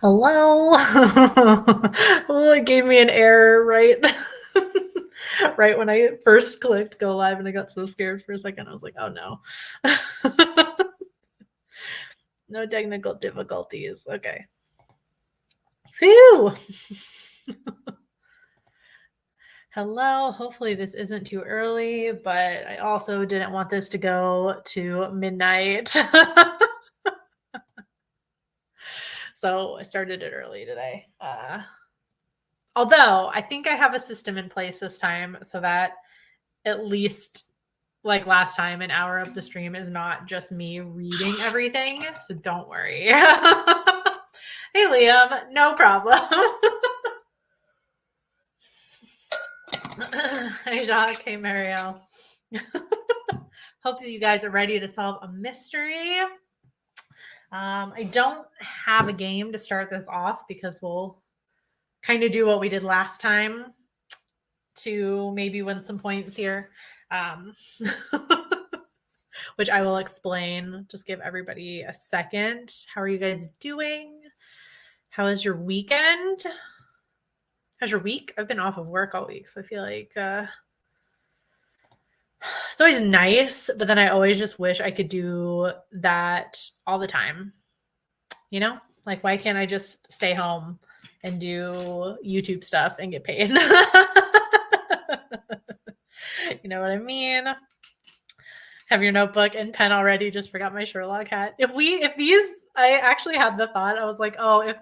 Hello. Oh, it gave me an error right right when I first clicked go live, and I got so scared for a second. I was like, oh no. No technical difficulties. Okay. Phew. Hello. Hopefully this isn't too early, but I also didn't want this to go to midnight. So I started it early today. Although I think I have a system in place this time so that at least like last time, an hour of the stream is not just me reading everything. So don't worry. Hey, Liam, no problem. Hey, Jacques. Hey, Marielle. Hope that you guys are ready to solve a mystery. I don't have a game to start this off because we'll kind of do what we did last time to maybe win some points here, which I will explain. Just give everybody a second. How are you guys doing? How is your weekend? How's your week? I've been off of work all week, so I feel like it's always nice, but then I always just wish I could do that all the time. You know? Like, why can't I just stay home and do YouTube stuff and get paid? You know what I mean? Have your notebook and pen already. Just forgot my Sherlock hat. I actually had the thought. I was like, oh,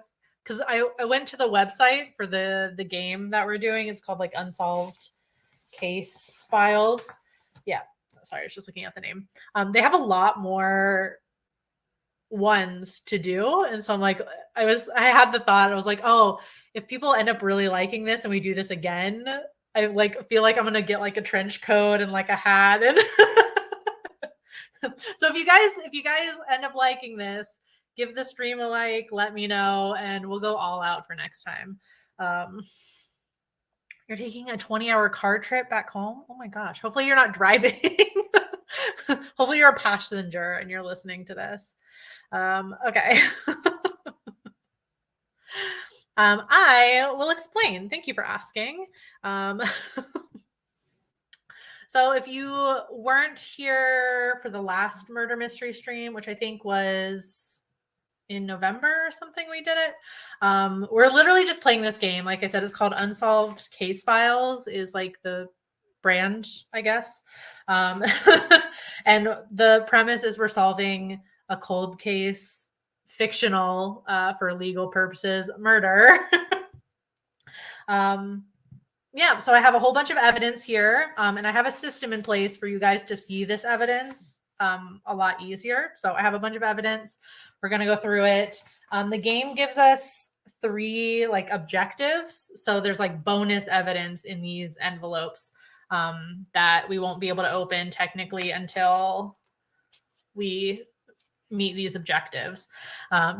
because I went to the website for the game that we're doing. It's called like Unsolved Case Files. Yeah. Sorry, I was just looking at the name. They have a lot more ones to do. And so I'm like, I had the thought, I was like, oh, if people end up really liking this and we do this again, I like feel like I'm gonna get like a trench coat and like a hat. And so if you guys end up liking this, give the stream a like, let me know, and we'll go all out for next time. You're taking a 20-hour car trip back home? Oh my gosh. Hopefully you're not driving. Hopefully you're a passenger and you're listening to this. Okay. I will explain. Thank you for asking. So if you weren't here for the last murder mystery stream, which I think was in November or something, we did it. We're literally just playing this game. Like I said, it's called Unsolved Case Files, is like the brand, I guess. And the premise is we're solving a cold case, fictional for legal purposes, murder. Yeah, so I have a whole bunch of evidence here, and I have a system in place for you guys to see this evidence a lot easier. So I have a bunch of evidence. We're going to go through it. The game gives us 3 like objectives. So there's like bonus evidence in these envelopes that we won't be able to open technically until we meet these objectives.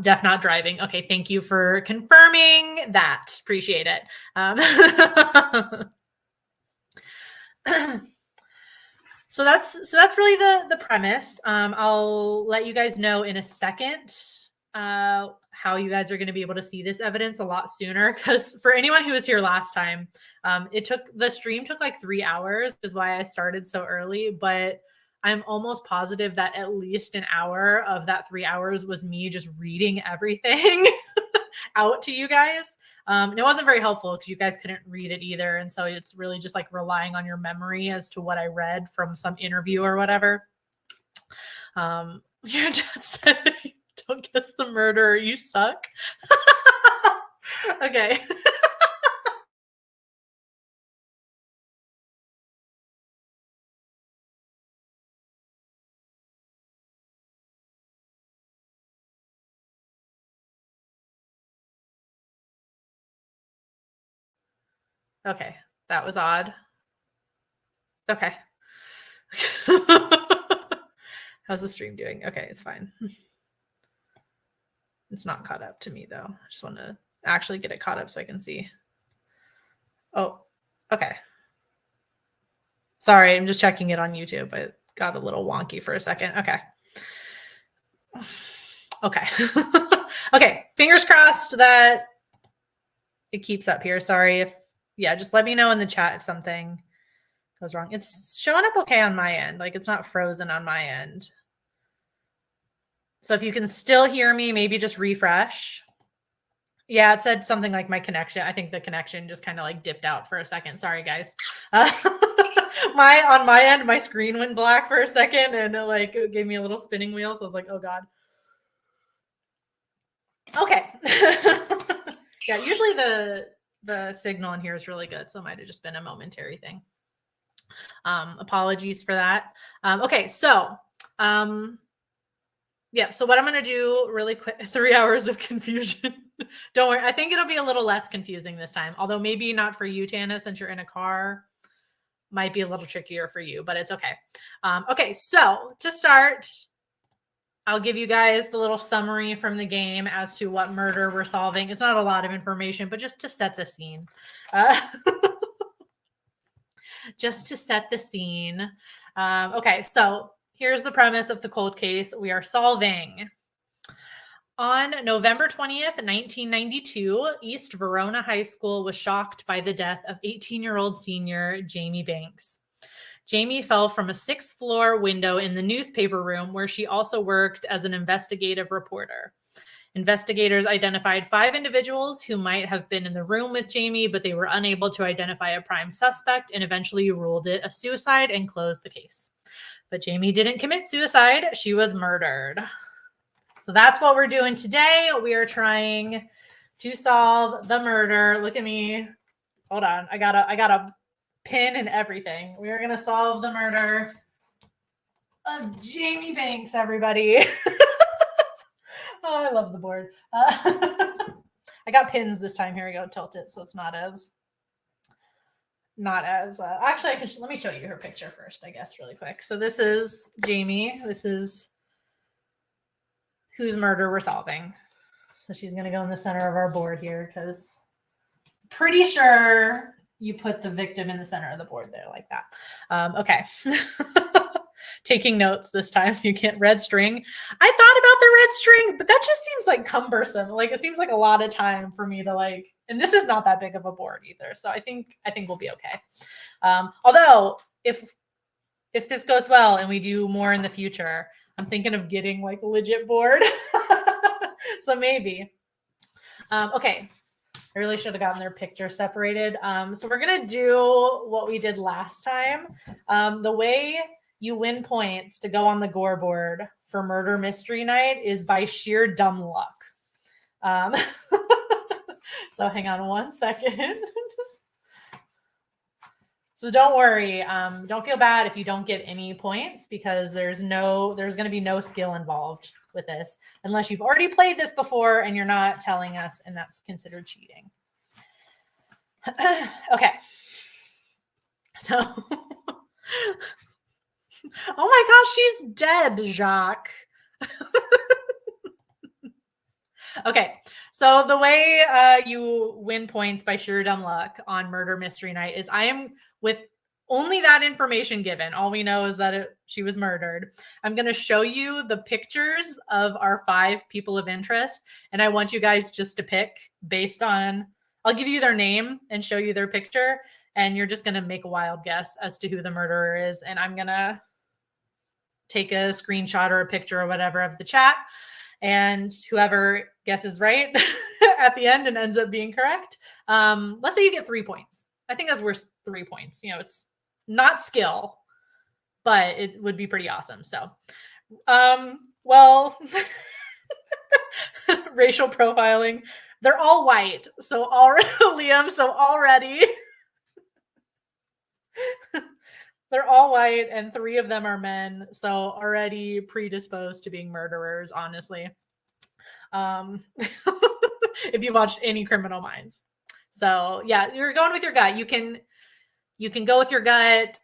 Deaf not driving. Okay, thank you for confirming that. Appreciate it. So that's really the premise. I'll let you guys know in a second how you guys are going to be able to see this evidence a lot sooner. Because for anyone who was here last time, the stream took like 3 hours, is why I started so early. But I'm almost positive that at least an hour of that 3 hours was me just reading everything out to you guys. And it wasn't very helpful because you guys couldn't read it either. And so it's really just like relying on your memory as to what I read from some interview or whatever. Your dad said, if you don't guess the murderer, you suck. Okay. Okay, that was odd. Okay. How's the stream doing? Okay, it's fine. It's not caught up to me though. I just want to actually get it caught up so I can see. Oh, okay. Sorry, I'm just checking it on YouTube. It got a little wonky for a second. Okay. Okay. Okay, fingers crossed that it keeps up here. Sorry if, yeah, just let me know in the chat if something goes wrong. It's showing up okay on my end. Like it's not frozen on my end. So if you can still hear me, maybe just refresh. Yeah, it said something like my connection. I think the connection just kind of like dipped out for a second. Sorry, guys. On my end, my screen went black for a second and it gave me a little spinning wheel. So I was like, oh God. Okay. Yeah, usually the signal in here is really good. So it might have just been a momentary thing. Apologies for that. Okay, so yeah, so what I'm going to do really quick, 3 hours of confusion. Don't worry. I think it'll be a little less confusing this time, although maybe not for you, Tana, since you're in a car, might be a little trickier for you, but it's okay. Okay, so to start, I'll give you guys the little summary from the game as to what murder we're solving. It's not a lot of information, but just to set the scene. Just to set the scene. Okay, so here's the premise of the cold case we are solving. On November 20th, 1992, East Verona High School was shocked by the death of 18-year-old senior Jamie Banks. Jamie fell from a 6th floor window in the newspaper room where she also worked as an investigative reporter. Investigators identified 5 individuals who might have been in the room with Jamie, but they were unable to identify a prime suspect and eventually ruled it a suicide and closed the case. But Jamie didn't commit suicide. She was murdered. So that's what we're doing today. We are trying to solve the murder. Look at me. Hold on. I got a pin and everything. We are going to solve the murder of Jamie Banks, everybody. Oh, I love the board. I got pins this time. Here we go. Tilt it so it's not as actually let me show you her picture first, I guess, really quick. So this is Jamie. This is whose murder we're solving. So she's going to go in the center of our board here because pretty sure you put the victim in the center of the board there like that. Okay. Taking notes this time so you can't red string. I thought about the red string, but that just seems like cumbersome. Like it seems like a lot of time for me to and this is not that big of a board either. So I think we'll be okay. Although if this goes well and we do more in the future, I'm thinking of getting a legit board. So maybe. Okay. I really should have gotten their picture separated. So we're going to do what we did last time. The way you win points to go on the gore board for Murder Mystery Night is by sheer dumb luck. So hang on one second. So don't worry. Don't feel bad if you don't get any points because there's going to be no skill involved with this unless you've already played this before and you're not telling us, and that's considered cheating. Okay. So, oh my gosh, she's dead, Jacques. Okay, so the way you win points by sheer dumb luck on Murder Mystery Night is I am, with only that information given, all we know is that she was murdered. I'm going to show you the pictures of our 5 people of interest, and I want you guys just to pick based on, I'll give you their name and show you their picture, and you're just going to make a wild guess as to who the murderer is, and I'm going to take a screenshot or a picture or whatever of the chat. And whoever guesses right at the end and ends up being correct, let's say you get 3 points. I think that's worth 3 points. It's not skill, but it would be pretty awesome. So, well, racial profiling. They're all white. So already, Liam, so already they're all white and 3 of them are men. So already predisposed to being murderers, honestly. If you watched any Criminal Minds. So yeah, you're going with your gut. You can go with your gut.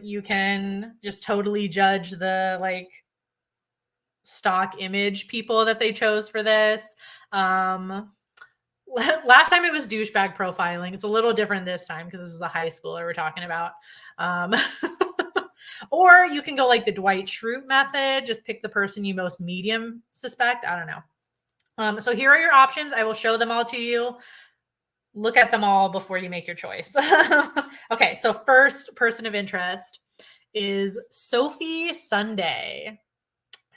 You can just totally judge the stock image people that they chose for this. Last time it was douchebag profiling. It's a little different this time because this is a high schooler we're talking about. Or you can go like the Dwight Schrute method. Just pick the person you most medium suspect. I don't know. So here are your options. I will show them all to you. Look at them all before you make your choice. Okay, so first person of interest is Sophie Sunday.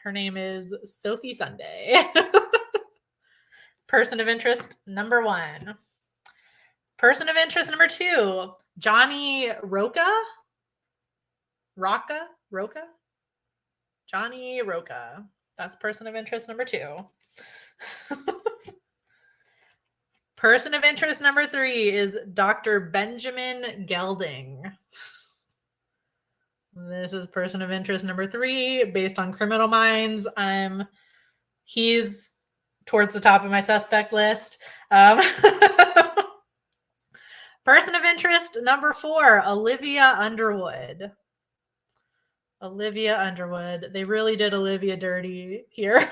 Her name is Sophie Sunday. Person of interest number 1. Person of interest number 2, Johnny Roca. Roca? Johnny Roca. That's person of interest number 2. Person of interest number 3 is Dr. Benjamin Gelding. This is person of interest number 3 based on Criminal Minds. He's towards the top of my suspect list. Person of interest number 4, Olivia Underwood. Olivia Underwood. They really did Olivia dirty here.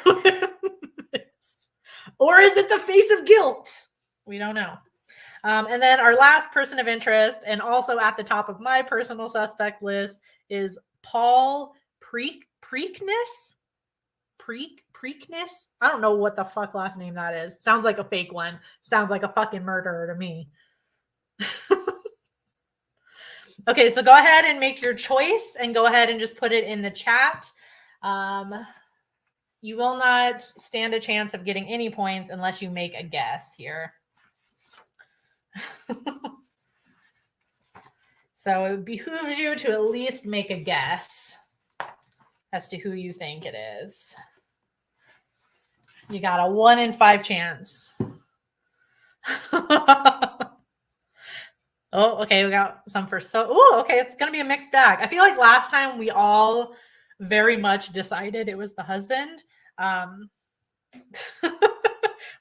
Or is it the face of guilt? We don't know. And then our last person of interest, and also at the top of my personal suspect list, is Paul Preakness. Preakness? I don't know what the fuck last name that is. Sounds like a fake one. Sounds like a fucking murderer to me. Okay, so go ahead and make your choice and go ahead and just put it in the chat. You will not stand a chance of getting any points unless you make a guess here. So it behooves you to at least make a guess as to who you think it is. You got a 1 in 5 chance. Oh, okay. We got some for okay. It's going to be a mixed bag. I feel like last time we all very much decided it was the husband.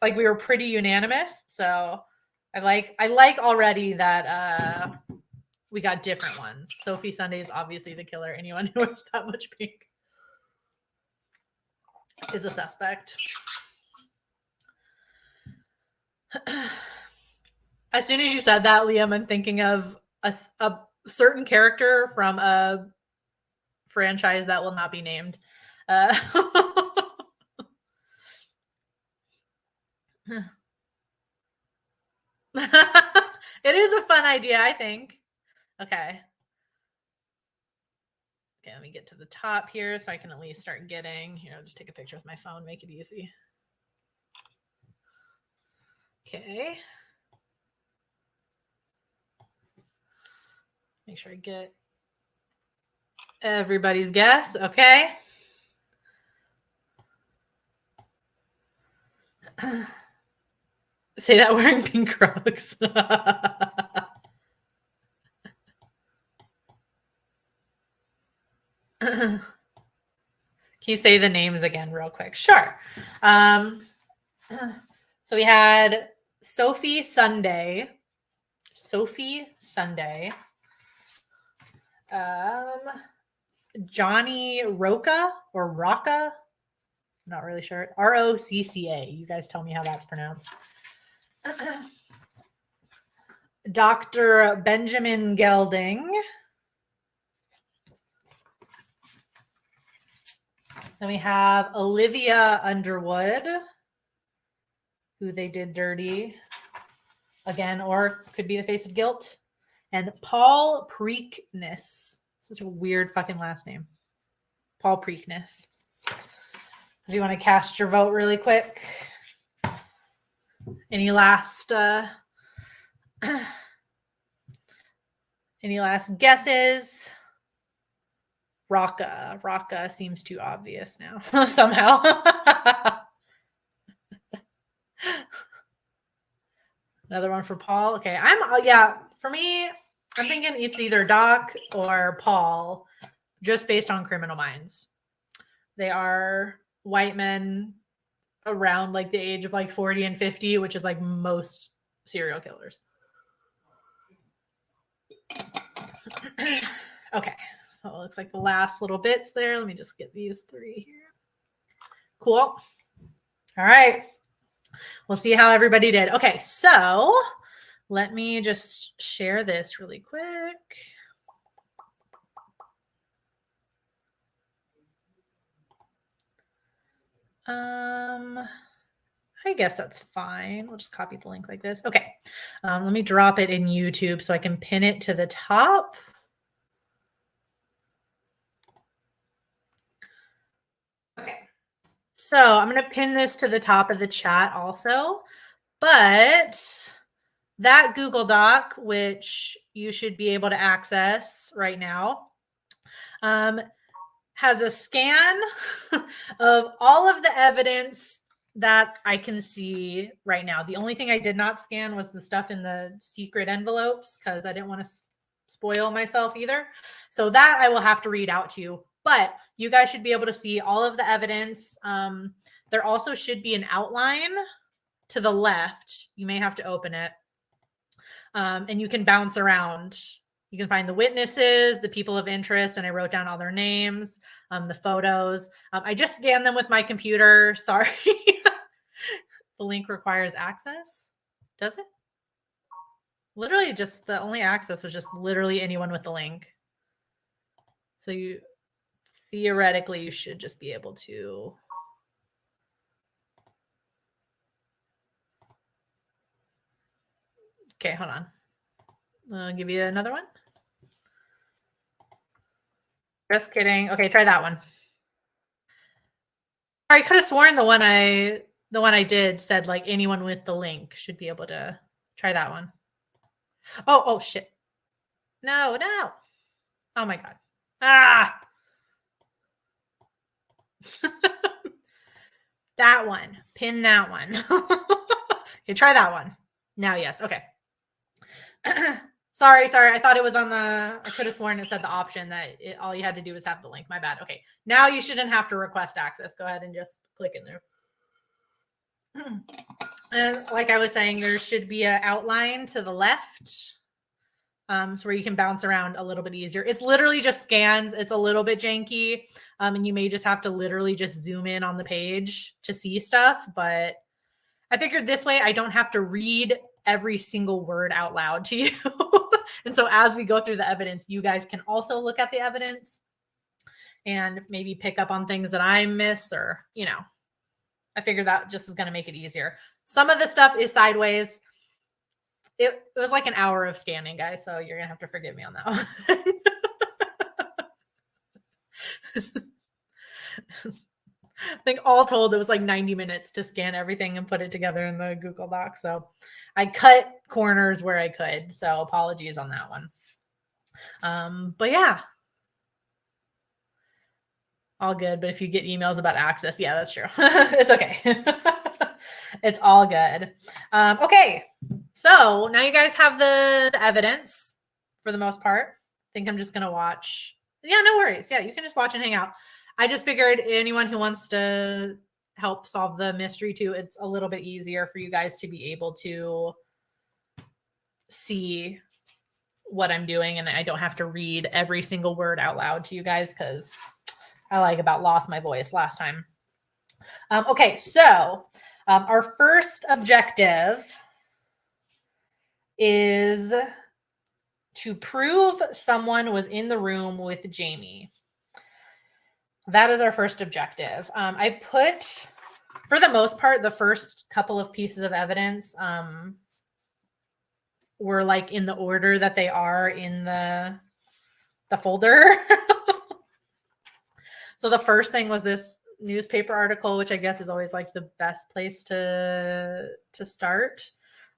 Like we were pretty unanimous. So I like already that we got different ones. Sophie Sunday is obviously the killer. Anyone who wears that much pink is a suspect. As soon as you said that, Liam, I'm thinking of a certain character from a franchise that will not be named. It is a fun idea, I think. Okay. Okay, let me get to the top here so I can at least start getting. Here, I'll just take a picture with my phone, make it easy. Okay. Make sure I get everybody's guess. Okay. Say that wearing pink Crocs. Can you say the names again real quick? Sure. So we had Sophie Sunday. Johnny Roca or Rocca. Not really sure. Rocca. You guys tell me how that's pronounced. Dr. Benjamin Gelding. Then we have Olivia Underwood, who they did dirty again, or could be the face of guilt. And Paul Preakness. Such a weird fucking last name. Paul Preakness. If you want to cast your vote really quick. Any last guesses? Rocca seems too obvious now somehow. Another one for Paul. Okay, for me, I'm thinking it's either Doc or Paul, just based on Criminal Minds. They are white men around like the age of like 40 and 50, which is like most serial killers. Okay, so it looks like the last little bits there. Let me just get these 3 here. Cool. All right. We'll see how everybody did. Okay, so let me just share this really quick. I guess that's fine. We'll just copy the link like this. Okay. Let me drop it in YouTube so I can pin it to the top. Okay. So I'm going to pin this to the top of the chat also. But that Google Doc, which you should be able to access right now, has a scan of all of the evidence that I can see right now. The only thing I did not scan was the stuff in the secret envelopes because I didn't want to spoil myself either. So that I will have to read out to you. But you guys should be able to see all of the evidence. There also should be an outline to the left. You may have to open it. And you can bounce around. You can find the witnesses, the people of interest, and I wrote down all their names, the photos. I just scanned them with my computer. Sorry. The link requires access. Does it? Literally just the only access was just literally anyone with the link. So you theoretically you should just be able to. Okay, hold on. I'll give you another one. Just kidding. Okay, try that one. I could have sworn the one I did said like anyone with the link should be able to try that one. Oh shit. No. Oh my God. Ah. That one. Pin that one. Okay, try that one. Now, yes. Okay. Sorry. I thought it was on the, I could have sworn it said the option that all you had to do was have the link. My bad. Okay. Now you shouldn't have to request access. Go ahead and just click in there. And like I was saying, there should be an outline to the left. So where you can bounce around a little bit easier. It's literally just scans. It's a little bit janky. And you may just have to literally just zoom in on the page to see stuff. But I figured this way I don't have to read every single word out loud to you. And so as we go through the evidence, you guys can also look at the evidence and maybe pick up on things that I miss or, I figured that just is going to make it easier. Some of the stuff is sideways. It was like an hour of scanning, guys, so you're going to have to forgive me on that one. I think all told, it was like 90 minutes to scan everything and put it together in the Google Doc. So I cut corners where I could. So apologies on that one. But yeah, all good. But if you get emails about access, yeah, that's true. It's okay. It's all good. Okay. So now you guys have the evidence for the most part. I think I'm just going to watch. Yeah, no worries. Yeah, you can just watch and hang out. I just figured anyone who wants to help solve the mystery too, it's a little bit easier for you guys to be able to see what I'm doing. And I don't have to read every single word out loud to you guys because I about lost my voice last time. Okay, so our first objective is to prove someone was in the room with Jamie. That is our first objective. I put, for the most part, the first couple of pieces of evidence were like in the order that they are in the folder. So the first thing was this newspaper article, which I guess is always like the best place to start.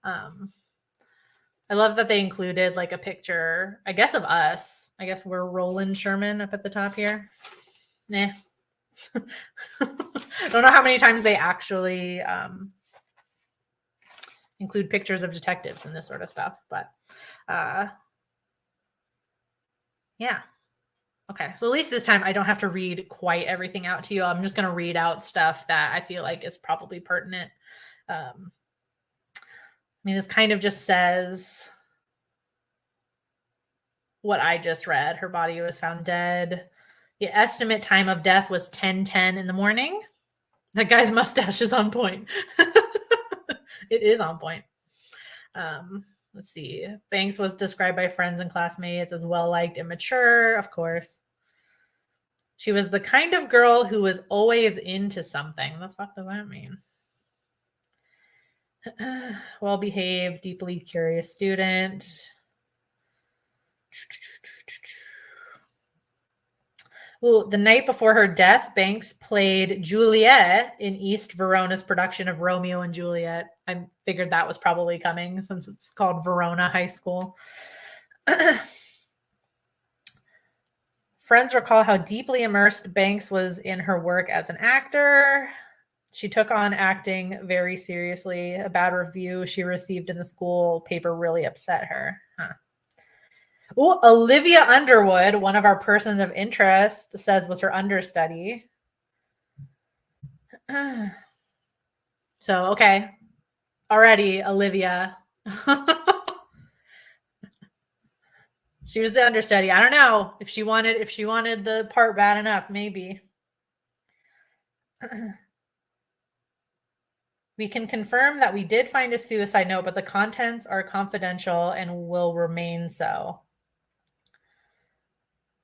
I love that they included like a picture, I guess, of us. I guess we're Roland Sherman up at the top here. Nah. I don't know how many times they actually include pictures of detectives and this sort of stuff, but yeah. Okay, so at least this time I don't have to read quite everything out to you. I'm just going to read out stuff that I feel like is probably pertinent. I mean, this kind of just says what I just read. Her body was found dead. The estimate time of death was 10:10 in the morning. That guy's mustache is on point. It is on point. Let's see. Banks was described by friends and classmates as well-liked and mature, of course. She was the kind of girl who was always into something. The fuck does that mean? Well-behaved, deeply curious student. Ooh, the night before her death, Banks played Juliet in East Verona's production of Romeo and Juliet. I figured that was probably coming since it's called Verona High School. Friends recall how deeply immersed Banks was in her work as an actor. She took on acting very seriously. A bad review she received in the school paper really upset her. Huh. Ooh, Olivia Underwood, one of our persons of interest, says was her understudy. So, okay. Already, Olivia. She was the understudy. I don't know if she wanted the part bad enough, maybe. We can confirm that we did find a suicide note, but the contents are confidential and will remain so.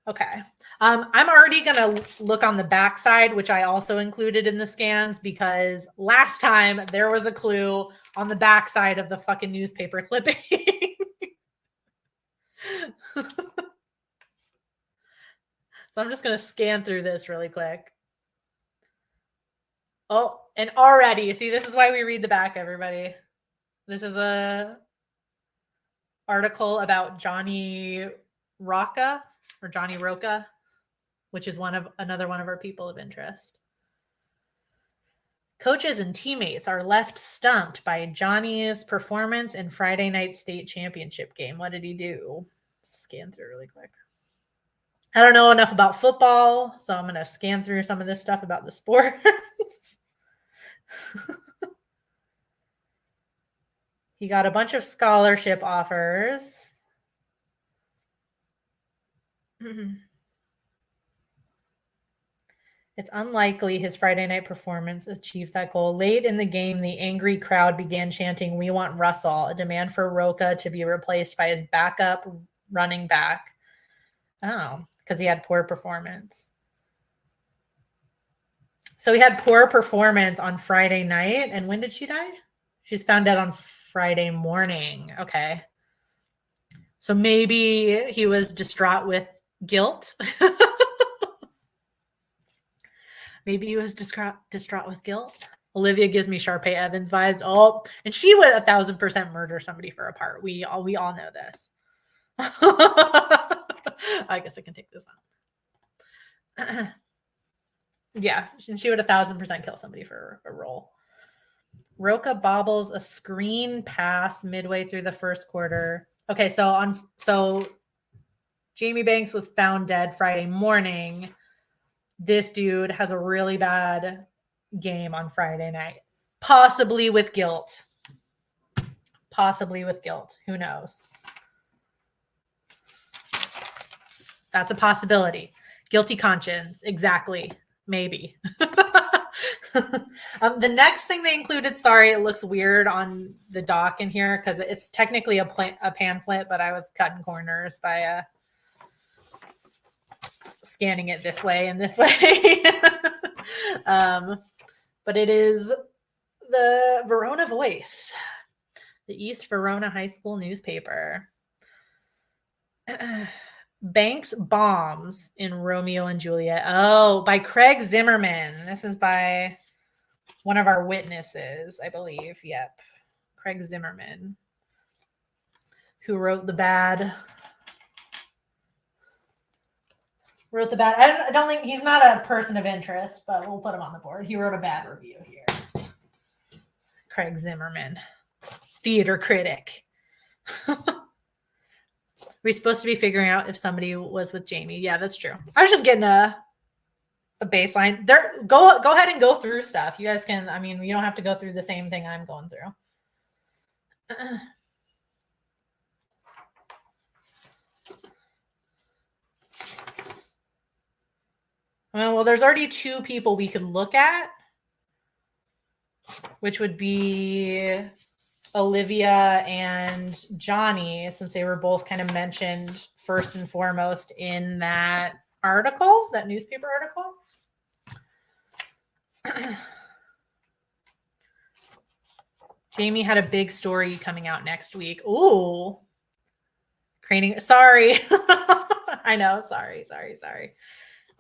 Okay. I'm already going to look on the backside, which I also included in the scans, because last time there was a clue on the backside of the fucking newspaper clipping. So I'm just going to scan through this really quick. Oh, and already, see, this is why we read the back, everybody. This is a article about Johnny Rocca, or Johnny Roca, which is another one of our people of interest. Coaches and teammates are left stumped by Johnny's performance in Friday night state championship game. What did he do? Scan through really quick. I don't know enough about football, so I'm going to scan through some of this stuff about the sport. He got a bunch of scholarship offers. It's unlikely his Friday night performance achieved that goal. Late in the game, the angry crowd began chanting, "We want Russell," a demand for Roca to be replaced by his backup running back. Oh, because he had poor performance. So he had poor performance on Friday night. And when did she die? She's found dead on Friday morning. Okay. So maybe he was distraught with guilt. Maybe he was distraught with guilt. Olivia gives me Sharpay Evans vibes. Oh, and she would 1,000% murder somebody for a part. We all know this. I guess I can take this on. Yeah, she would 1,000% kill somebody for a role. Roca bobbles a screen pass midway through the first quarter. Okay, so Jamie Banks was found dead Friday morning. This dude has a really bad game on Friday night, possibly with guilt. Who knows? That's a possibility. Guilty conscience. Exactly. Maybe. The next thing they included, sorry, it looks weird on the doc in here because it's technically a pamphlet, but I was cutting corners by scanning it this way and this way. But it is the Verona Voice, the East Verona High School newspaper. Banks bombs in Romeo and Juliet. Oh, by Craig Zimmerman. This is by one of our witnesses, I believe. Yep. Craig Zimmerman, who wrote the bad. I don't think he's not a person of interest, but we'll put him on the board. He wrote a bad review here. Craig Zimmerman, theater critic. We're supposed to be figuring out if somebody was with Jamie. Yeah, that's true. I was just getting a baseline. There, go ahead and go through stuff. You guys can. I mean, you don't have to go through the same thing I'm going through. Well, there's already two people we could look at, which would be Olivia and Johnny, since they were both kind of mentioned first and foremost in that article, that newspaper article. Jamie had a big story coming out next week. Ooh. Craning. Sorry. I know. Sorry.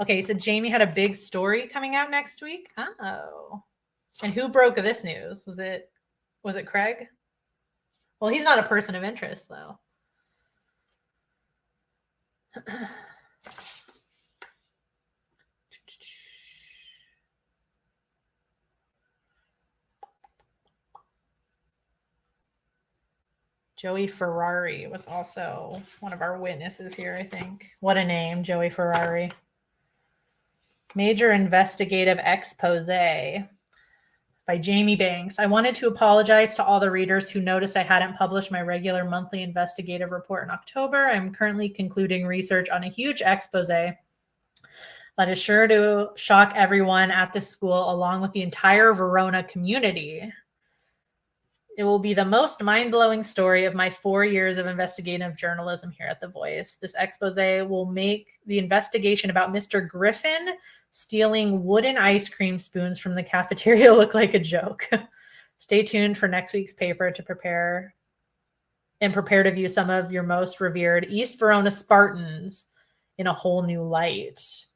Okay, so Jamie had a big story coming out next week. Oh. And who broke this news? Was it Craig? Well, he's not a person of interest, though. Joey Ferrari was also one of our witnesses here, I think. What a name, Joey Ferrari. Major investigative expose by Jamie Banks. I wanted to apologize to all the readers who noticed I hadn't published my regular monthly investigative report in October. I'm currently concluding research on a huge expose that is sure to shock everyone at the school, along with the entire Verona community. It will be the most mind-blowing story of my 4 years of investigative journalism here at The Voice. This expose will make the investigation about Mr. Griffin stealing wooden ice cream spoons from the cafeteria look like a joke. Stay tuned for next week's paper to prepare to view some of your most revered East Verona Spartans in a whole new light.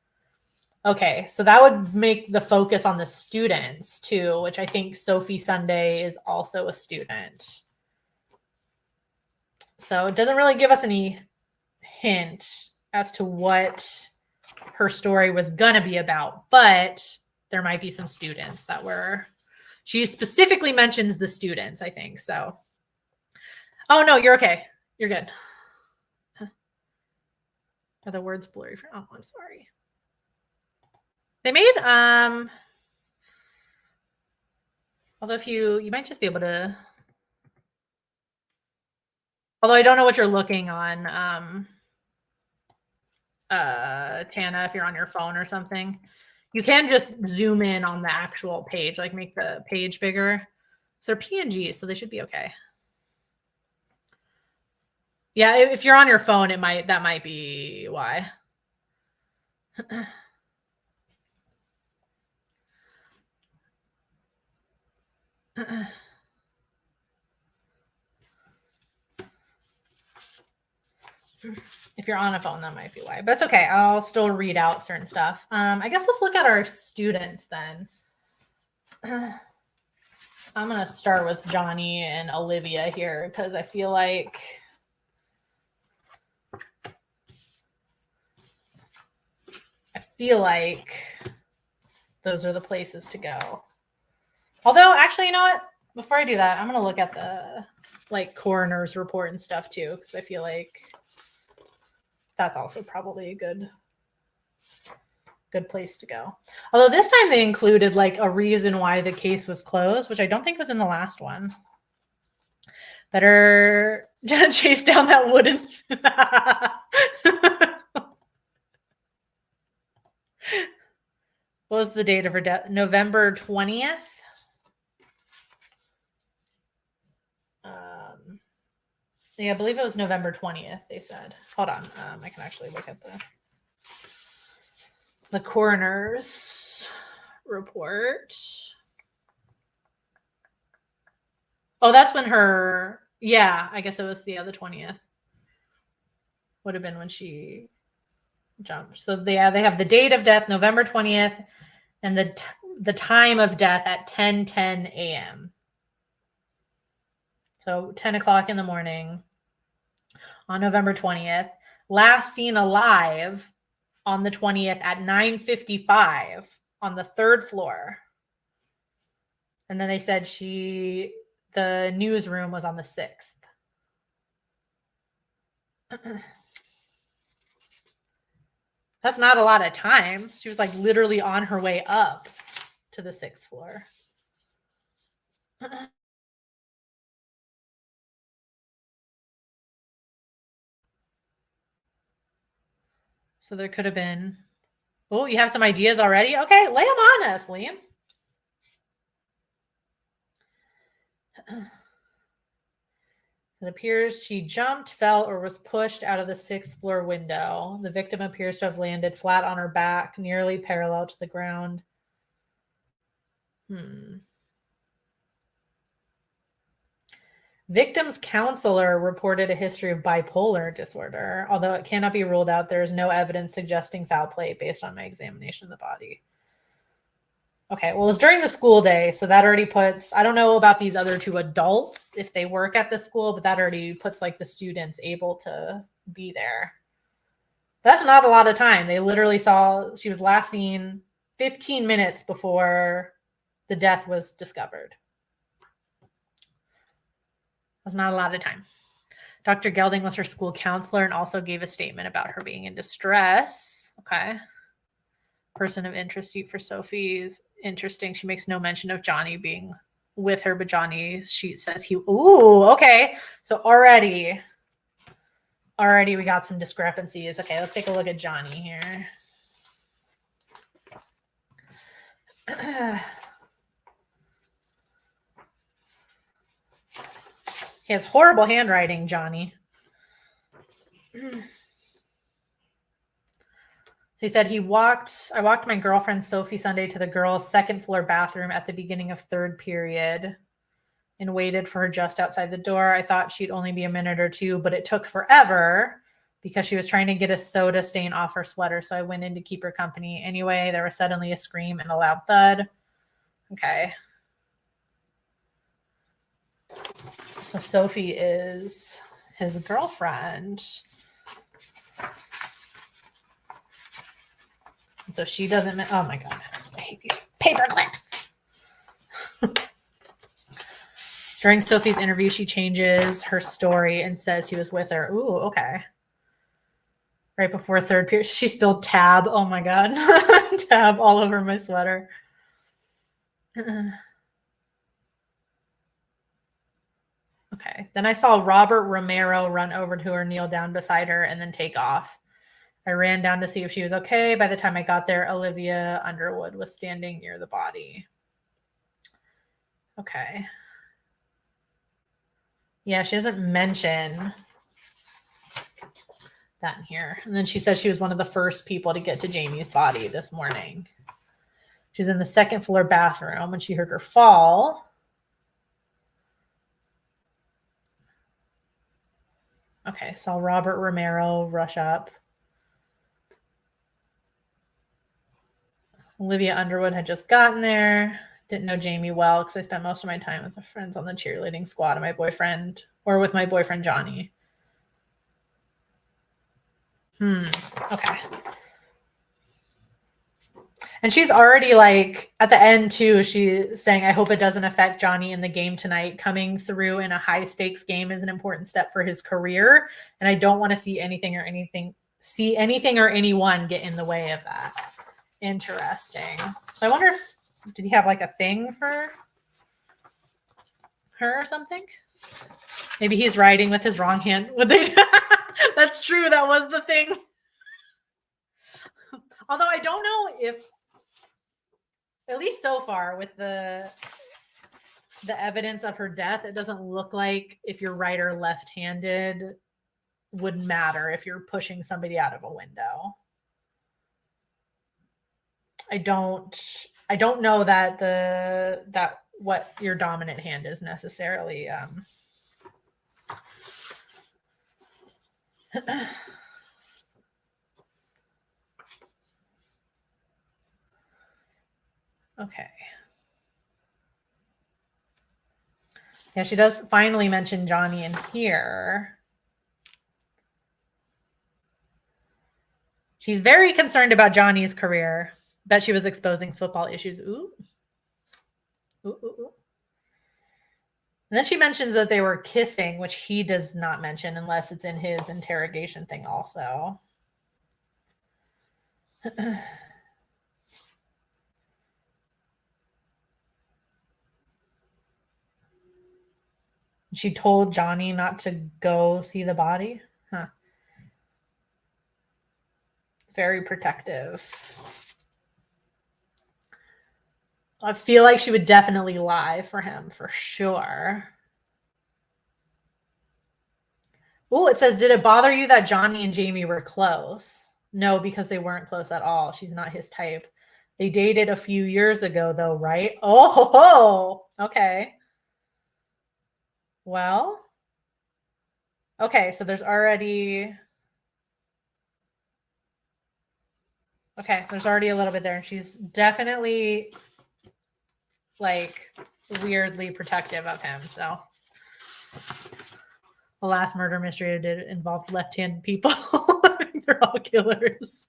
Okay, so that would make the focus on the students too, which I think Sophie Sunday is also a student. So it doesn't really give us any hint as to what her story was gonna be about, but there might be some students that were, she specifically mentions the students, I think. So, oh no, you're okay. You're good. Are the words blurry? Oh, I'm sorry. They made, although if you might just be able to, although I don't know what you're looking on, Tana, if you're on your phone or something, you can just zoom in on the actual page, like make the page bigger. So they're PNGs, so they should be okay. Yeah, if you're on your phone, that might be why. If you're on a phone, that might be why, but it's okay. I'll still read out certain stuff. I guess let's look at our students then. I'm going to start with Johnny and Olivia here because I feel like those are the places to go. Although, actually, you know what? Before I do that, I'm going to look at the coroner's report and stuff too, because I feel like that's also probably a good place to go. Although this time they included a reason why the case was closed, which I don't think was in the last one. Better chase down that wooden spoon. What was the date of her death? November 20th. Yeah, I believe it was November 20th, they said. Hold on. I can actually look at the coroner's report. Oh, that's when I guess it was the 20th. Would have been when she jumped. So they have the date of death, November 20th, and the time of death at 10:10 a.m. So 10 o'clock in the morning on November 20th. Last seen alive on the 20th at 9:55 on the 3rd floor. And then they said the newsroom was on the 6th. That's not a lot of time. She was literally on her way up to the 6th floor. So there could have been, oh, you have some ideas already? Okay, lay them on us, Liam. It appears she jumped, fell, or was pushed out of the 6th floor window. The victim appears to have landed flat on her back, nearly parallel to the ground. Victim's counselor reported a history of bipolar disorder, although it cannot be ruled out. There is no evidence suggesting foul play based on my examination of the body. Okay, well, it was during the school day, so that already puts, I don't know about these other two adults, if they work at the school, but that already puts like the students able to be there. That's not a lot of time. They literally saw, she was last seen 15 minutes before the death was discovered. That's not a lot of time. Dr. Gelding was her school counselor and also gave a statement about her being in distress. Okay. Person of interest for Sophie's interesting. She makes no mention of Johnny being with her, but Johnny, she says he, ooh, okay. So already we got some discrepancies. Okay, let's take a look at Johnny here. He has horrible handwriting, Johnny. He said I walked my girlfriend Sophie Sunday to the girls' second floor bathroom at the beginning of third period and waited for her just outside the door. I thought she'd only be a minute or two, but it took forever because she was trying to get a soda stain off her sweater. So I went in to keep her company. Anyway, there was suddenly a scream and a loud thud. Okay. So Sophie is his girlfriend. And so she doesn't, oh my God, I hate these paper clips. During Sophie's interview, she changes her story and says he was with her. Ooh, okay. Right before third period, she spilled tab. Oh my God, tab all over my sweater. Okay, then I saw Robert Romero run over to her, kneel down beside her, and then take off. I ran down to see if she was okay. By the time I got there, Olivia Underwood was standing near the body. Okay. Yeah, she doesn't mention that in here. And then she says she was one of the first people to get to Jamie's body this morning. She's in the second floor bathroom when she heard her fall. Okay, saw Robert Romero rush up. Olivia Underwood had just gotten there. Didn't know Jamie well because I spent most of my time with the friends on the cheerleading squad and my boyfriend, or with my boyfriend, Johnny. Okay. And she's already like, at the end too, she's saying, I hope it doesn't affect Johnny in the game tonight. Coming through in a high stakes game is an important step for his career. And I don't want to see anything or anyone get in the way of that. Interesting. So I wonder if, did he have like a thing for her or something? Maybe he's writing with his wrong hand. Would they? That's true. That was the thing. Although I don't know if, at least so far with the evidence of her death, it doesn't look like if you're right or left-handed would matter if you're pushing somebody out of a window. I don't know that what your dominant hand is necessarily. Okay. Yeah, she does finally mention Johnny in here. She's very concerned about Johnny's career. Bet she was exposing football issues. Ooh. Ooh, ooh, ooh. And then she mentions that they were kissing, which he does not mention unless it's in his interrogation thing also. She told Johnny not to go see the body. Huh. Very protective. I feel like she would definitely lie for him for sure. Oh, it says, did it bother you that Johnny and Jamie were close? No, because they weren't close at all. She's not his type. They dated a few years ago, though, right? Oh, okay. Well, okay, so there's already there's already a little bit there, and she's definitely like weirdly protective of him. So the last murder mystery I did involved left-handed people. They're all killers.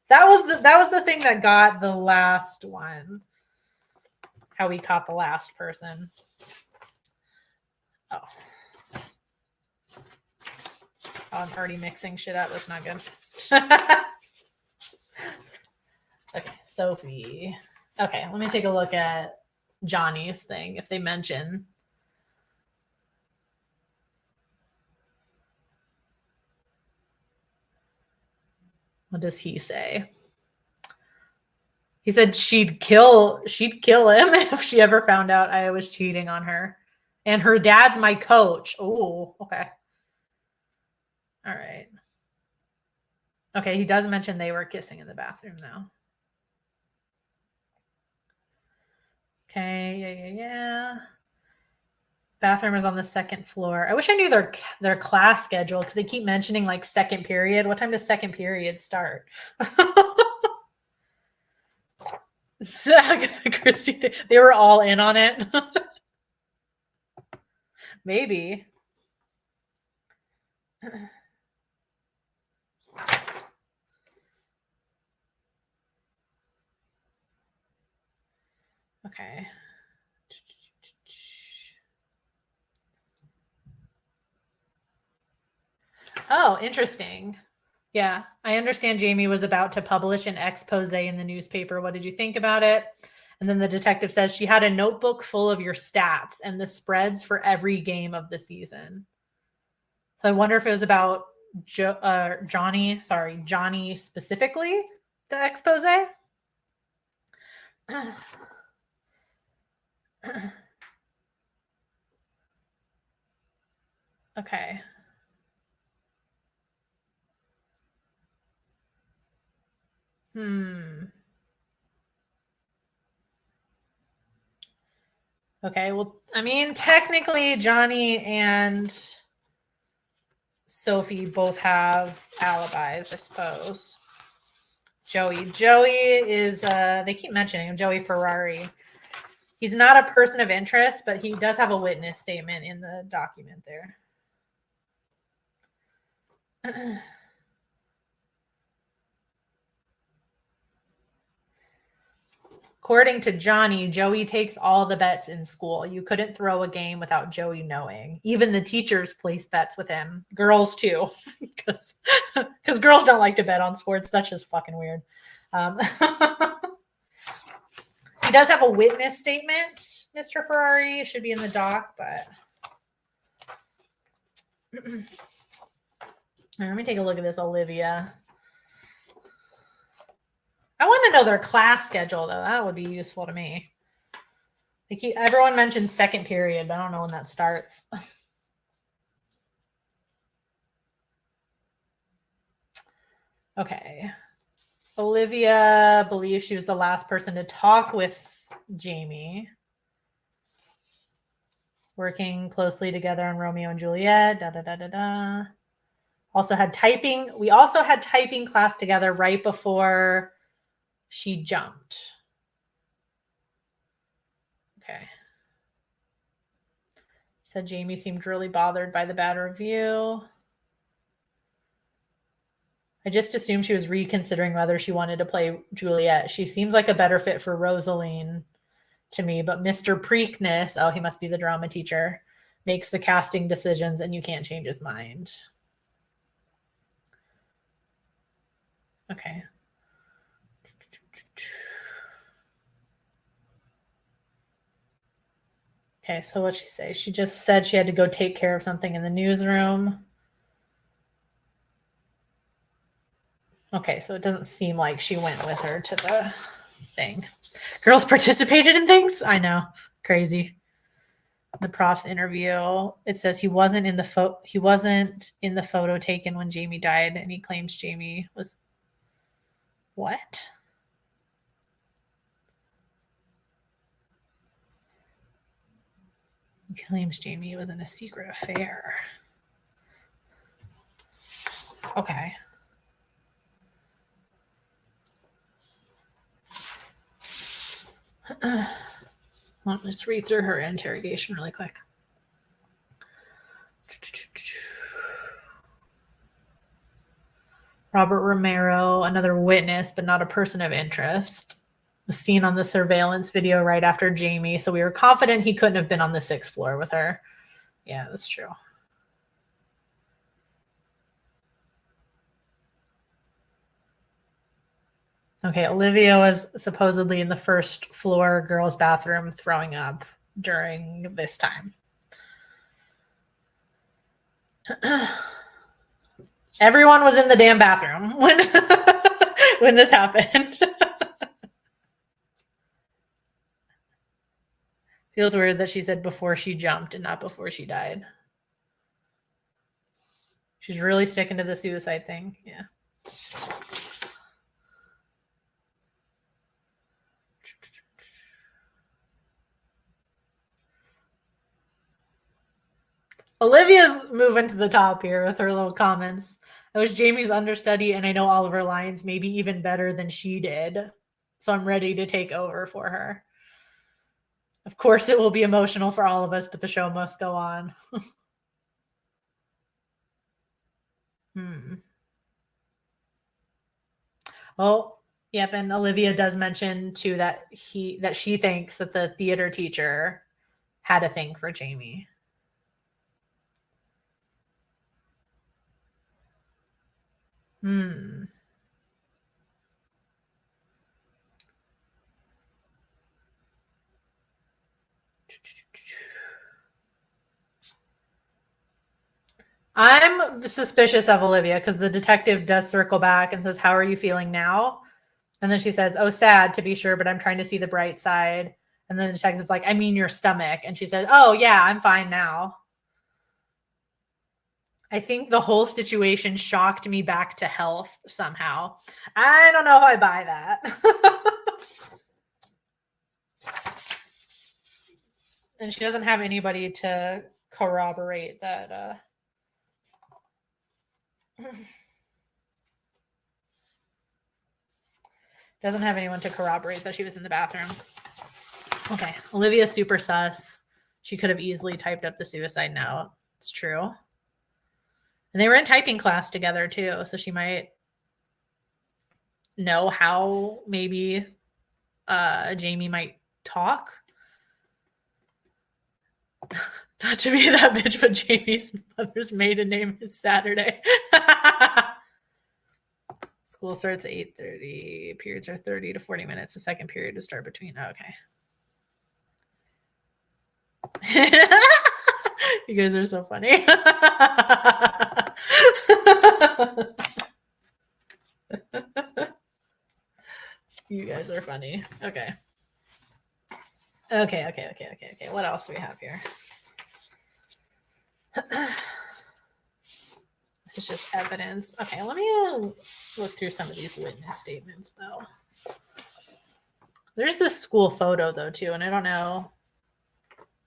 That was the thing that got the last one. How we caught the last person. Oh, I'm already mixing shit up. That's not good. Okay, Sophie. Okay, let me take a look at Johnny's thing if they mention. What does he say? He said she'd kill him if she ever found out I was cheating on her. And her dad's my coach. Oh, okay. All right. Okay, he does mention they were kissing in the bathroom though. Okay, yeah. Bathroom is on the second floor. I wish I knew their class schedule because they keep mentioning like second period. What time does second period start? Christie, they were all in on it. Maybe. Okay. Oh, interesting. Yeah, I understand Jamie was about to publish an expose in the newspaper. What did you think about it? And then the detective says she had a notebook full of your stats and the spreads for every game of the season. So I wonder if it was about Johnny specifically, the expose. Okay. Okay, well, I mean, technically Johnny and Sophie both have alibis, I suppose. Joey is they keep mentioning him, Joey Ferrari. He's not a person of interest, but he does have a witness statement in the document there. According to Johnny, Joey takes all the bets in school. You couldn't throw a game without Joey knowing. Even the teachers place bets with him. Girls too, because girls don't like to bet on sports. That's just fucking weird. He does have a witness statement, Mr. Ferrari. It should be in the doc, but let me take a look at this, Olivia. I want to know their class schedule, though. That would be useful to me. Everyone mentions second period, but I don't know when that starts. Okay. Olivia believes she was the last person to talk with Jamie. Working closely together on Romeo and Juliet. We also had typing class together right before she jumped. Okay. Said Jamie seemed really bothered by the bad review. I just assumed she was reconsidering whether she wanted to play Juliet. She seems like a better fit for Rosaline to me, but Mr. Preakness, he must be the drama teacher, makes the casting decisions and you can't change his mind. Okay. Okay, so what'd she say? She just said she had to go take care of something in the newsroom. Okay, so it doesn't seem like she went with her to the thing. Girls participated in things? I know. Crazy. The prof's interview, it says he wasn't in the photo taken when Jamie died, and he claims Jamie was what? He claims Jamie was in a secret affair. Okay. Let's read through her interrogation really quick. Robert Romero, another witness, but not a person of interest, was seen on the surveillance video right after Jamie, so we were confident he couldn't have been on the 6th floor with her. Yeah, that's true. Okay, Olivia was supposedly in the 1st floor girls' bathroom throwing up during this time. Everyone was in the damn bathroom when this happened. Feels weird that she said before she jumped and not before she died. She's really sticking to the suicide thing. Yeah. Olivia's moving to the top here with her little comments. I was Jamie's understudy and I know all of her lines, maybe even better than she did. So I'm ready to take over for her. Of course, it will be emotional for all of us, but the show must go on. Oh, yep. And Olivia does mention too that she thinks that the theater teacher had a thing for Jamie. I'm suspicious of Olivia because the detective does circle back and says, "How are you feeling now?" And then she says, "Oh, sad to be sure, but I'm trying to see the bright side." And then the detective's like, "I mean your stomach." And she said, "Oh, yeah, I'm fine now." I think the whole situation shocked me back to health somehow. I don't know if I buy that. And she doesn't have anybody to corroborate that. Doesn't have anyone to corroborate that she was in the bathroom. Okay, Olivia's super sus. She could have easily typed up the suicide note. It's true. And they were in typing class together too, so she might know how maybe Jamie might talk. Not to be that bitch, but Jamie's mother's maiden name is Saturday. School starts at 8:30. Periods are 30 to 40 minutes. The second period to start between. Oh, okay. You guys are so funny. You guys are funny. Okay. Okay. What else do we have here? This is just evidence. Okay, let me look through some of these witness statements, though. There's this school photo, though, too, and I don't know.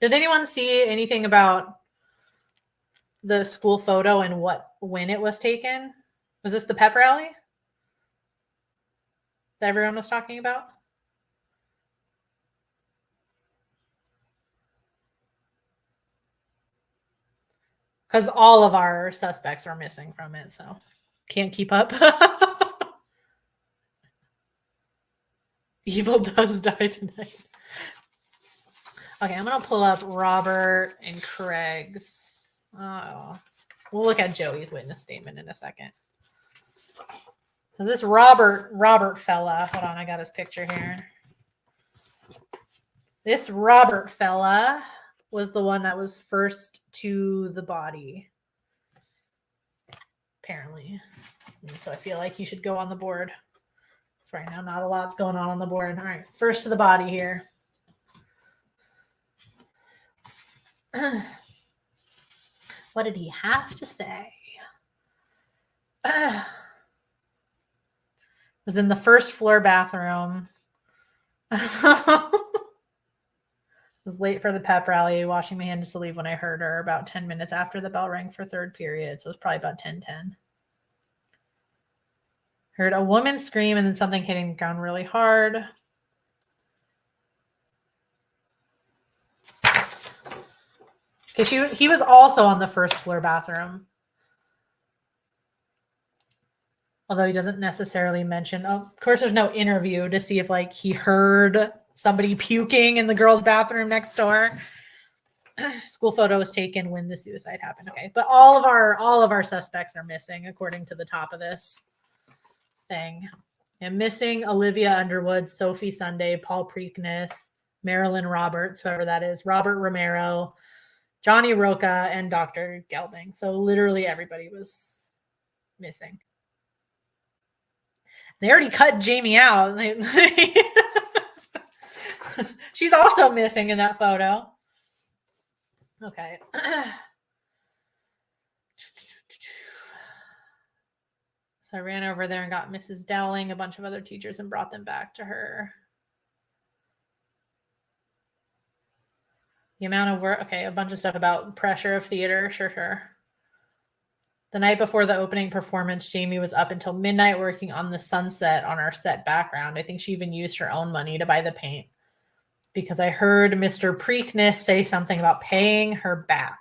Did anyone see anything about the school photo and when it was taken? Was this the pep rally that everyone was talking about? Because all of our suspects are missing from it, so can't keep up. Evil does die tonight. Okay, I'm going to pull up Robert and Craig's. Oh, we'll look at Joey's witness statement in a second. Because this Robert fella, hold on, I got his picture here. This Robert fella was the one that was first to the body, apparently. And so I feel like he should go on the board. So right now, not a lot's going on the board. All right, first to the body here. What did he have to say? Was in the 1st floor bathroom. Was late for the pep rally, washing my hands to leave when I heard her about 10 minutes after the bell rang for third period. So it was probably about 10:10. Heard a woman scream and then something hitting the ground really hard. Okay, he was also on the first floor bathroom. Although he doesn't necessarily mention, of course, there's no interview to see if like he heard somebody puking in the girls' bathroom next door. School photo was taken when the suicide happened. Okay, but all of our suspects are missing according to the top of this thing. And missing Olivia Underwood, Sophie Sunday, Paul Preakness, Marilyn Roberts, whoever that is, Robert Romero, Johnny Roca, and Dr. Gelding. So literally everybody was missing. They already cut Jamie out. She's also missing in that photo. Okay. So I ran over there and got Mrs. Dowling, a bunch of other teachers, and brought them back to her. The amount of work, okay, a bunch of stuff about pressure of theater, sure. The night before the opening performance, Jamie was up until midnight working on the sunset on our set background. I think she even used her own money to buy the paint because I heard Mr. Preakness say something about paying her back.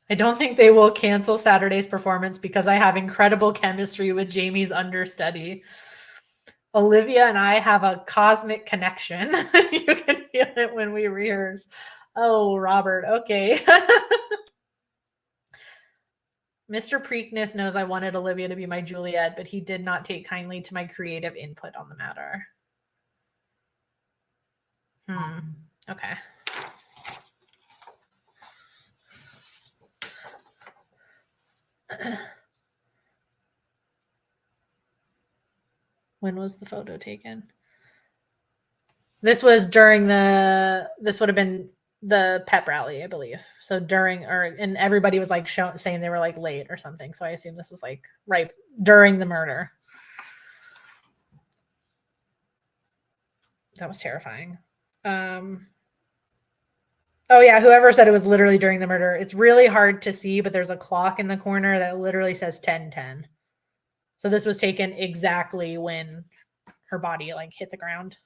I don't think they will cancel Saturday's performance because I have incredible chemistry with Jamie's understudy. Olivia and I have a cosmic connection. You can feel it when we rehearse. Oh, Robert. Okay. Mr. Preakness knows I wanted Olivia to be my Juliet, but he did not take kindly to my creative input on the matter. Okay. When was the photo taken? This was during this would have been the pep rally, I believe. So and everybody was like saying they were like late or something. So I assume this was like right during the murder. That was terrifying. Oh yeah, whoever said it was literally during the murder. It's really hard to see, but there's a clock in the corner that literally says 10:10. So this was taken exactly when her body like hit the ground.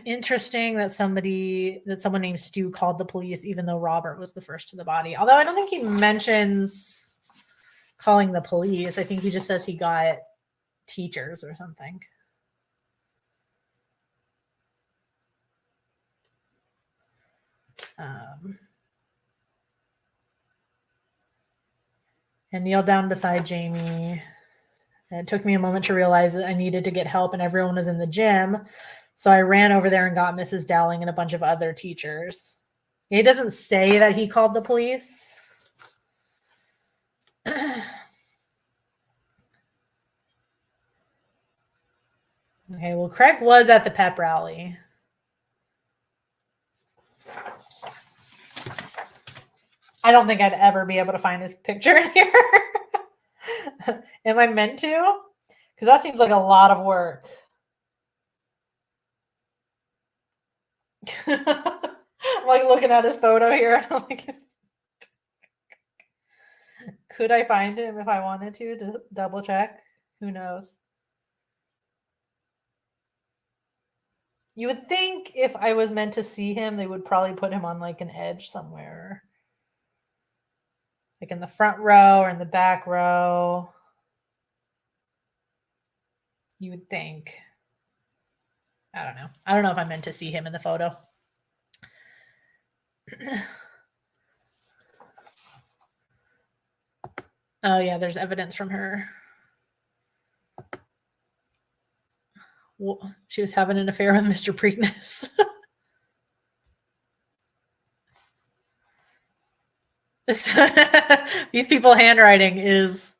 Interesting that someone named Stu called the police, even though Robert was the first to the body. Although I don't think he mentions calling the police. I think he just says he got teachers or something. And kneel down beside Jamie. And it took me a moment to realize that I needed to get help and everyone was in the gym. So I ran over there and got Mrs. Dowling and a bunch of other teachers. He doesn't say that he called the police. Okay, well, Craig was at the pep rally. I don't think I'd ever be able to find his picture in here. Am I meant to? Because that seems like a lot of work. I'm like looking at his photo here. And I'm like, could I find him if I wanted to double check? Who knows? You would think if I was meant to see him, they would probably put him on like an edge somewhere. Like in the front row or in the back row. You would think. I don't know. I don't know if I'm meant to see him in the photo. Oh, yeah, there's evidence from her. Well, she was having an affair with Mr. Preakness. These people handwriting is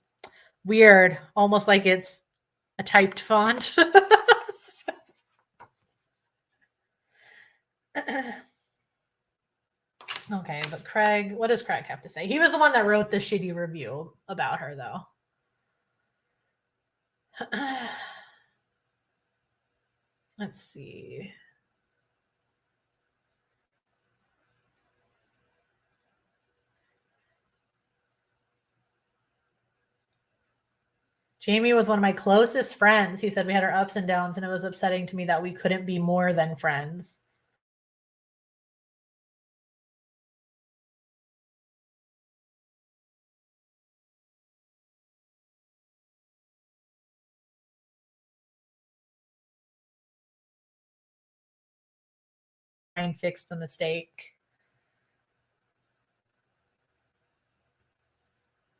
weird, almost like it's a typed font. Okay, but Craig, what does Craig have to say? He was the one that wrote the shitty review about her, though. Let's see. Jamie was one of my closest friends. He said we had our ups and downs, and it was upsetting to me that we couldn't be more than friends. Try and fix the mistake.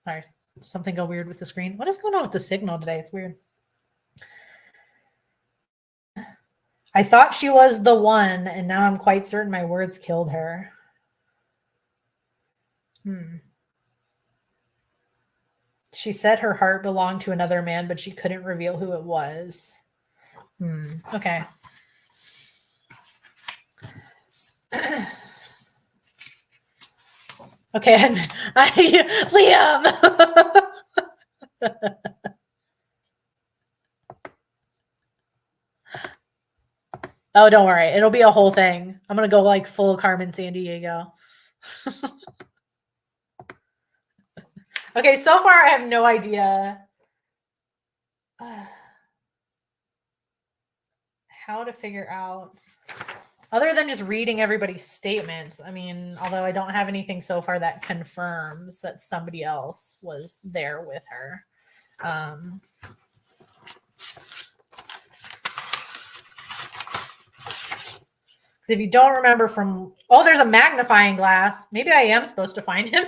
Sorry, something go weird with the screen. What is going on with the signal today? It's weird. I thought she was the one, and now I'm quite certain my words killed her. She said her heart belonged to another man, but she couldn't reveal who it was. Okay. Okay, Liam. Oh, don't worry. It'll be a whole thing. I'm going to go like full Carmen Sandiego. Okay, so far I have no idea how to figure out, other than just reading everybody's statements. I mean, although I don't have anything so far that confirms that somebody else was there with her. If you don't remember from, oh, there's a magnifying glass. Maybe I am supposed to find him.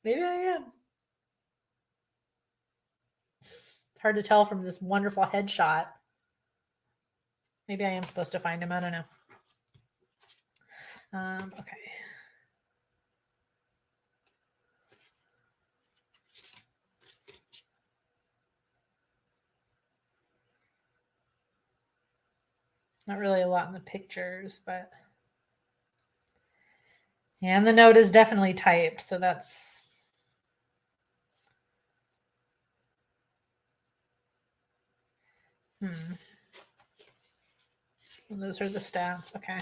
Maybe I am. It's hard to tell from this wonderful headshot. Maybe I am supposed to find him. I don't know. Okay. Not really a lot in the pictures, but yeah, and the note is definitely typed, so that's and those are the stats. Okay.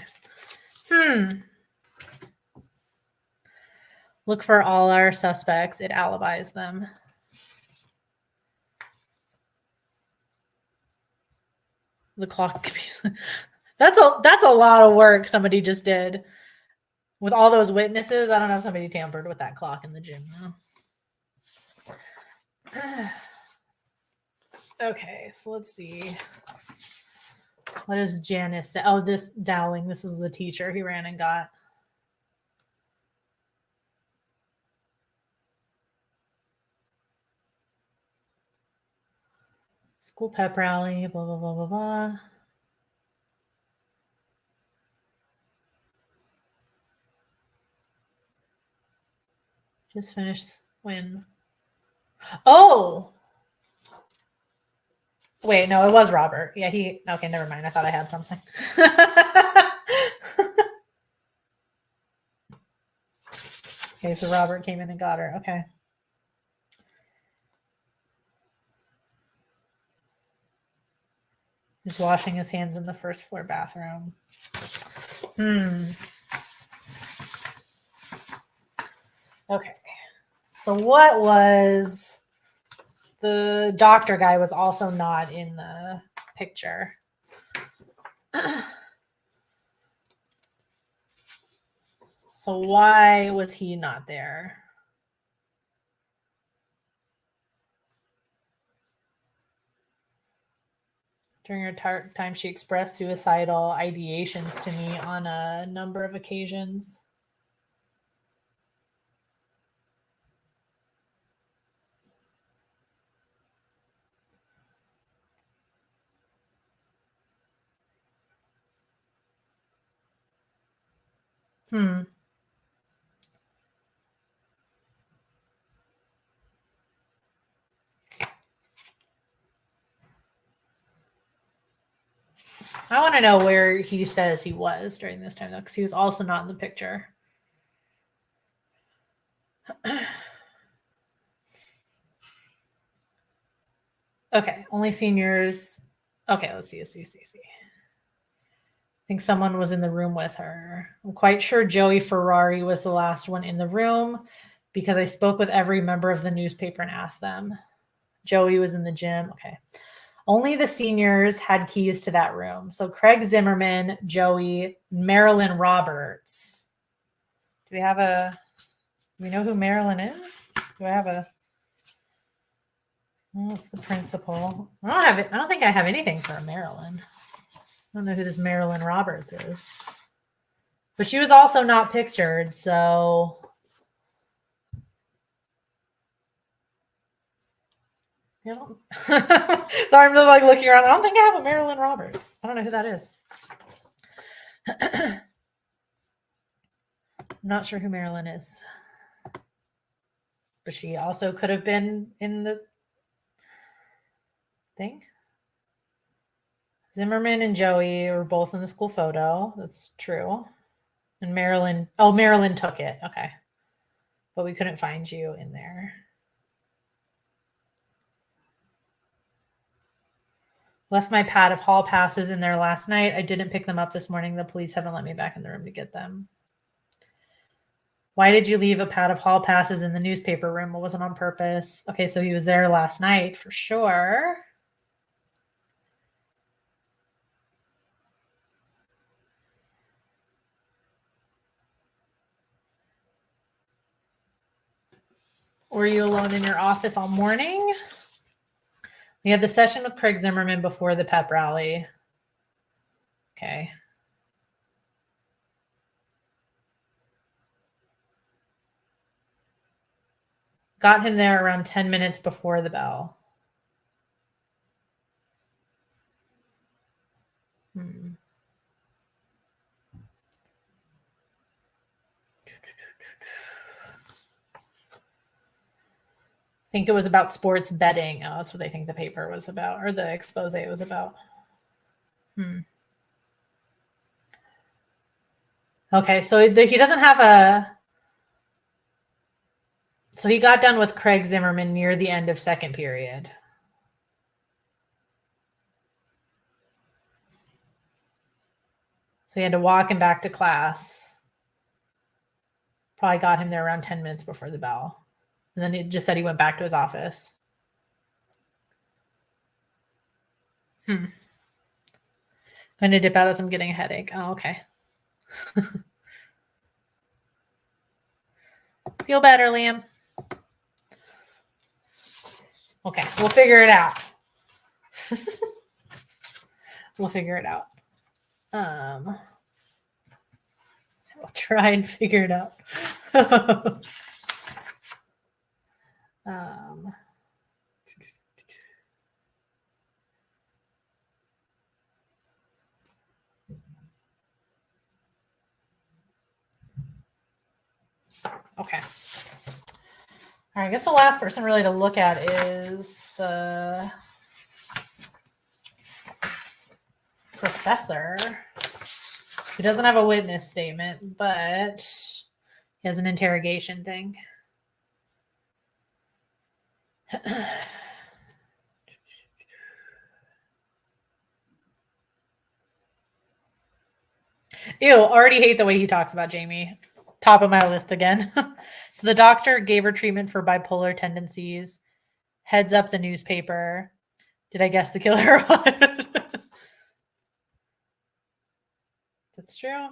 Look for all our suspects. It alibis them. The clocks could be. That's a lot of work somebody just did with all those witnesses. I don't know if somebody tampered with that clock in the gym though. Okay, so let's see. What does Janice say? Oh, this Dowling. This was the teacher he ran and got. School pep rally, blah, blah, blah, blah, blah. Just finished when. Oh! Wait, no, it was Robert. Yeah, okay, never mind. I thought I had something. Okay, so Robert came in and got her. Okay. He's washing his hands in the first floor bathroom. Okay. So what was the doctor guy was also not in the picture. So why was he not there? During her time, she expressed suicidal ideations to me on a number of occasions. I want to know where he says he was during this time, though, because he was also not in the picture. Okay, only seniors. Okay, let's see. I think someone was in the room with her. I'm quite sure Joey Ferrari was the last one in the room because I spoke with every member of the newspaper and asked them. Joey was in the gym. Okay. Only the seniors had keys to that room. So Craig Zimmerman, Joey, Marilyn Roberts. Do we know who Marilyn is? Do I have a, well, it's the principal. I don't think I have anything for a Marilyn. I don't know who this Marilyn Roberts is. But she was also not pictured, so you know. Sorry, I'm just like looking around. I don't think I have a Marilyn Roberts. I don't know who that is. I'm not sure who Marilyn is. But she also could have been in the thing. Zimmerman and Joey were both in the school photo. That's true. And Marilyn took it. Okay. But we couldn't find you in there. Left my pad of hall passes in there last night. I didn't pick them up this morning. The police haven't let me back in the room to get them. Why did you leave a pad of hall passes in the newspaper room? It wasn't on purpose. Okay, so he was there last night for sure. Were you alone in your office all morning? We had the session with Craig Zimmerman before the pep rally. Okay. Got him there around 10 minutes before the bell. I think it was about sports betting. Oh, that's what they think the paper was about, or the expose was about. Okay, so he doesn't have a... So he got done with Craig Zimmerman near the end of second period. So he had to walk him back to class. Probably got him there around 10 minutes before the bell. And then he just said he went back to his office. I'm going to dip out as I'm getting a headache. Oh, okay. Feel better, Liam? Okay, we'll figure it out. We'll figure it out. I'll try and figure it out. Okay. All right, I guess the last person really to look at is the professor. He doesn't have a witness statement, but he has an interrogation thing. Ew, already hate the way he talks about Jamie. Top of my list again. So the doctor gave her treatment for bipolar tendencies. Heads up the newspaper. Did I guess the killer? That's true.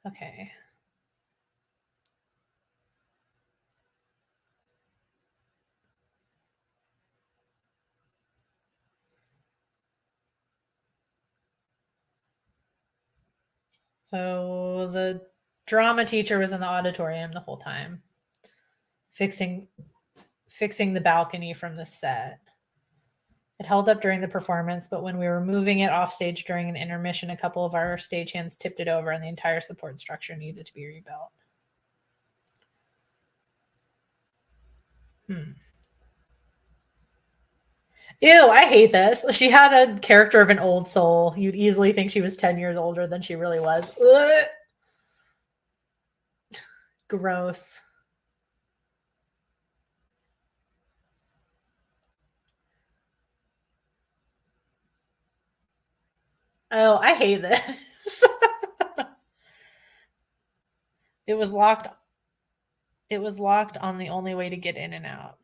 Okay. So the drama teacher was in the auditorium the whole time, fixing the balcony from the set. It held up during the performance, but when we were moving it off stage during an intermission, a couple of our stagehands tipped it over and the entire support structure needed to be rebuilt. Ew, I hate this. She had a character of an old soul. You'd easily think she was 10 years older than she really was. Ugh. Gross. Oh, I hate this. It was locked. It was locked on the only way to get in and out.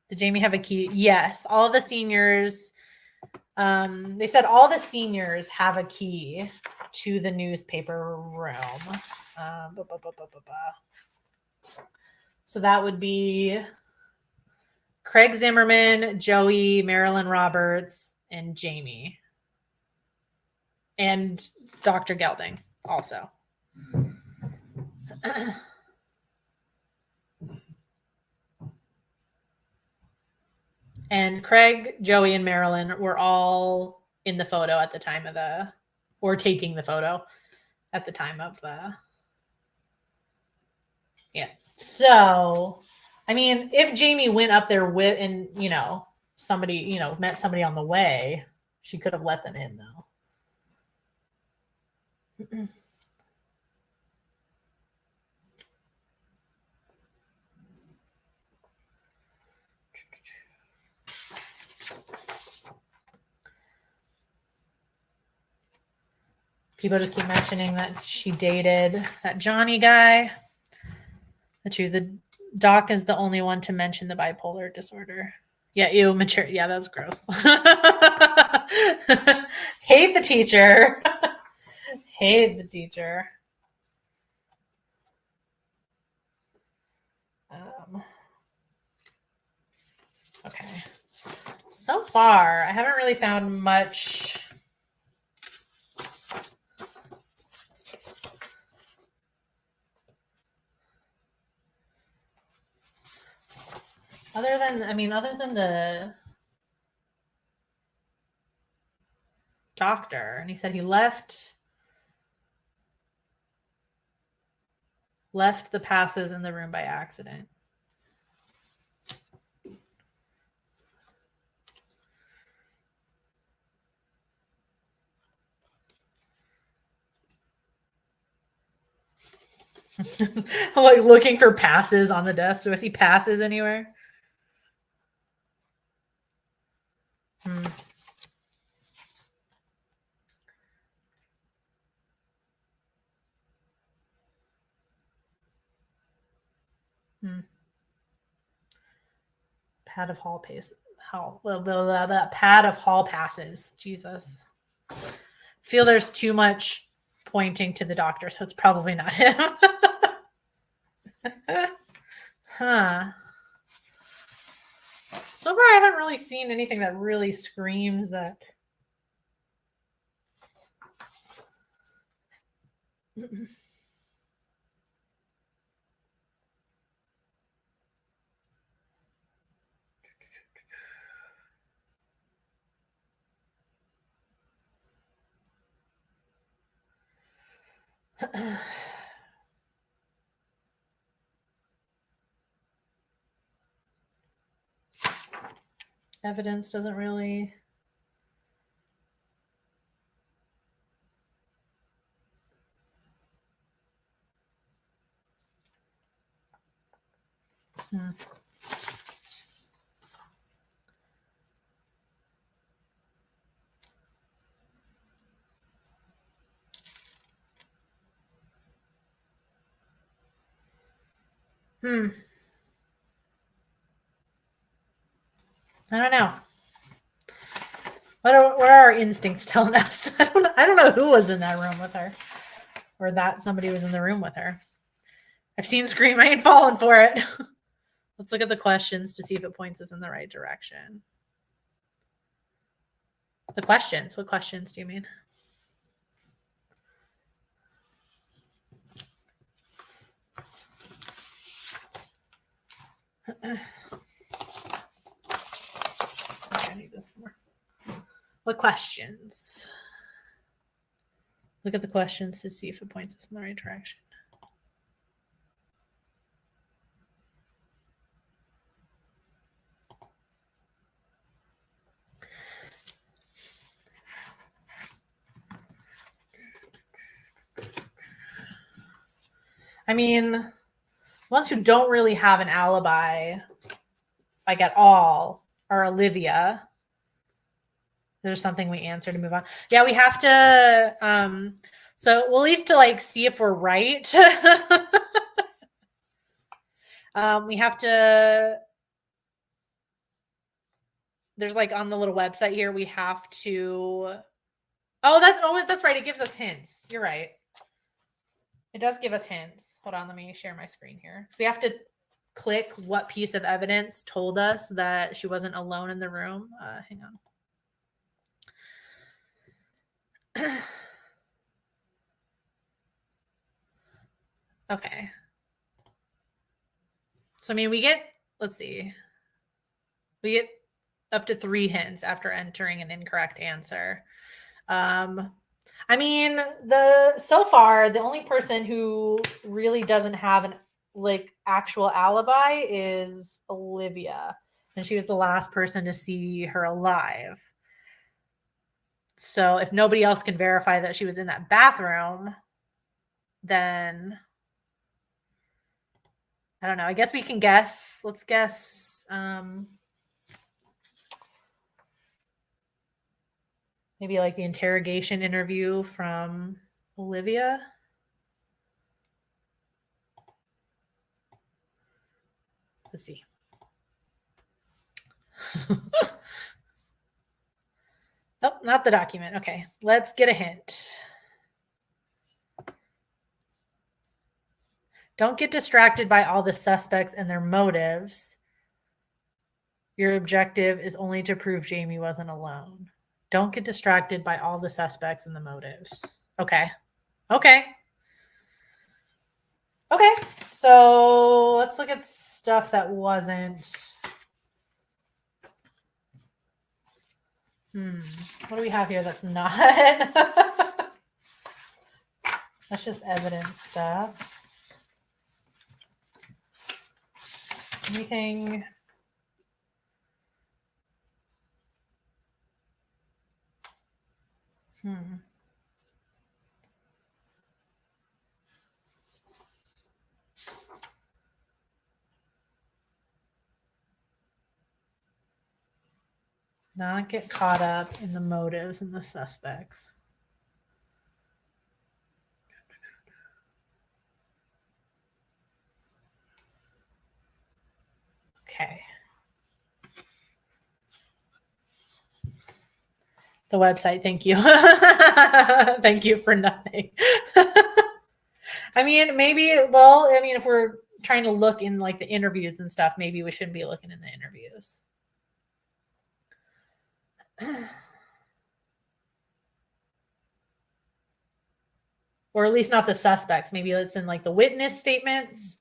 Did Jamie have a key? Yes. All the seniors, they said all the seniors have a key to the newspaper room. So that would be Craig Zimmerman, Joey, Marilyn Roberts, and Jamie. And Dr. Gelding also. And Craig, Joey, and Marilyn were all in the photo at the time of or taking the photo at the time of yeah. So, I mean, if Jamie went up there with, and, somebody, met somebody on the way, she could have let them in, though. People just keep mentioning that she dated that Johnny guy. The doc is the only one to mention the bipolar disorder. Yeah, ew, mature. Yeah, that's gross. Hate the teacher. Hate the teacher. Okay. So far, I haven't really found much. Other than the doctor, and he said he left the passes in the room by accident. I'm like looking for passes on the desk. Do I see passes anywhere? Pad of hall passes. Pad of hall passes. Jesus. Feel there's too much pointing to the doctor, so it's probably not him. Huh. So far, I haven't really seen anything that really screams that. Evidence doesn't really. I don't know. What are our instincts telling us? I don't know who was in that room with her, or that somebody was in the room with her. I've seen Scream. I ain't falling for it. Let's look at the questions to see if it points us in the right direction. The questions. What questions do you mean? I need this more. What questions? Look at the questions to see if it points us in the right direction. I mean, ones who don't really have an alibi, like at all, are Olivia. There's something we answer to move on. Yeah, we have to. So we'll at least to like see if we're right. We have to. There's like on the little website here, we have to. That's right. It gives us hints. You're right. It does give us hints. Hold on, let me share my screen here. So we have to click what piece of evidence told us that she wasn't alone in the room. Hang on. Okay. So I mean, let's see. We get up to 3 hints after entering an incorrect answer. I mean, so far the only person who really doesn't have an like actual alibi is Olivia, and she was the last person to see her alive. So if nobody else can verify that she was in that bathroom, then I don't know. I guess we can guess. Let's guess. Maybe like the interrogation interview from Olivia. Let's see. Oh, not the document. Okay, let's get a hint. Don't get distracted by all the suspects and their motives. Your objective is only to prove Jamie wasn't alone. Don't get distracted by all the suspects and the motives. Okay. Okay. Okay. So let's look at stuff that wasn't. What do we have here that's not? That's just evidence stuff. Anything? Not get caught up in the motives and the suspects. Okay. The website, thank you. Thank you for nothing. I mean, maybe, if we're trying to look in like the interviews and stuff, maybe we shouldn't be looking in the interviews. Or at least not the suspects. Maybe it's in like the witness statements.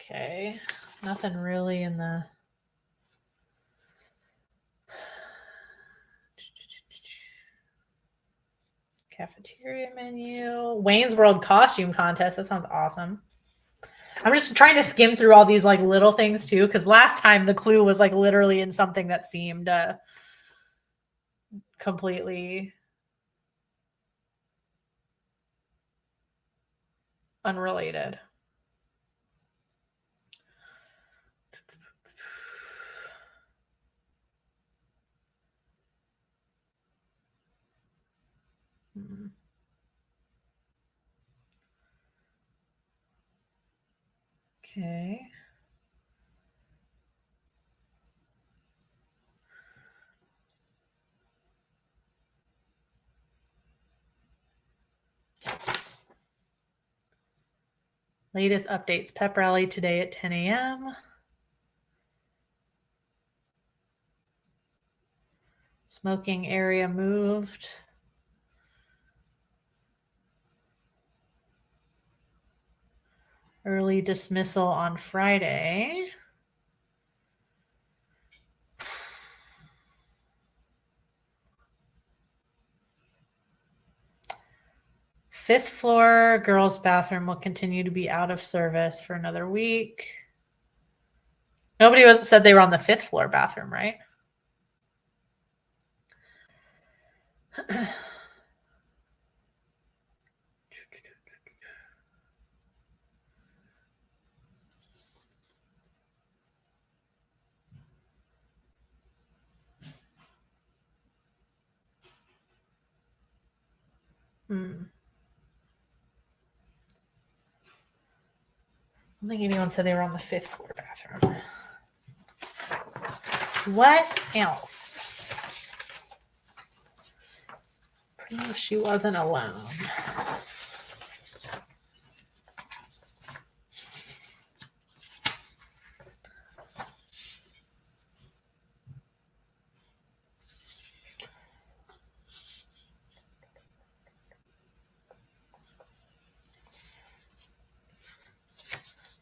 Okay, nothing really in the cafeteria menu. Wayne's World costume contest. That sounds awesome. I'm just trying to skim through all these like little things too, because last time the clue was like literally in something that seemed completely unrelated. Okay. Latest updates. Pep rally today at 10 a.m. Smoking area moved. Early dismissal on Friday. Fifth floor girls' bathroom will continue to be out of service for another week. Nobody said they were on the fifth floor bathroom, right? I don't think anyone said they were on the fifth floor bathroom. What else? Prove she wasn't alone.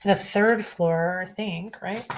The third floor, I think, right?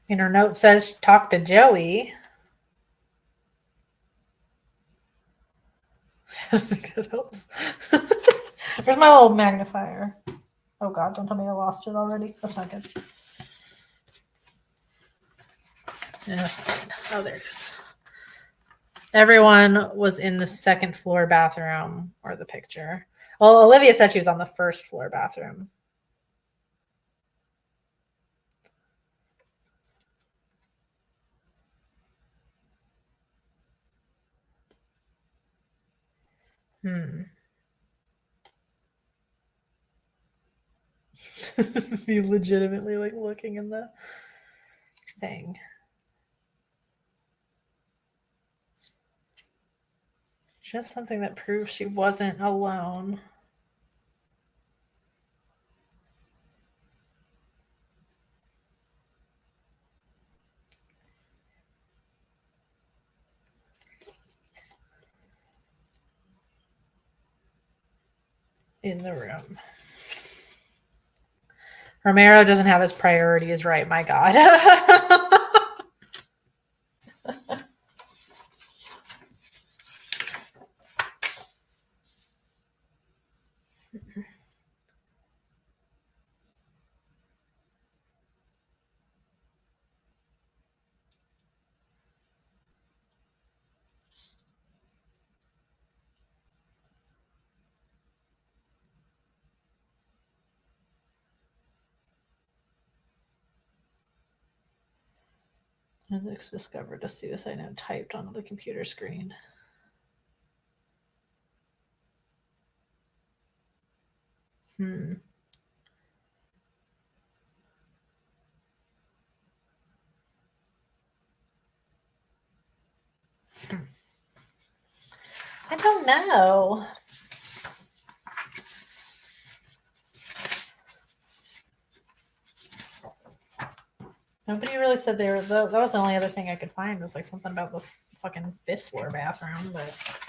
And her note says, talk to Joey. Good hopes. Where's my little magnifier? Oh God, don't tell me I lost it already. That's not good. Yeah, oh, there it is. Everyone was in the second floor bathroom or the picture. Well, Olivia said she was on the first floor bathroom. Be legitimately like looking in the thing. Just something that proves she wasn't alone. In the room. Romero doesn't have his priorities right, my God. Alex discovered a suicide note typed onto the computer screen. I don't know. Nobody really said they were. That was the only other thing I could find was like something about the fucking fifth floor bathroom, but.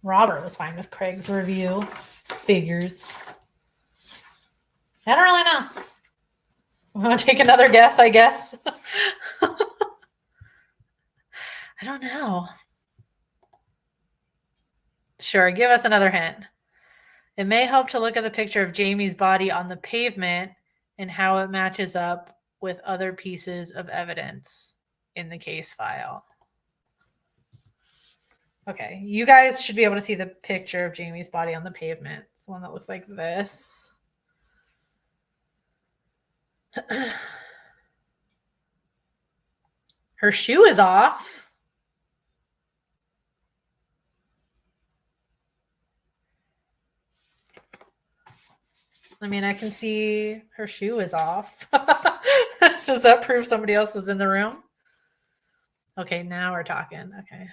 Robert was fine with Craig's review. Figures. I don't really know. Want to take another guess, I guess? I don't know. Sure, give us another hint. It may help to look at the picture of Jamie's body on the pavement and how it matches up with other pieces of evidence in the case file. Okay, you guys should be able to see the picture of Jamie's body on the pavement. It's the one that looks like this. Her shoe is off. I mean, I can see her shoe is off. Does that prove somebody else was in the room? Okay, now we're talking. Okay.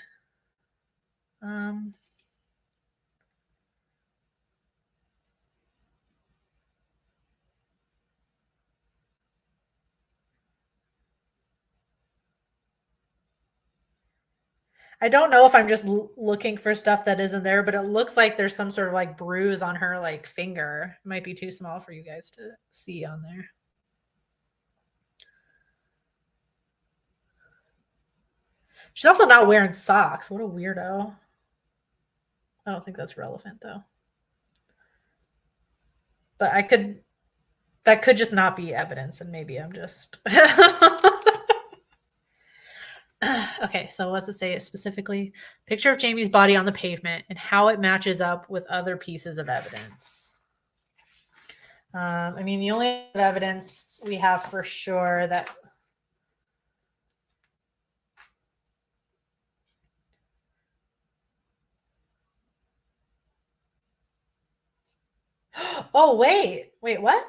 I don't know if I'm just looking for stuff that isn't there, but it looks like there's some sort of like bruise on her like finger. It might be too small for you guys to see on there. She's also not wearing socks. What a weirdo. I don't think that's relevant though. But that could just not be evidence, and maybe I'm just okay, so what's it say specifically? Picture of Jamie's body on the pavement and how it matches up with other pieces of evidence. I mean, the only evidence we have for sure that oh, wait, what?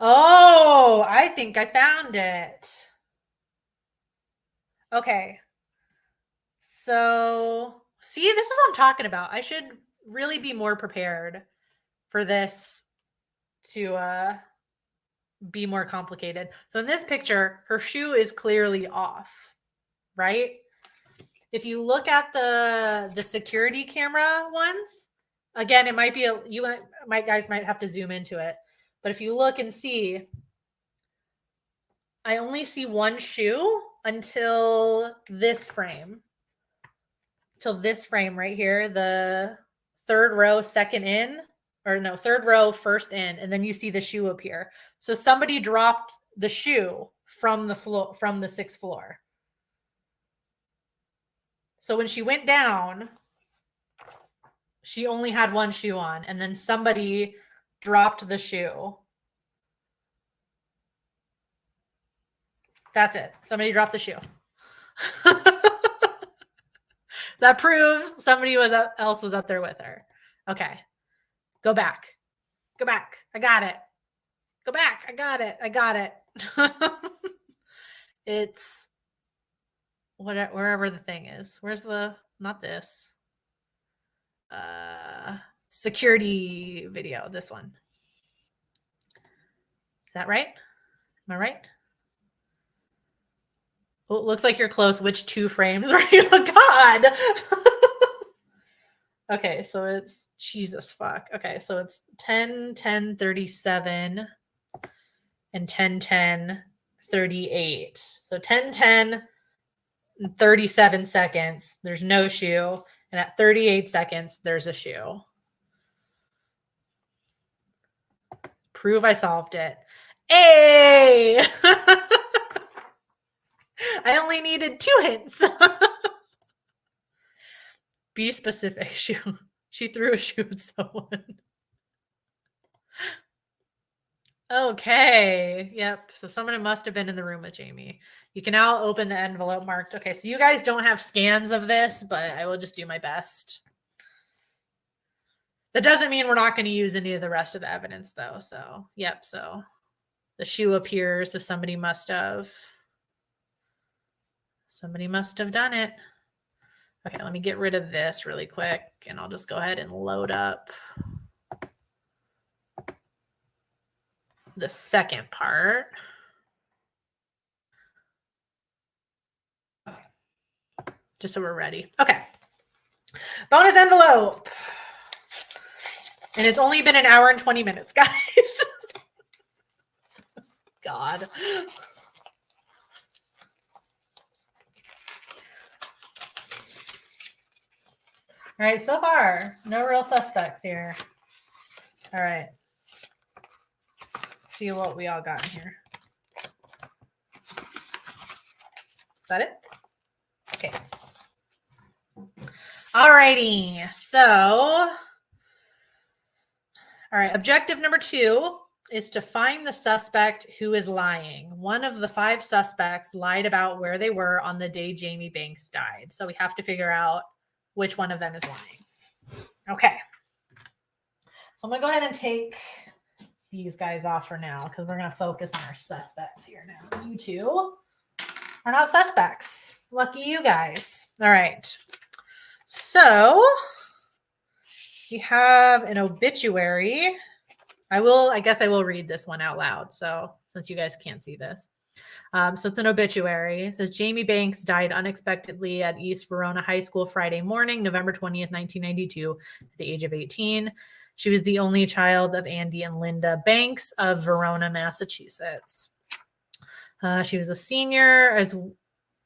Oh, I think I found it. Okay. So, see, this is what I'm talking about. I should really be more prepared for this to be more complicated. So in this picture, her shoe is clearly off, right? If you look at the security camera ones, again, it might be guys might have to zoom into it. But if you look and see, I only see one shoe until this frame. Till this frame right here, the third row, second in, or no, third row, first in, and then you see the shoe appear. So somebody dropped the shoe from the floor, from the 6th floor. So when she went down, she only had one shoe on, and then somebody dropped the shoe. That's it. Somebody dropped the shoe. That proves somebody else was up there with her. Okay. Go back. Go back. I got it. Go back. I got it. I got it. It's wherever the thing is. Where's not this. Security video. This one. Is that right? Am I right? Well, it looks like you're close. Which 2 frames are you? God. Okay, so it's Jesus fuck. Okay, so it's 10:10:37 and 10:10:38. So 10:10 and 37 seconds, there's no shoe, and at 38 seconds, there's a shoe. Prove I solved it. Hey! I only needed 2 hints. Be specific. She threw a shoe at someone. Okay. Yep. So someone must have been in the room with Jamie. You can now open the envelope marked. Okay. So you guys don't have scans of this, but I will just do my best. That doesn't mean we're not going to use any of the rest of the evidence though. So, yep. So the shoe appears. So somebody must have done it. Okay. Let me get rid of this really quick and I'll just go ahead and load up the second part. Just so we're ready. Okay. Bonus envelope. And it's only been an hour and 20 minutes, guys. God. All right, so far, no real suspects here. All right. see what we all got in here. Is that it? Okay. Alrighty. So, all right. Objective number 2 is to find the suspect who is lying. One of the 5 suspects lied about where they were on the day Jamie Banks died. So we have to figure out which one of them is lying. Okay. So I'm going to go ahead and take these guys off for now because we're going to focus on our suspects here now. You two are not suspects. Lucky you guys. All right. So we have an obituary. I guess I will read this one out loud. So since you guys can't see this. So it's an obituary. It says Jamie Banks died unexpectedly at East Verona High School Friday morning, November 20th, 1992, at the age of 18. She was the only child of Andy and Linda Banks of Verona, Massachusetts. She was a senior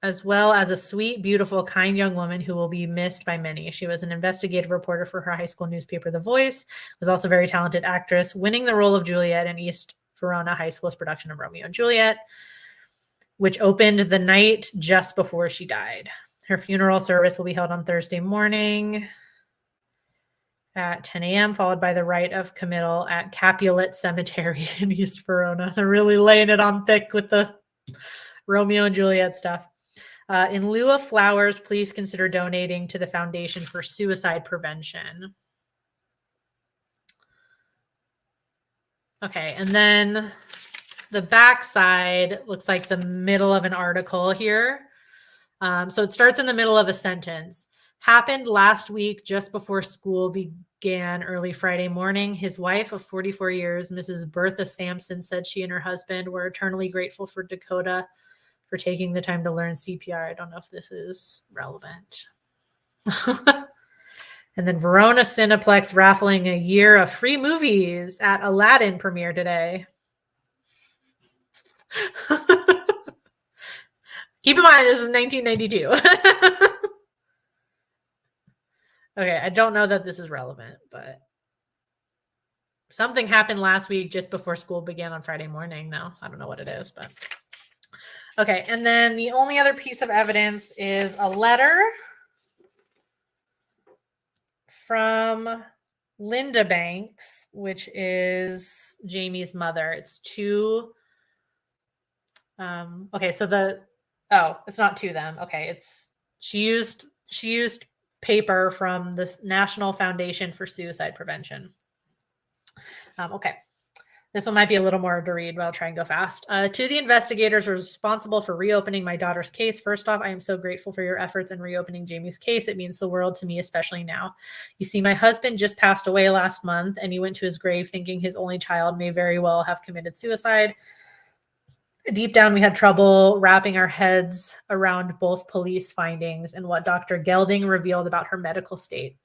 as well as a sweet, beautiful, kind young woman who will be missed by many. She was an investigative reporter for her high school newspaper, The Voice, was also a very talented actress, winning the role of Juliet in East Verona High School's production of Romeo and Juliet, which opened the night just before she died. Her funeral service will be held on Thursday morning at 10 a.m., followed by the rite of committal at Capulet Cemetery in East Verona. They're really laying it on thick with the Romeo and Juliet stuff. In lieu of flowers, please consider donating to the Foundation for Suicide Prevention. Okay, and then the back side looks like the middle of an article here. So it starts in the middle of a sentence. Happened last week just before school began early Friday morning. His wife of 44 years, Mrs. Bertha Sampson, said she and her husband were eternally grateful for Dakota for taking the time to learn CPR. I don't know if this is relevant. And then Verona Cineplex raffling a year of free movies at Aladdin premiere today. Keep in mind, this is 1992. Okay, I don't know that this is relevant, but something happened last week just before school began on Friday morning, though. I don't know what it is, but okay. And then the only other piece of evidence is a letter from Linda Banks, which is Jamie's mother. It's to okay, so it's not to them. Okay, she used paper from the National Foundation for Suicide Prevention. Okay. This one might be a little more to read, but I'll try and go fast. To the investigators responsible for reopening my daughter's case, first off, I am so grateful for your efforts in reopening Jamie's case. It means the world to me, especially now. You see, my husband just passed away last month, and he went to his grave thinking his only child may very well have committed suicide. Deep down, we had trouble wrapping our heads around both police findings and what Dr. Gelding revealed about her medical state.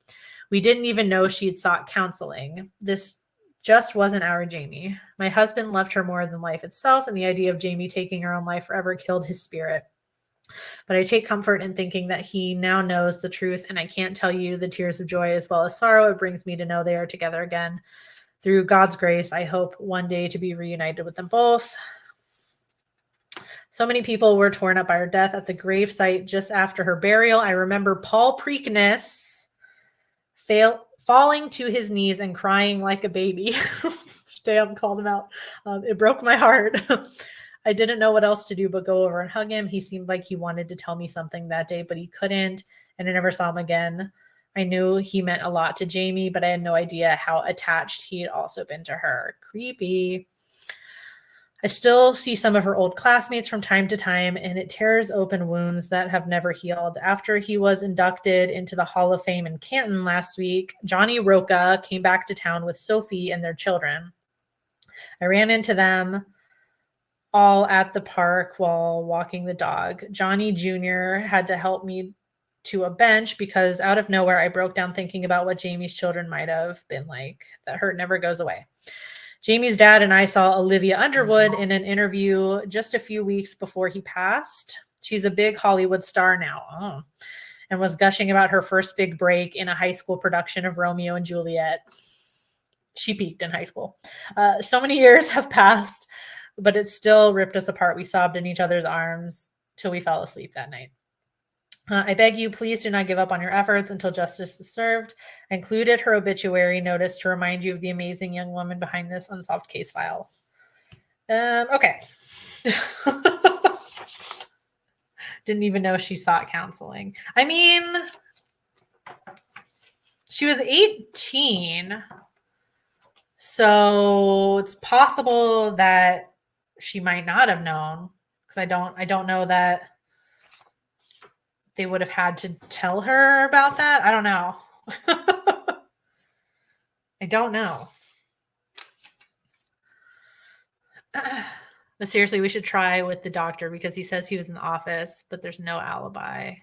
We didn't even know she'd sought counseling. This just wasn't our Jamie. My husband loved her more than life itself, and the idea of Jamie taking her own life forever killed his spirit. But I take comfort in thinking that he now knows the truth, and I can't tell you the tears of joy as well as sorrow it brings me to know they are together again. Through God's grace, I hope one day to be reunited with them both. So many people were torn up by her death at the gravesite just after her burial. I remember Paul Preakness falling to his knees and crying like a baby. Damn, called him out. It broke my heart. I didn't know what else to do but go over and hug him. He seemed like he wanted to tell me something that day, but he couldn't, and I never saw him again. I knew he meant a lot to Jamie, but I had no idea how attached he had also been to her. Creepy. I still see some of her old classmates from time to time, and it tears open wounds that have never healed. After he was inducted into the Hall of Fame in Canton last week, Johnny Roca came back to town with Sophie and their children. I ran into them all at the park while walking the dog. Johnny Jr. had to help me to a bench because out of nowhere, I broke down thinking about what Jamie's children might have been like. That hurt never goes away. Jamie's dad and I saw Olivia Underwood in an interview just a few weeks before he passed. She's a big Hollywood star now, and was gushing about her first big break in a high school production of Romeo and Juliet. she peaked in high school. So many years have passed, but it still ripped us apart. We sobbed in each other's arms till we fell asleep that night. I beg you, please do not give up on your efforts until justice is served. I included her obituary notice to remind you of the amazing young woman behind this unsolved case file. Okay. Didn't even know she sought counseling. I mean, she was 18. So it's possible that she might not have known, because I don't know that they would have had to tell her about that. I don't know. I don't know. But seriously, we should try with the doctor, because he says he was in the office, but there's no alibi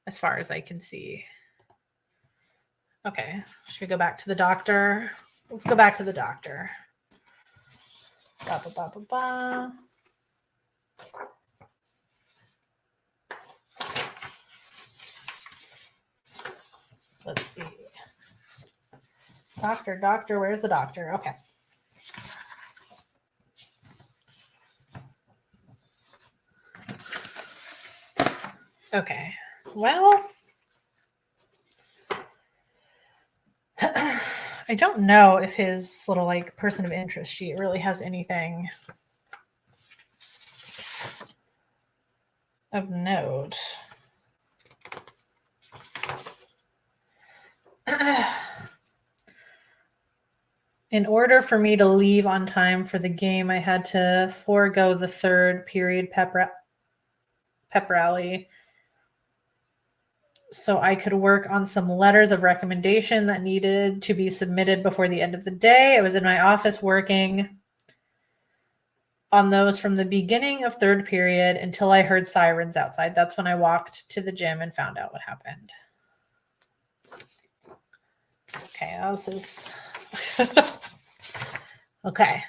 as far as I can see. Okay, should we go back to the doctor? Let's go back to the doctor. Ba, ba, ba, ba, ba. Let's see. Doctor, where's the doctor? Okay. Okay. Well, I don't know if his little like person of interest sheet really has anything of note. In order for me to leave on time for the game, I had to forego the third period pep rally so I could work on some letters of recommendation that needed to be submitted before the end of the day. I was in my office working on those from the beginning of third period until I heard sirens outside. That's when I walked to the gym and found out what happened. Okay, that was his... Okay.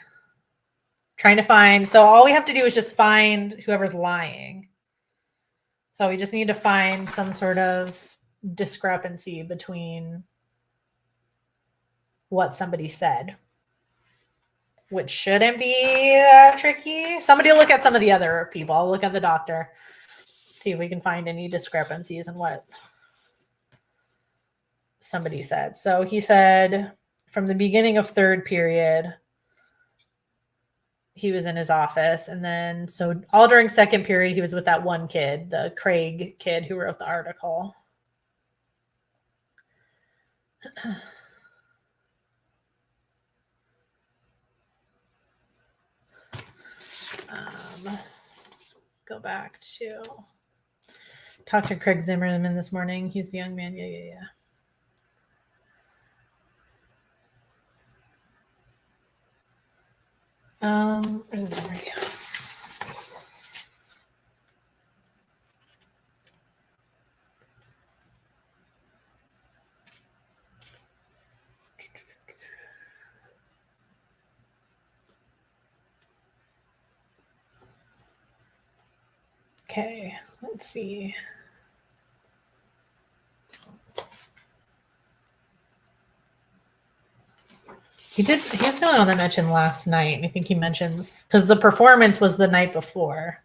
Trying to find... So all we have to do is just find whoever's lying. So we just need to find some sort of discrepancy between what somebody said, which shouldn't be that tricky. Somebody look at some of the other people. I'll look at the doctor, see if we can find any discrepancies in what somebody said. So he said from the beginning of third period, he was in his office. And then, so all during second period, he was with that one kid, the Craig kid who wrote the article. Go back to talk to Craig Zimmerman this morning. He's the young man. Yeah. Where's his radio? Okay, let's see. He was going on the mention last night. I think he mentions, because the performance was the night before.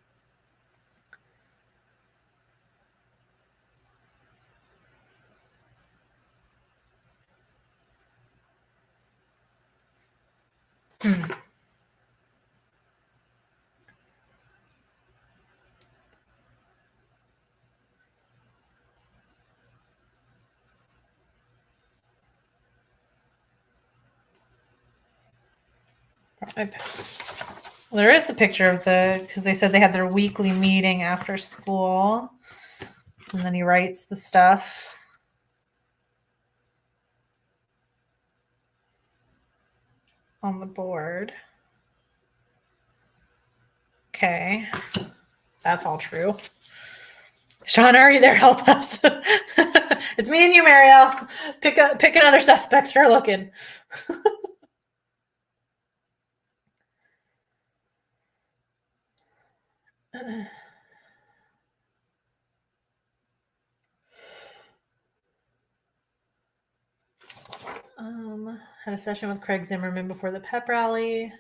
There is a picture of because they said they had their weekly meeting after school. And then he writes the stuff. On the board. Okay. That's all true. Sean, are you there? Help us. It's me and you, Marielle. Pick another suspect. Start looking. Had a session with Craig Zimmerman before the pep rally.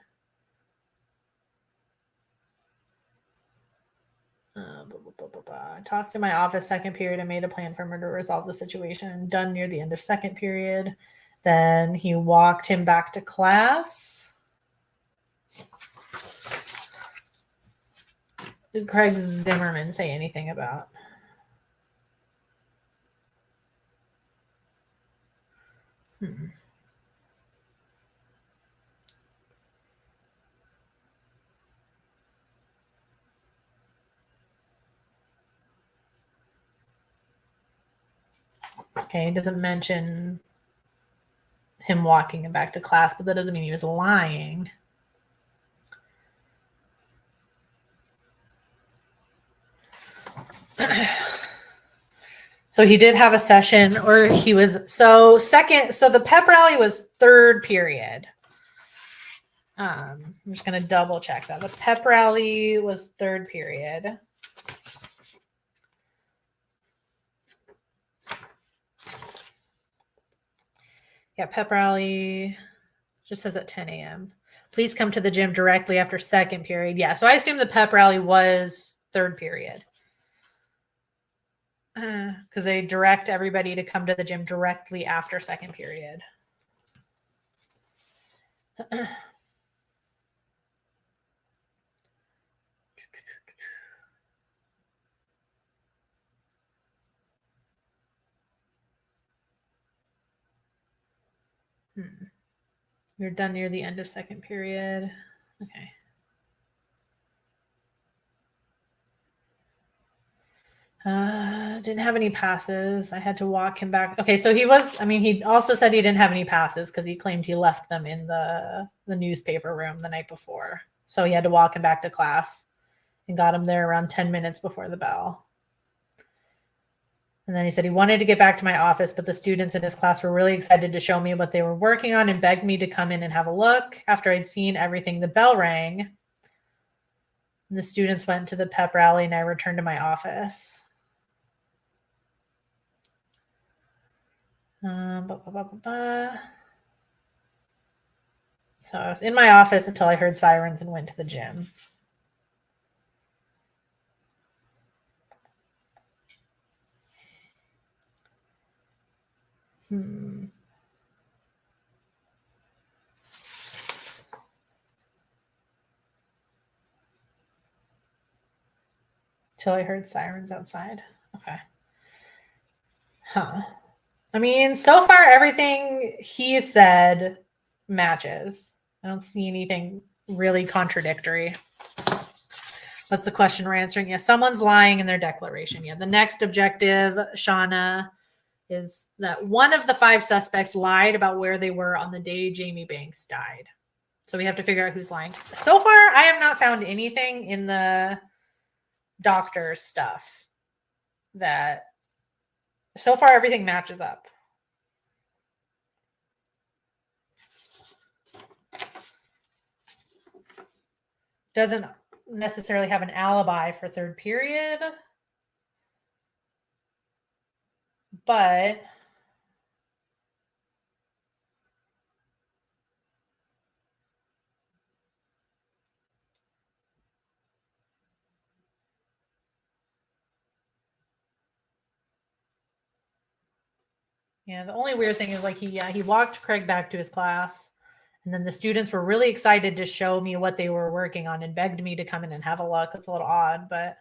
Talked to my office second period and made a plan for him to resolve the situation. Done near the end of second period. Then he walked him back to class. Did Craig Zimmerman say anything about? Okay, he doesn't mention him walking him back to class, but that doesn't mean he was lying. So he did have a session, or he was second. So the pep rally was third period. I'm just going to double check that. The pep rally was third period. Yeah, pep rally just says at 10 a.m. Please come to the gym directly after second period. Yeah, so I assume the pep rally was third period. Because they direct everybody to come to the gym directly after second period. You're done near the end of second period. Okay. Didn't have any passes. I had to walk him back. Okay, so he also said he didn't have any passes because he claimed he left them in the newspaper room the night before. So he had to walk him back to class and got him there around 10 minutes before the bell. And then he said he wanted to get back to my office, but the students in his class were really excited to show me what they were working on and begged me to come in and have a look. After I'd seen everything, the bell rang. And the students went to the pep rally and I returned to my office. So I was in my office until I heard sirens and went to the gym. Till I heard sirens outside. Okay. Huh. I mean, so far everything he said matches. I don't see anything really contradictory. That's the question we're answering. Yeah, someone's lying in their declaration. Yeah, the next objective, Shauna, is that one of the 5 suspects lied about where they were on the day Jamie Banks died. So we have to figure out who's lying. So far, I have not found anything in the doctor's stuff that so far everything matches up. Doesn't necessarily have an alibi for third period, but yeah, the only weird thing is like he walked Craig back to his class, and then the students were really excited to show me what they were working on and begged me to come in and have a look. That's a little odd, but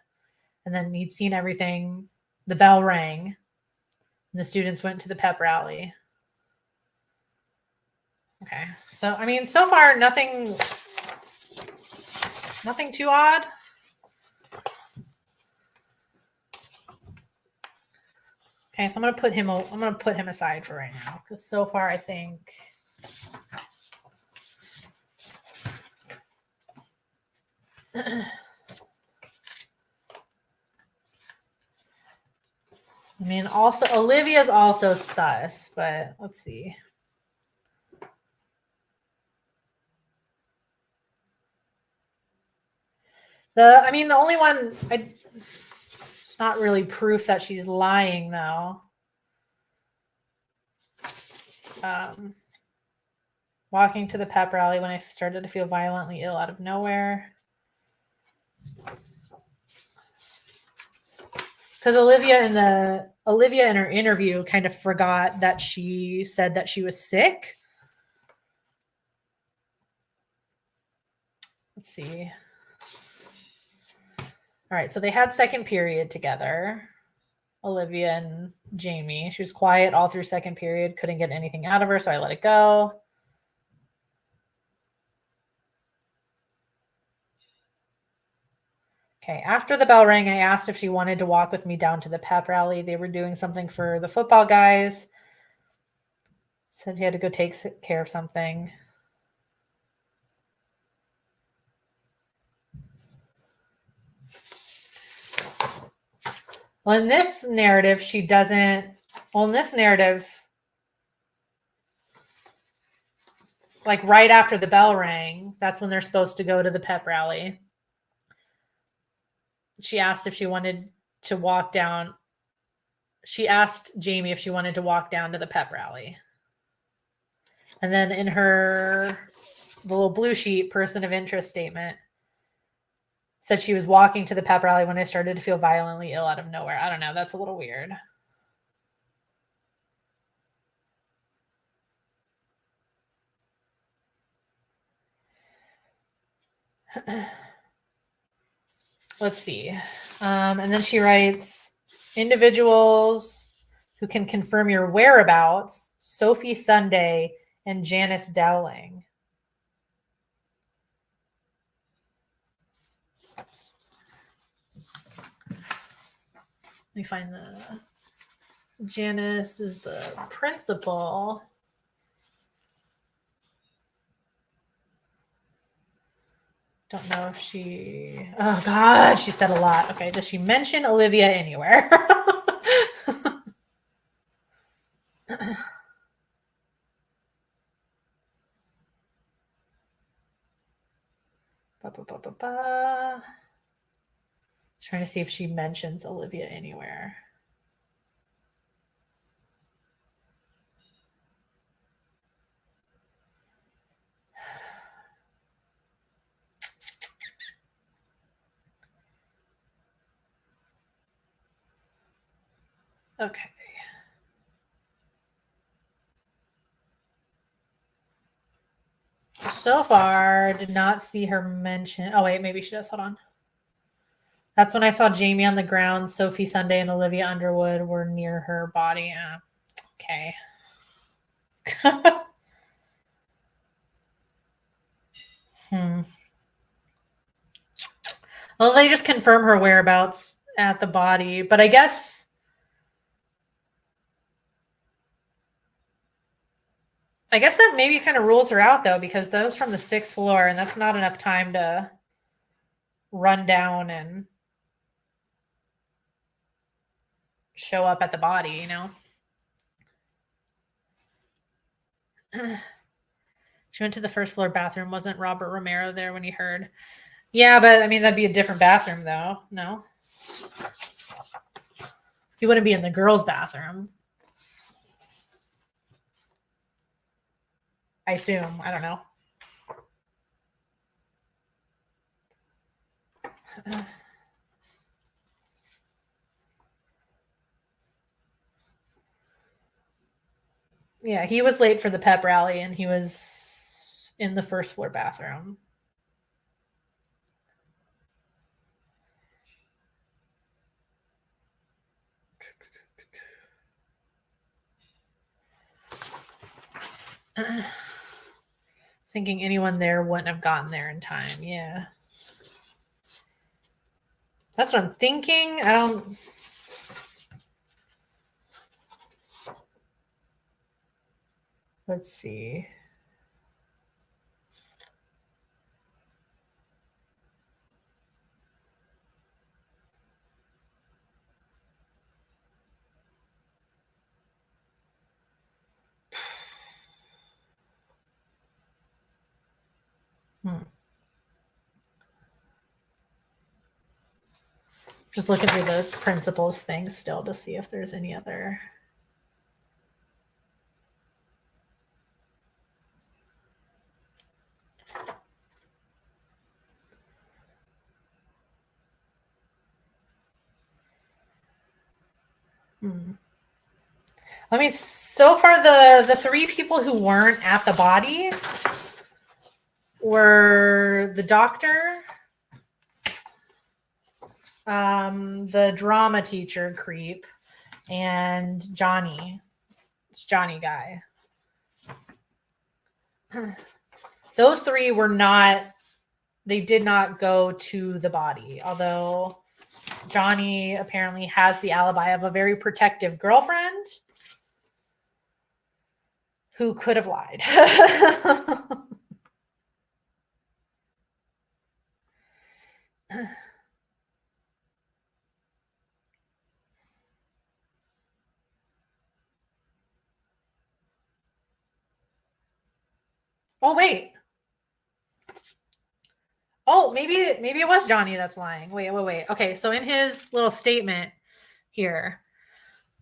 and then he'd seen everything. The bell rang, and the students went to the pep rally. Okay, so I mean, so far nothing too odd. Okay, so I'm gonna put him aside for right now because so far I think I mean, also Olivia's also sus, but let's see. The only one it's not really proof that she's lying though. Walking to the pep rally when I started to feel violently ill out of nowhere. Because Olivia in her interview kind of forgot that she said that she was sick. Let's see. All right, so they had second period together, Olivia and Jamie. She was quiet all through second period, couldn't get anything out of her, so I let it go. Okay, after the bell rang, I asked if she wanted to walk with me down to the pep rally. They were doing something for the football guys. Said he had to go take care of something. Well, in this narrative, she doesn't. Well, in this narrative, like right after the bell rang, that's when they're supposed to go to the pep rally. She asked if she wanted to walk down. She asked Jamie if she wanted to walk down to the pep rally. And then in her the little blue sheet person of interest statement said she was walking to the pep rally when I started to feel violently ill out of nowhere. I don't know. That's a little weird. Let's see. And then she writes, individuals who can confirm your whereabouts, Sophie Sunday and Janice Dowling. Let me find the... Janice is the principal. Don't know if she... Oh, God, she said a lot. Okay, does she mention Olivia anywhere? Trying to see if she mentions Olivia anywhere. Okay. So far, did not see her mention. Oh, wait, maybe she does. Hold on. That's when I saw Jamie on the ground. Sophie Sunday and Olivia Underwood were near her body. Okay. Well, they just confirm her whereabouts at the body, but I guess that maybe kind of rules her out though, because that was from the 6th floor, and that's not enough time to run down and show up at the body, you know? She went to the 1st floor bathroom. Wasn't Robert Romero there when he heard? Yeah, but I mean, that'd be a different bathroom though. No? He wouldn't be in the girls' bathroom. I assume. I don't know. Yeah, he was late for the pep rally and he was in the 1st floor bathroom. Thinking anyone there wouldn't have gotten there in time. Yeah. That's what I'm thinking. I don't... Let's see. Just looking through the principals thing still to see if there's any other... So far the three people who weren't at the body were the doctor, the drama teacher creep, and Johnny. It's Johnny guy. Those three were not, they did not go to the body, although Johnny apparently has the alibi of a very protective girlfriend who could have lied. Oh, wait. Oh, maybe it was Johnny that's lying. Wait. Okay, so in his little statement here,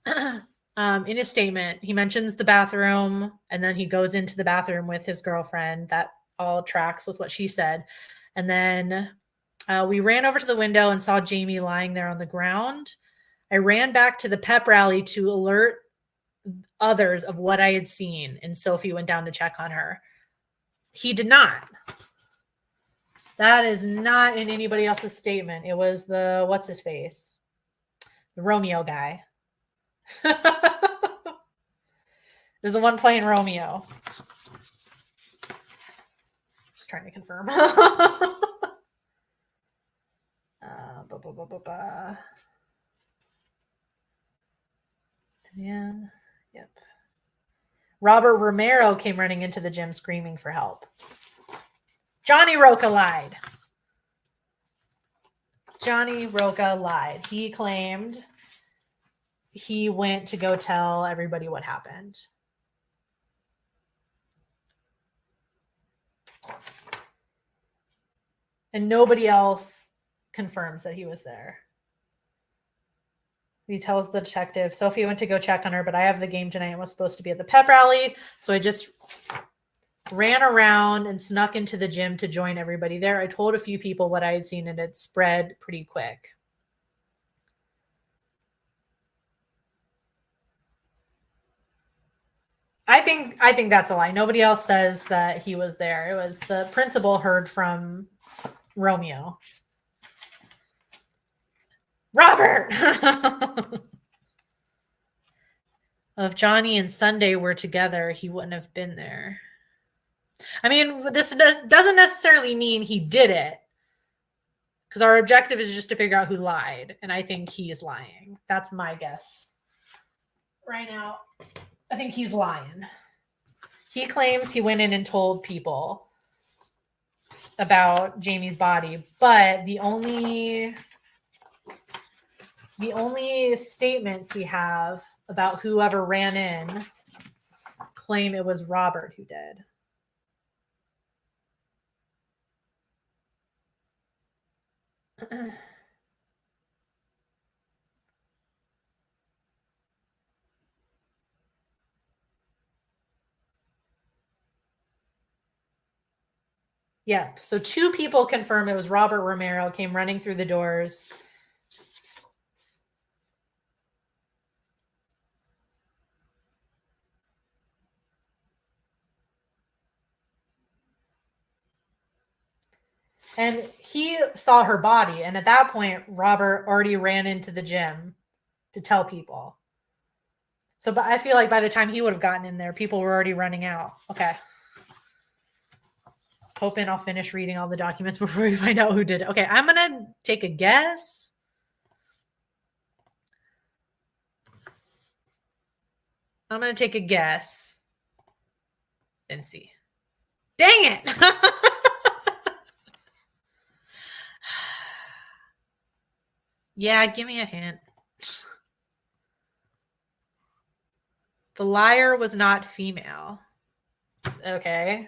in his statement, he mentions the bathroom, and then he goes into the bathroom with his girlfriend. That all tracks with what she said. And then we ran over to the window and saw Jamie lying there on the ground. I ran back to the pep rally to alert others of what I had seen, and Sophie went down to check on her. He did not. That is not in anybody else's statement. It was the, what's his face? The Romeo guy. There's the one playing Romeo. Just trying to confirm. Yeah. Yep. Robert Romero came running into the gym screaming for help. Johnny Roca lied. Johnny Roca lied. He claimed he went to go tell everybody what happened. And nobody else confirms that he was there. He tells the detective, Sophie went to go check on her, but I have the game tonight and was supposed to be at the pep rally. So I just ran around and snuck into the gym to join everybody there. I told a few people what I had seen, and it spread pretty quick. I think that's a lie. Nobody else says that he was there. It was the principal heard from Romeo. Robert! If Johnny and Sunday were together, he wouldn't have been there. I mean, this doesn't necessarily mean he did it, because our objective is just to figure out who lied, and I think he's lying. That's my guess right now. I think he's lying. He claims he went in and told people about Jamie's body, but the only statements we have about whoever ran in claim it was Robert who did. Yep. So 2 people confirm it was Robert Romero, came running through the doors. And he saw her body. And at that point, Robert already ran into the gym to tell people. So I feel like by the time he would have gotten in there, people were already running out. Okay. Hoping I'll finish reading all the documents before we find out who did it. Okay, I'm going to take a guess. I'm going to take a guess and see. Dang it! Yeah, give me a hint. The liar was not female. Okay.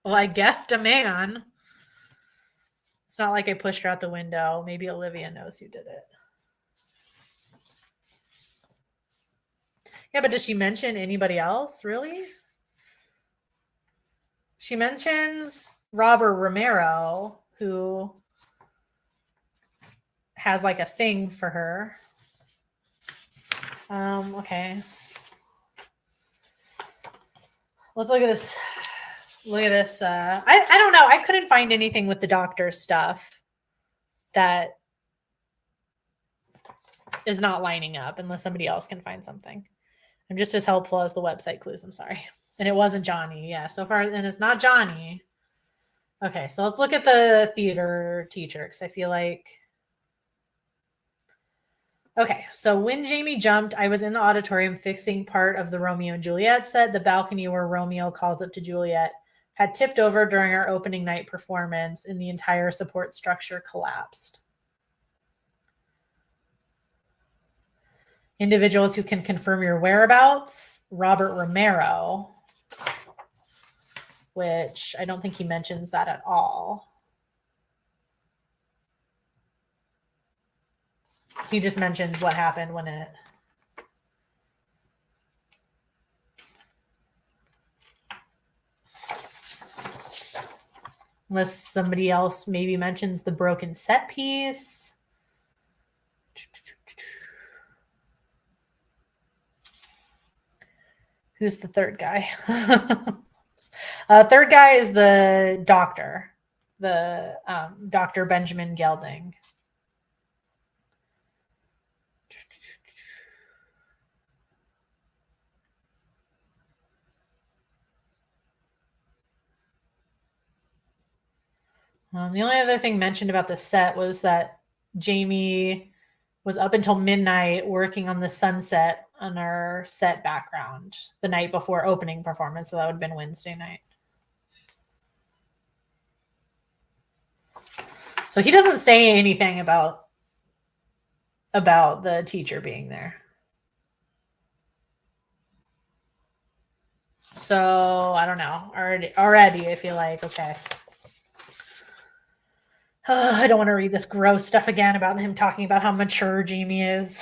Well, I guessed a man. It's not like I pushed her out the window. Maybe Olivia knows who did it. Yeah, but does she mention anybody else, really? She mentions Robert Romero, who has like a thing for her. Okay. Let's look at this. Look at this. I don't know. I couldn't find anything with the doctor's stuff that is not lining up unless somebody else can find something. I'm just as helpful as the website clues. I'm sorry. And it wasn't Johnny. Yeah, so far, and it's not Johnny. Okay, so let's look at the theater teacher because I feel like. Okay, so when Jamie jumped, I was in the auditorium fixing part of the Romeo and Juliet set. The balcony where Romeo calls up to Juliet had tipped over during our opening night performance, and the entire support structure collapsed. Individuals who can confirm your whereabouts, Robert Romero, which I don't think he mentions that at all. He just mentions what happened when it. Unless somebody else maybe mentions the broken set piece. Who's the third guy? Third guy is the doctor, the Dr. Benjamin Gelding. The only other thing mentioned about the set was that Jamie was up until midnight working on the sunset on our set background the night before opening performance. So that would have been Wednesday night. So he doesn't say anything about the teacher being there. So I don't know. Already I feel like, okay. I don't want to read this gross stuff again about him talking about how mature Jamie is.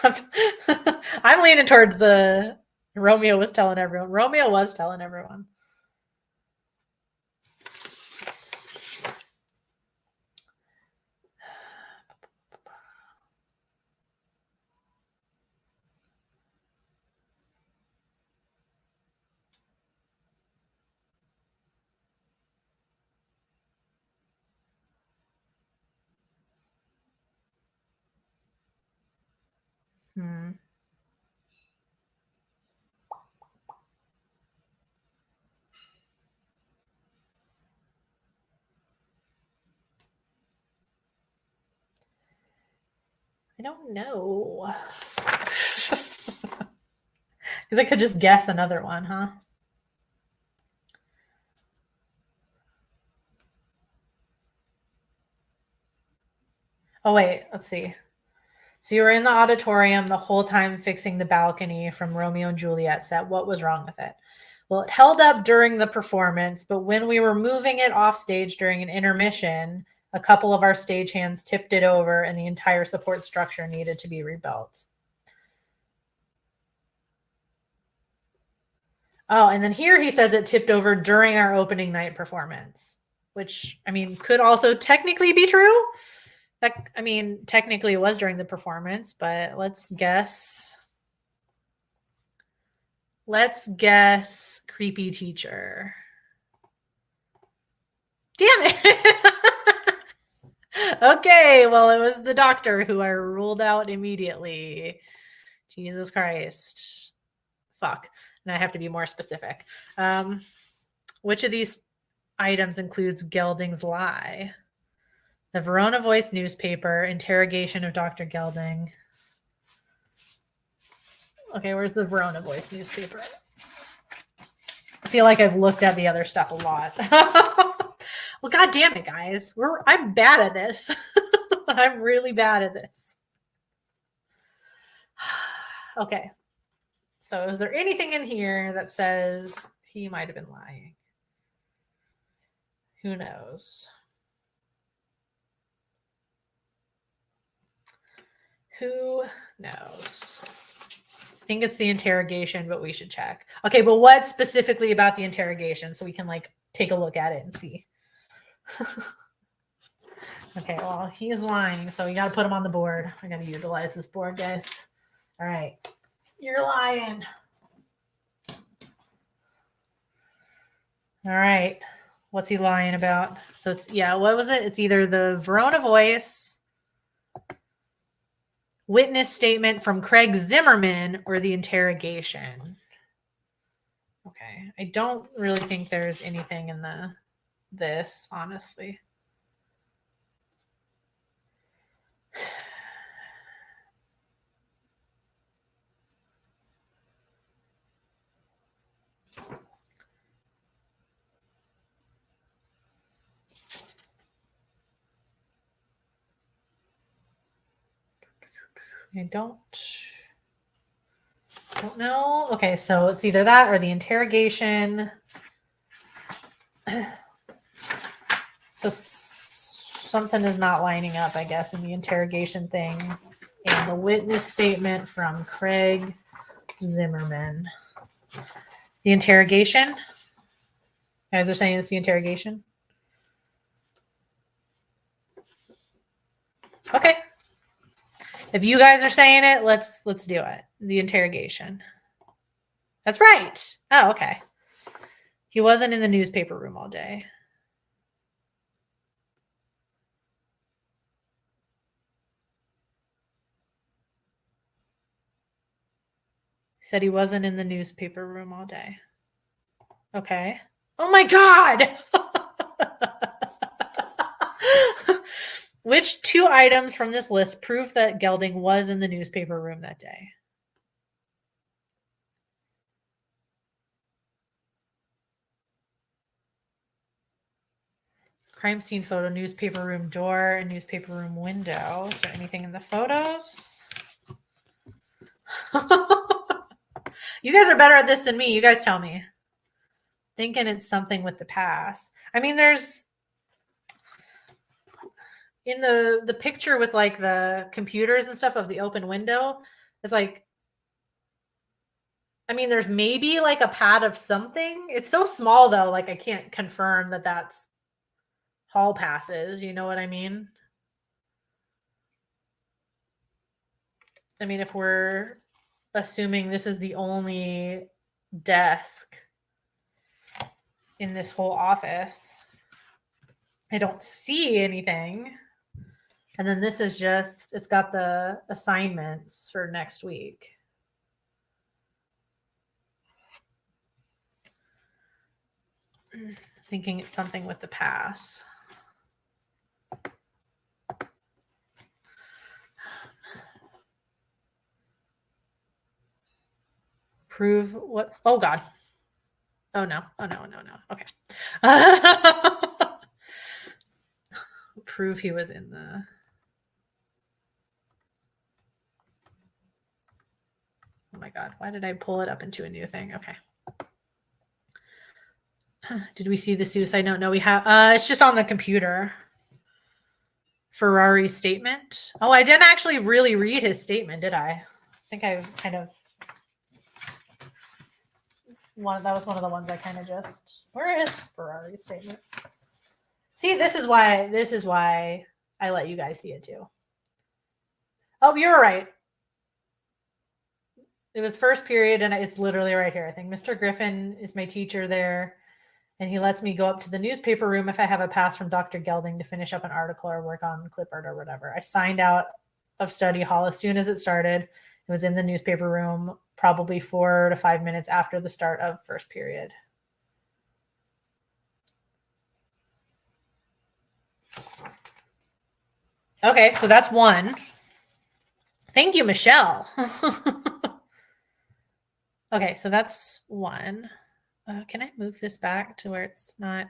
I'm leaning towards the Romeo was telling everyone. Romeo was telling everyone. I don't know. Because I could just guess another one, huh? Oh, wait, let's see. So you were in the auditorium the whole time fixing the balcony from Romeo and Juliet set. What was wrong with it? Well, it held up during the performance, but when we were moving it off stage during an intermission, a couple of our stagehands tipped it over and the entire support structure needed to be rebuilt. Oh, and then here he says it tipped over during our opening night performance, which, I mean, could also technically be true. That, I mean, technically it was during the performance, but let's guess. Let's guess creepy teacher. Damn it. Okay, well, it was the doctor who I ruled out immediately. Jesus Christ. Fuck. And I have to be more specific. Which of these items includes Gelding's lie? The Verona Voice newspaper, interrogation of Dr. Gelding. Okay, where's the Verona Voice newspaper? I feel like I've looked at the other stuff a lot. Well, God damn it, guys. I'm bad at this. I'm really bad at this. Okay. So is there anything in here that says he might have been lying? Who knows? Who knows? I think it's the interrogation, but we should check. Okay, but what specifically about the interrogation so we can like take a look at it and see? Okay, well, he is lying, so we got to put him on the board. I got to utilize this board, guys. All right. You're lying. All right. What's he lying about? So it's, yeah, what was it? It's either the Verona voice, witness statement from Craig Zimmerman, or the interrogation. Okay. I don't really think there's anything in this, honestly. I don't know. Okay, so it's either that or the interrogation. So something is not lining up, I guess, in the interrogation thing. And the witness statement from Craig Zimmerman. The interrogation? You guys are saying it's the interrogation? Okay. If you guys are saying it, let's do it. The interrogation. That's right. Oh, okay. He wasn't in the newspaper room all day. He said he wasn't in the newspaper room all day. Okay. Oh my God. Which two items from this list prove that Gelding was in the newspaper room that day? Crime scene photo, newspaper room door, and newspaper room window. Is there anything in the photos? You guys are better at this than me. You guys tell me. Thinking it's something with the past. I mean, there's in the picture with like the computers and stuff of the open window, it's like, I mean, there's maybe like a pad of something. It's so small though, like I can't confirm that that's hall passes. You know what I mean? I mean, if we're assuming this is the only desk in this whole office, I don't see anything. And then this is just, it's got the assignments for next week. Thinking it's something with the pass. Prove what? Oh, God. Oh, no. Oh, no, no, no. Okay. Prove he was in the... Oh, my God. Why did I pull it up into a new thing? Okay. Did we see the suicide note? No, we have. It's just on the computer. Ferrari's statement. Oh, I didn't actually really read his statement, did I? I think I kind of... that was one of the ones I kind of just... Where is Ferrari's statement? See, this is why I let you guys see it too. Oh, you're right. It was first period, and it's literally right here. I think Mr. Griffin is my teacher there, and he lets me go up to the newspaper room if I have a pass from Dr. Gelding to finish up an article or work on clip art or whatever. I signed out of study hall as soon as it started. It was in the newspaper room probably 4 to 5 minutes after the start of first period. Okay, so that's one. Thank you, Michelle. Okay, so that's one. Can I move this back to where it's not?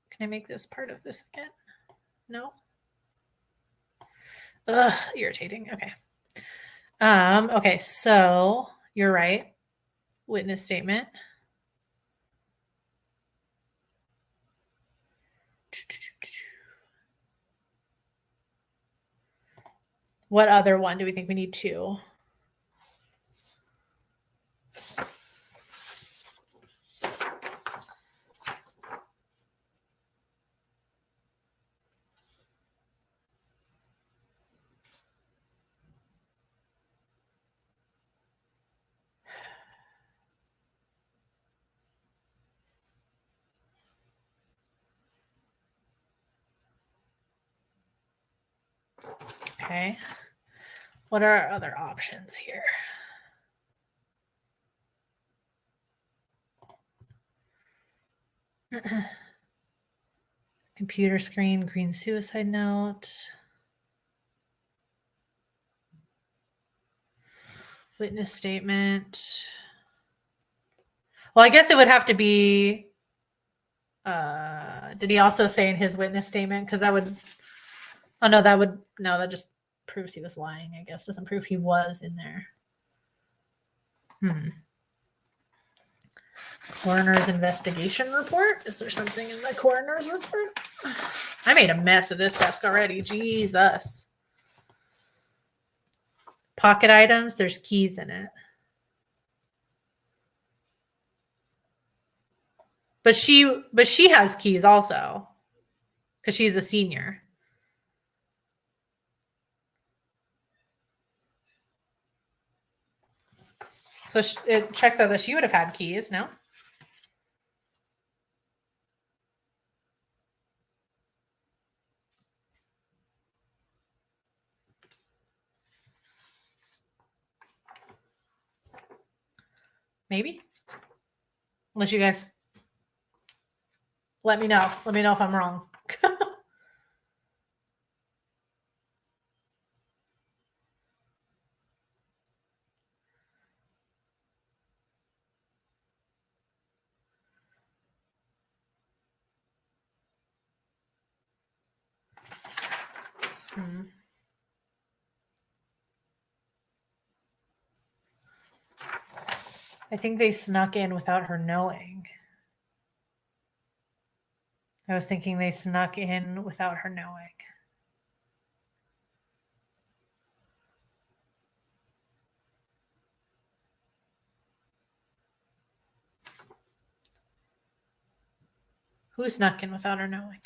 Can I make this part of this again? No. Ugh, irritating. Okay. Okay, so you're right. Witness statement. What other one do we think we need? Two? Okay. What are our other options here? Computer screen, green suicide note. Witness statement. Well, I guess it would have to be. Did he also say in his witness statement? Because that would. Oh no, that would no. That just proves he was lying. I guess doesn't prove he was in there. Coroner's investigation report. Is there something in the coroner's report? I made a mess of this desk already. Jesus. Pocket items. There's keys in it. But she has keys also because she's a senior. So it checks out that she would have had keys, no? Maybe. Unless you guys let me know. Let me know if I'm wrong. I think they snuck in without her knowing. I was thinking they snuck in without her knowing. Who snuck in without her knowing?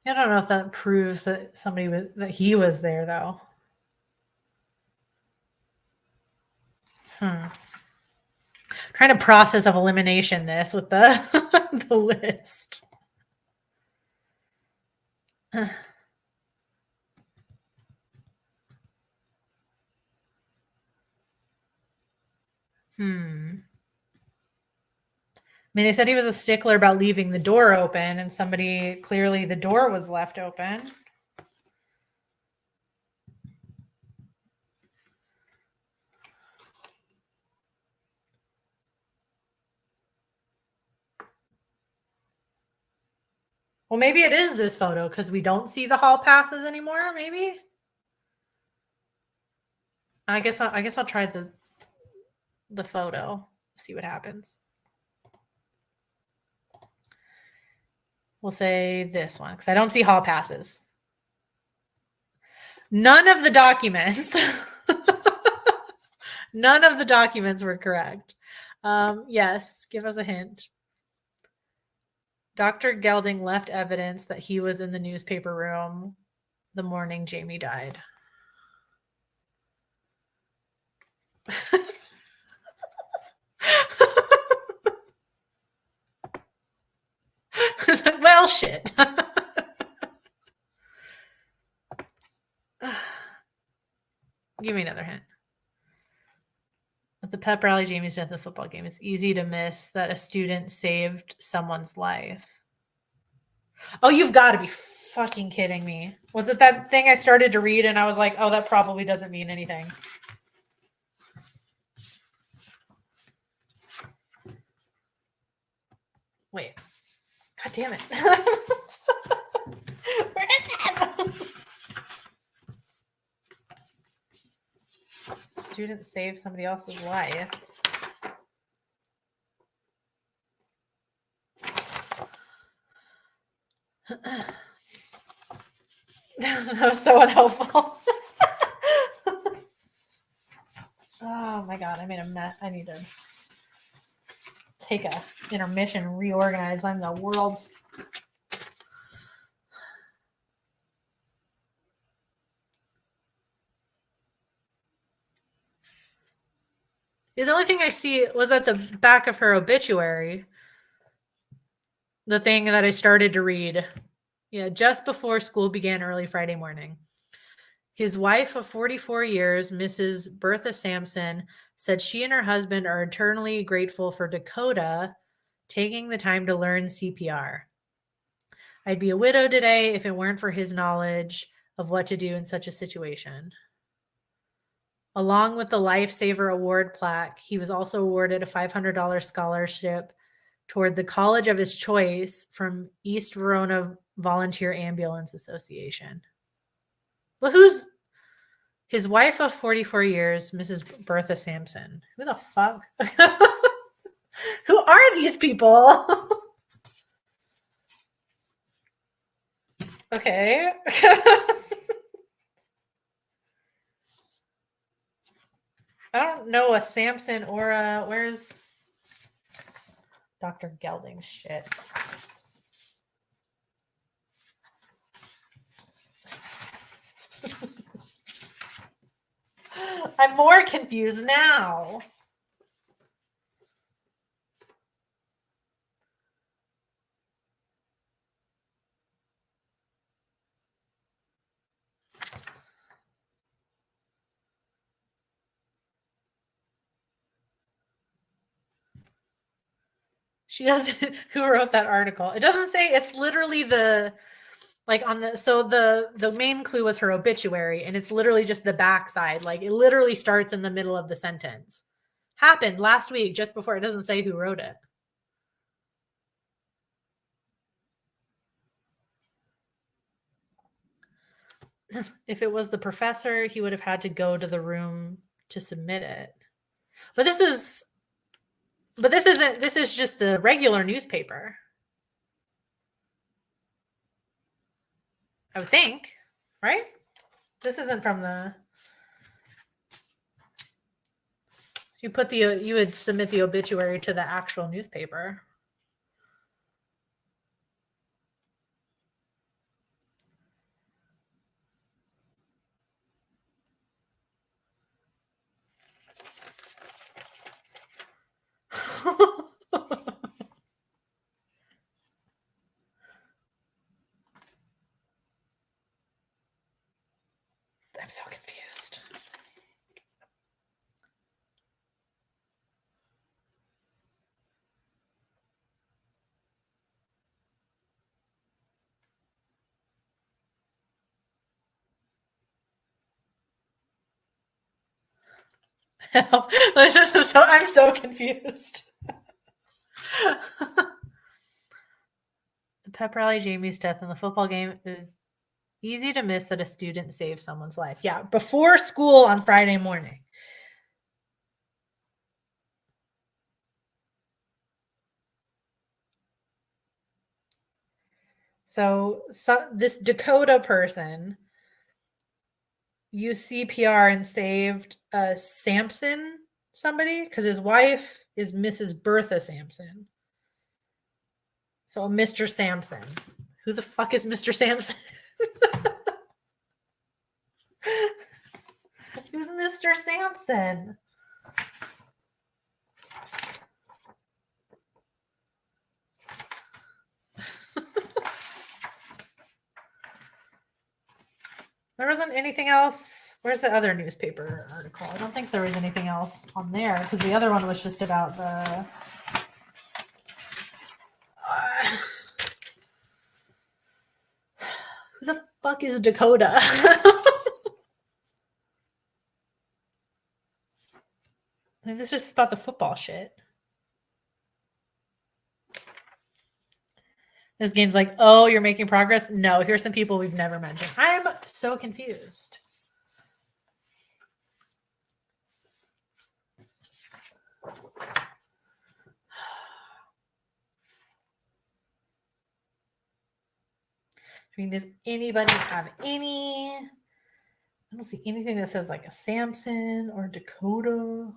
I don't know if that proves that that he was there though. Trying to process of elimination this with the the list. I mean, they said he was a stickler about leaving the door open, and somebody clearly the door was left open. Well, maybe it is this photo because we don't see the hall passes anymore. Maybe. I guess I'll try the photo. See what happens. We'll say this one because I don't see hall passes. None of the documents. None of the documents were correct. Yes, give us a hint. Dr. Gelding left evidence that he was in the newspaper room the morning Jamie died. Well, shit. Give me another hint. At the pep rally, Jamie's death at the football game, it's easy to miss that a student saved someone's life. Oh, you've got to be fucking kidding me. Was it that thing I started to read and I was like, oh, that probably doesn't mean anything? Wait. God damn it. Where is it? Student saved somebody else's life. That was so unhelpful. Oh my god, I made a mess. I need to take a intermission and reorganize. I'm the world's The only thing I see was at the back of her obituary, the thing that I started to read. Yeah, just before school began early Friday morning. His wife of 44 years, Mrs. Bertha Sampson, said she and her husband are eternally grateful for Dakota taking the time to learn CPR. I'd be a widow today if it weren't for his knowledge of what to do in such a situation. Along with the Lifesaver Award plaque, he was also awarded a $500 scholarship toward the college of his choice from East Verona Volunteer Ambulance Association. Well, who's his wife of 44 years, Mrs. Bertha Sampson? Who the fuck? Who are these people? Okay. I don't know a Sampson or a. Where's Dr. Gelding's shit? I'm more confused now. She doesn't. Who wrote that article? It doesn't say. It's literally the like on the. So the main clue was her obituary, and it's literally just the backside. Like it literally starts in the middle of the sentence. Happened last week, just before. It doesn't say who wrote it. If it was the professor, he would have had to go to the room to submit it. But this isn't. This is just the regular newspaper. I would think, right? This isn't from the. You put the. You would submit the obituary to the actual newspaper. I'm so confused. I'm so confused. The pep rally, Jamie's death, and the football game is easy to miss that a student saved someone's life. Yeah, before school on Friday morning. So this Dakota person used CPR and saved Sampson somebody because his wife is Mrs. Bertha Sampson. So Mr. Sampson. Who the fuck is Mr. Sampson? Who's Mr. Sampson? There wasn't anything else. Where's the other newspaper article? I don't think there was anything else on there because the other one was just about the. Who the fuck is Dakota? This is just about the football shit. This game's like, oh, you're making progress? No, here's some people we've never mentioned. I'm so confused. I mean, does anybody have any? I don't see anything that says like a Samson or Dakota.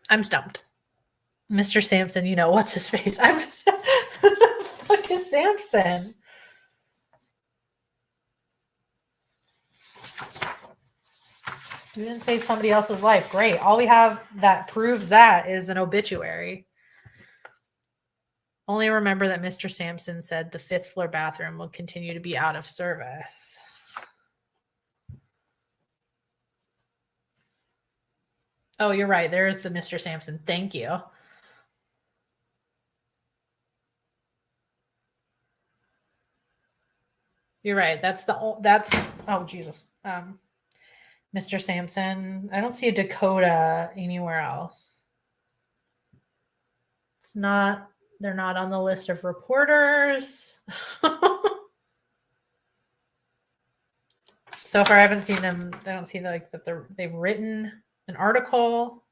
I'm stumped. Mr. Sampson, what's his face? I'm fuck is Sampson? Student saved somebody else's life. Great. All we have that proves that is an obituary. Only remember that Mr. Sampson said the 5th floor bathroom will continue to be out of service. Oh, you're right. There's the Mr. Sampson. Thank you. You're right. That's oh Jesus. Mr. Sampson. I don't see a Dakota anywhere else. They're not on the list of reporters. So far I haven't seen them. I don't see that they've written an article.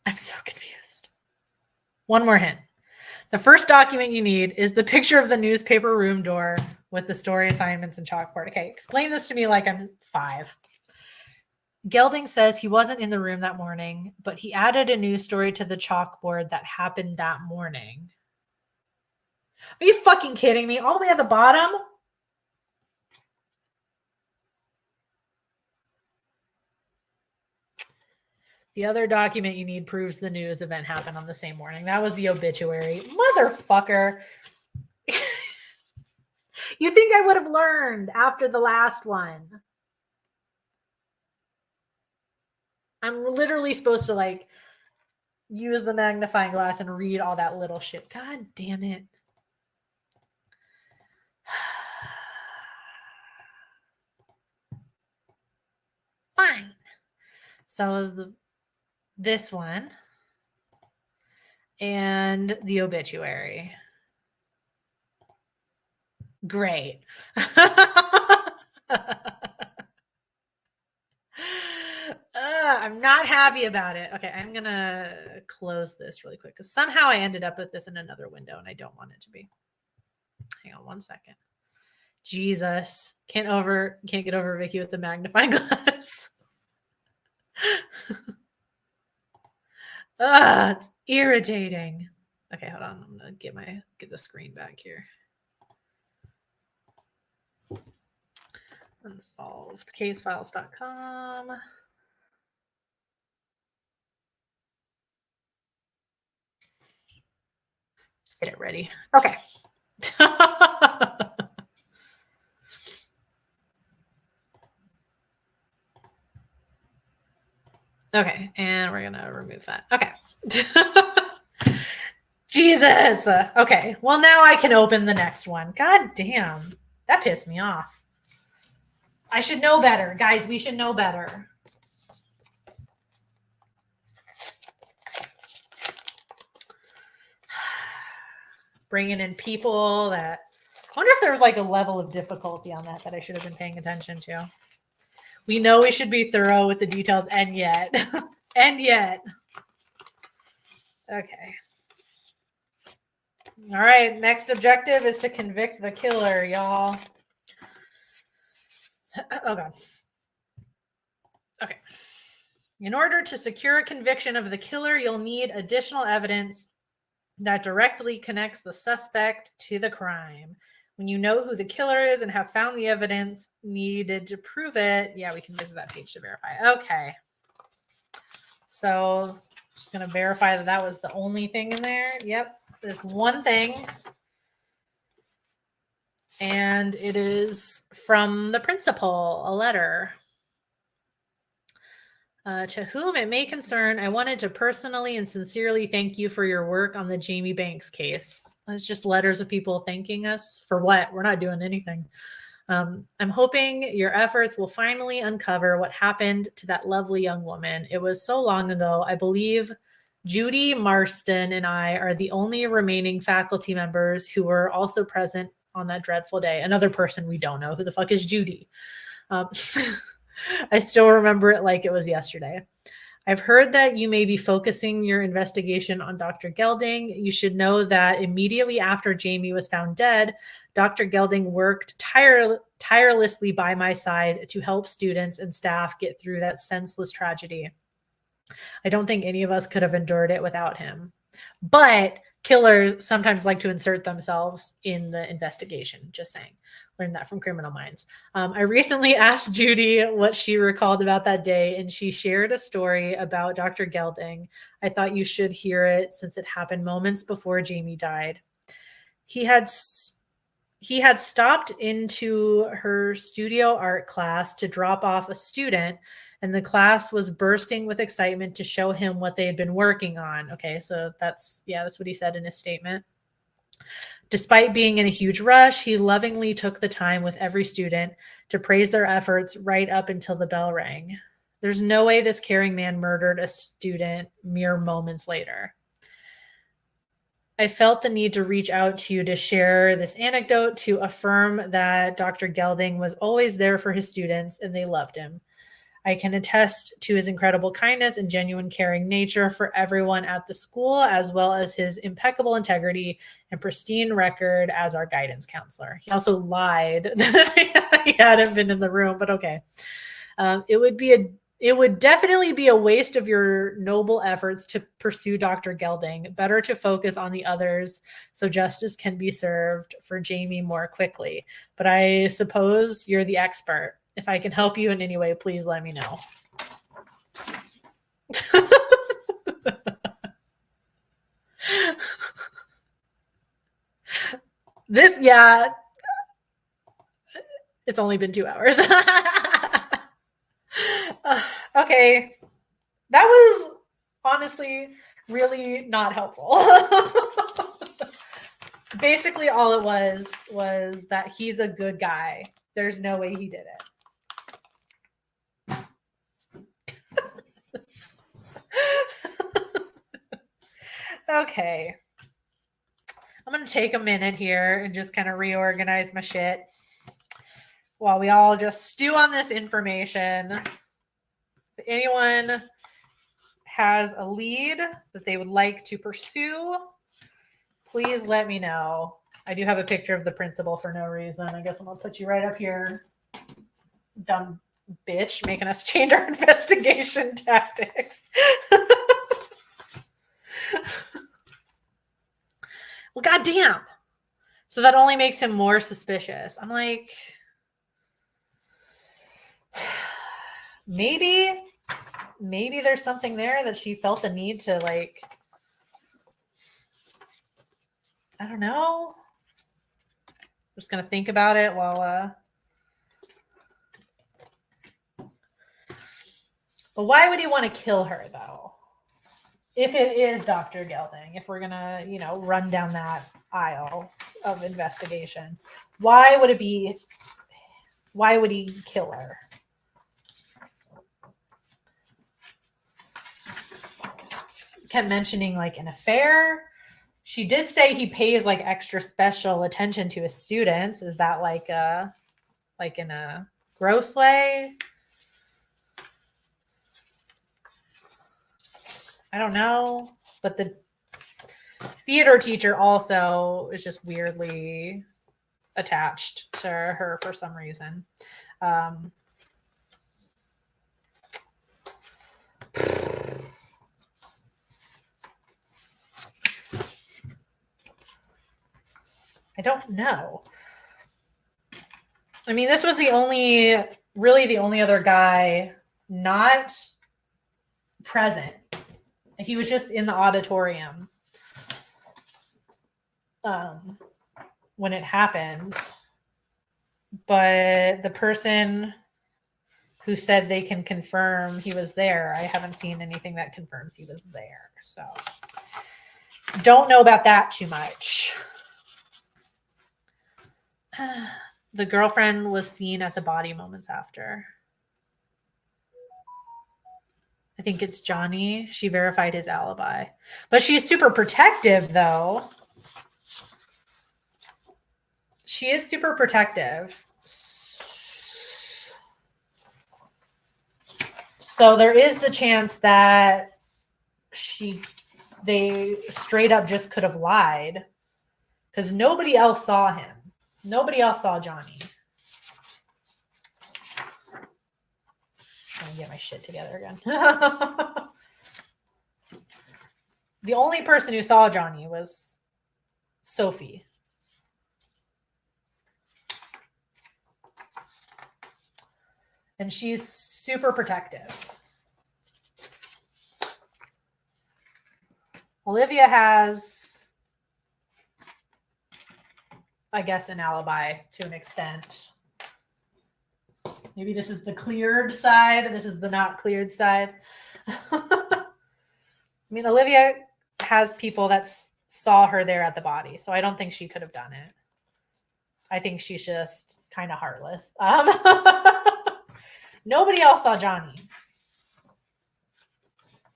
I'm so confused. One more hint. The first document you need is the picture of the newspaper room door with the story assignments and chalkboard. Okay, explain this to me like I'm 5. Gelding says he wasn't in the room that morning, but he added a news story to the chalkboard that happened that morning. Are you fucking kidding me? All the way at the bottom? The other document you need proves the news event happened on the same morning. That was the obituary. Motherfucker. You think I would have learned after the last one? I'm literally supposed to use the magnifying glass and read all that little shit. God damn it. Fine. So is this one and the obituary. Great. I'm not happy about it. Okay, I'm going to close this really quick because somehow I ended up with this in another window and I don't want it to be. Hang on one second. Jesus. Can't get over Vicky with the magnifying glass. It's irritating. Okay, hold on. I'm going to get the screen back here. Unsolved. Casefiles.com. Just get it ready. Okay. Okay, and we're going to remove that. Okay. Jesus. Okay, well, now I can open the next one. God damn. That pissed me off. I should know better. Guys, we should know better. Bringing in people that... I wonder if there was a level of difficulty on that I should have been paying attention to. We know we should be thorough with the details, and yet. And yet. Okay. All right, next objective is to convict the killer, y'all. Oh, God. Okay. In order to secure a conviction of the killer, you'll need additional evidence that directly connects the suspect to the crime. When you know who the killer is and have found the evidence needed to prove it, yeah, we can visit that page to verify. Okay. So just going to verify that was the only thing in there. Yep. There's one thing. And it is from the principal, a letter. To whom it may concern, I wanted to personally and sincerely thank you for your work on the Jamie Banks case. It's just letters of people thanking us for what? We're not doing anything. I'm hoping your efforts will finally uncover what happened to that lovely young woman. It was so long ago. I believe Judy Marston and I are the only remaining faculty members who were also present on that dreadful day. Another person we don't know. Who the fuck is Judy? I still remember it like it was yesterday. I've heard that you may be focusing your investigation on Dr. Gelding. You should know that immediately after Jamie was found dead, Dr. Gelding worked tirelessly by my side to help students and staff get through that senseless tragedy. I don't think any of us could have endured it without him. But killers sometimes like to insert themselves in the investigation. Just saying. Learned that from Criminal Minds. I recently asked Judy what she recalled about that day, and she shared a story about Dr. Gelding. I thought you should hear it since it happened moments before Jamie died. He had stopped into her studio art class to drop off a student, and the class was bursting with excitement to show him what they had been working on. Okay, so that's what he said in his statement. Despite being in a huge rush, he lovingly took the time with every student to praise their efforts right up until the bell rang. There's no way this caring man murdered a student mere moments later. I felt the need to reach out to you to share this anecdote to affirm that Dr. Gelding was always there for his students and they loved him. I can attest to his incredible kindness and genuine caring nature for everyone at the school, as well as his impeccable integrity and pristine record as our guidance counselor. He also lied that he hadn't been in the room, but okay. It would definitely be a waste of your noble efforts to pursue Dr. Gelding. Better to focus on the others so justice can be served for Jamie more quickly. But I suppose you're the expert. If I can help you in any way, please let me know. It's only been 2 hours. Okay. That was honestly really not helpful. Basically, all it was that he's a good guy. There's no way he did it. Okay. I'm going to take a minute here and just kind of reorganize my shit while we all just stew on this information. If anyone has a lead that they would like to pursue, please let me know. I do have a picture of the principal for no reason. I guess I'm going to put you right up here. Dumb bitch making us change our investigation tactics. Well, goddamn. So that only makes him more suspicious. I'm like, maybe there's something there that she felt the need to, like, I don't know. I'm just going to think about it while, but why would he want to kill her, though? If it is Dr. Gelding, if we're going to, run down that aisle of investigation, why would he kill her? Kept mentioning like an affair. She did say he pays like extra special attention to his students. Is that like in a gross way? I don't know. But the theater teacher also is just weirdly attached to her for some reason. I don't know. I mean, this was the only other guy not present. He was just in the auditorium when it happened. But the person who said they can confirm he was there, I haven't seen anything that confirms he was there. So don't know about that too much. The girlfriend was seen at the body moments after. I think it's Johnny. She verified his alibi. But she's super protective, though. She is super protective. So there is the chance that they straight up just could have lied because nobody else saw him. Nobody else saw Johnny. I'm gonna get my shit together again. The only person who saw Johnny was Sophie. And she's super protective. Olivia has, I guess, an alibi to an extent. Maybe this is the cleared side. This is the not cleared side. I mean, Olivia has people that saw her there at the body, so I don't think she could have done it. I think she's just kind of heartless. Nobody else saw Johnny.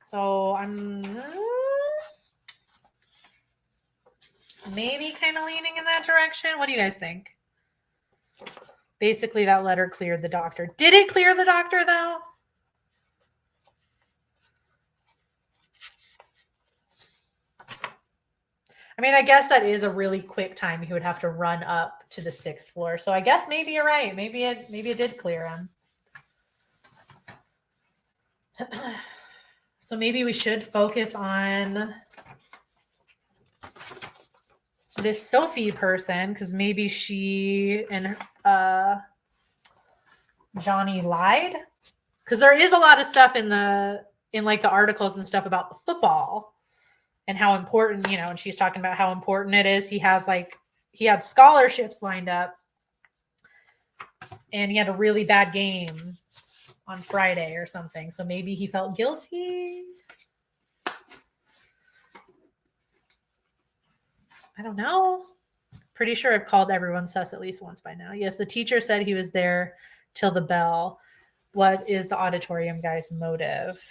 So I'm maybe kind of leaning in that direction. What do you guys think? Basically, that letter cleared the doctor. Did it clear the doctor, though? I mean, I guess that is a really quick time he would have to run up to the 6th floor. So I guess maybe you're right. Maybe it did clear him. So maybe we should focus on this Sophie person because maybe she and Johnny lied. Because there is a lot of stuff in like the articles and stuff about the football and how important, and she's talking about how important it is. He had scholarships lined up and he had a really bad game on Friday or something. So maybe he felt guilty. I don't know. Pretty sure I've called everyone sus at least once by now. Yes, the teacher said he was there till the bell. What is the auditorium guy's motive?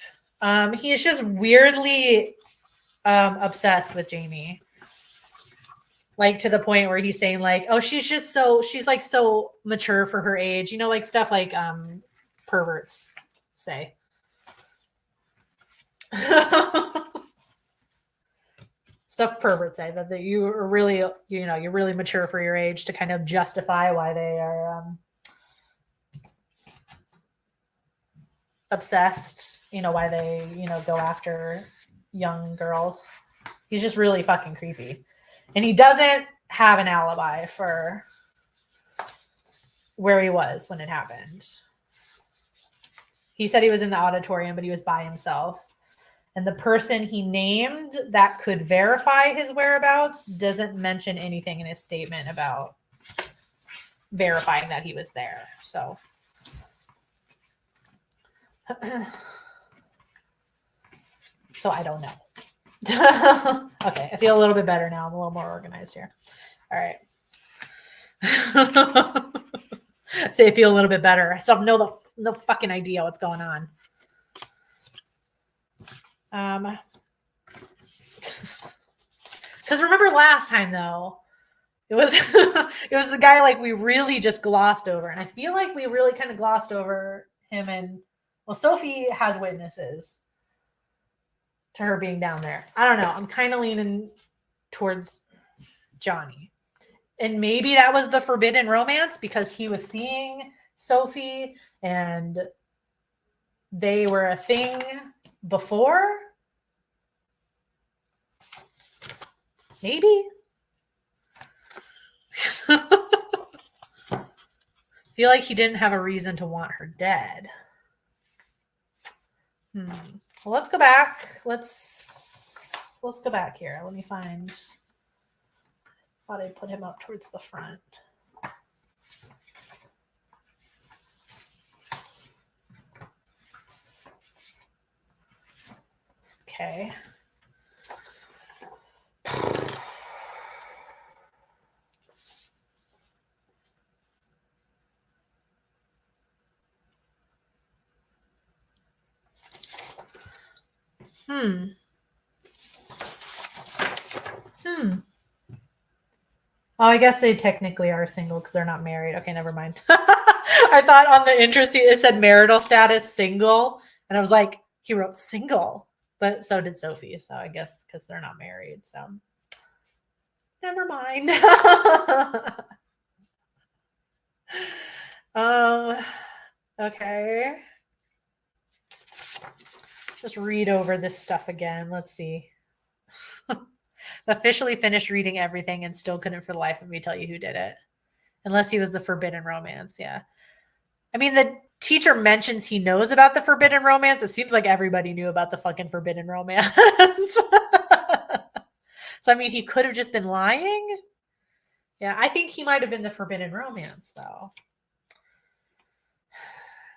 He is just weirdly obsessed with Jamie. Like to the point where he's saying like, oh, she's like so mature for her age. Like stuff like perverts say. Stuff perverts say that you are really, you're really mature for your age to kind of justify why they are obsessed, why they, go after young girls. He's just really fucking creepy. And he doesn't have an alibi for where he was when it happened. He said he was in the auditorium, but he was by himself. And the person he named that could verify his whereabouts doesn't mention anything in his statement about verifying that he was there. So I don't know. Okay, I feel a little bit better now. I'm a little more organized here. All right. Say I feel a little bit better. I still have no fucking idea what's going on. Because remember last time though, it was the guy like we really just glossed over, and I feel like we really kind of glossed over him. And Sophie has witnesses to her being down there. I don't know. I'm kind of leaning towards Johnny, and maybe that was the forbidden romance because he was seeing Sophie and they were a thing before. Maybe. Feel like he didn't have a reason to want her dead. Well, let's go back. Let's go back here. Let me find. Thought I put him up towards the front. Okay. Oh, I guess they technically are single because they're not married. Okay, never mind. I thought on the interest it said marital status single, And I was like, he wrote single, but so did Sophie. So I guess because they're not married. So never mind. Okay. Just read over this stuff again. Let's see. Officially finished reading everything and still couldn't for the life of me tell you who did it. Unless he was the forbidden romance. Yeah. I mean, the teacher mentions he knows about the forbidden romance. It seems like everybody knew about the fucking forbidden romance. So, I mean, he could have just been lying. Yeah, I think he might have been the forbidden romance, though.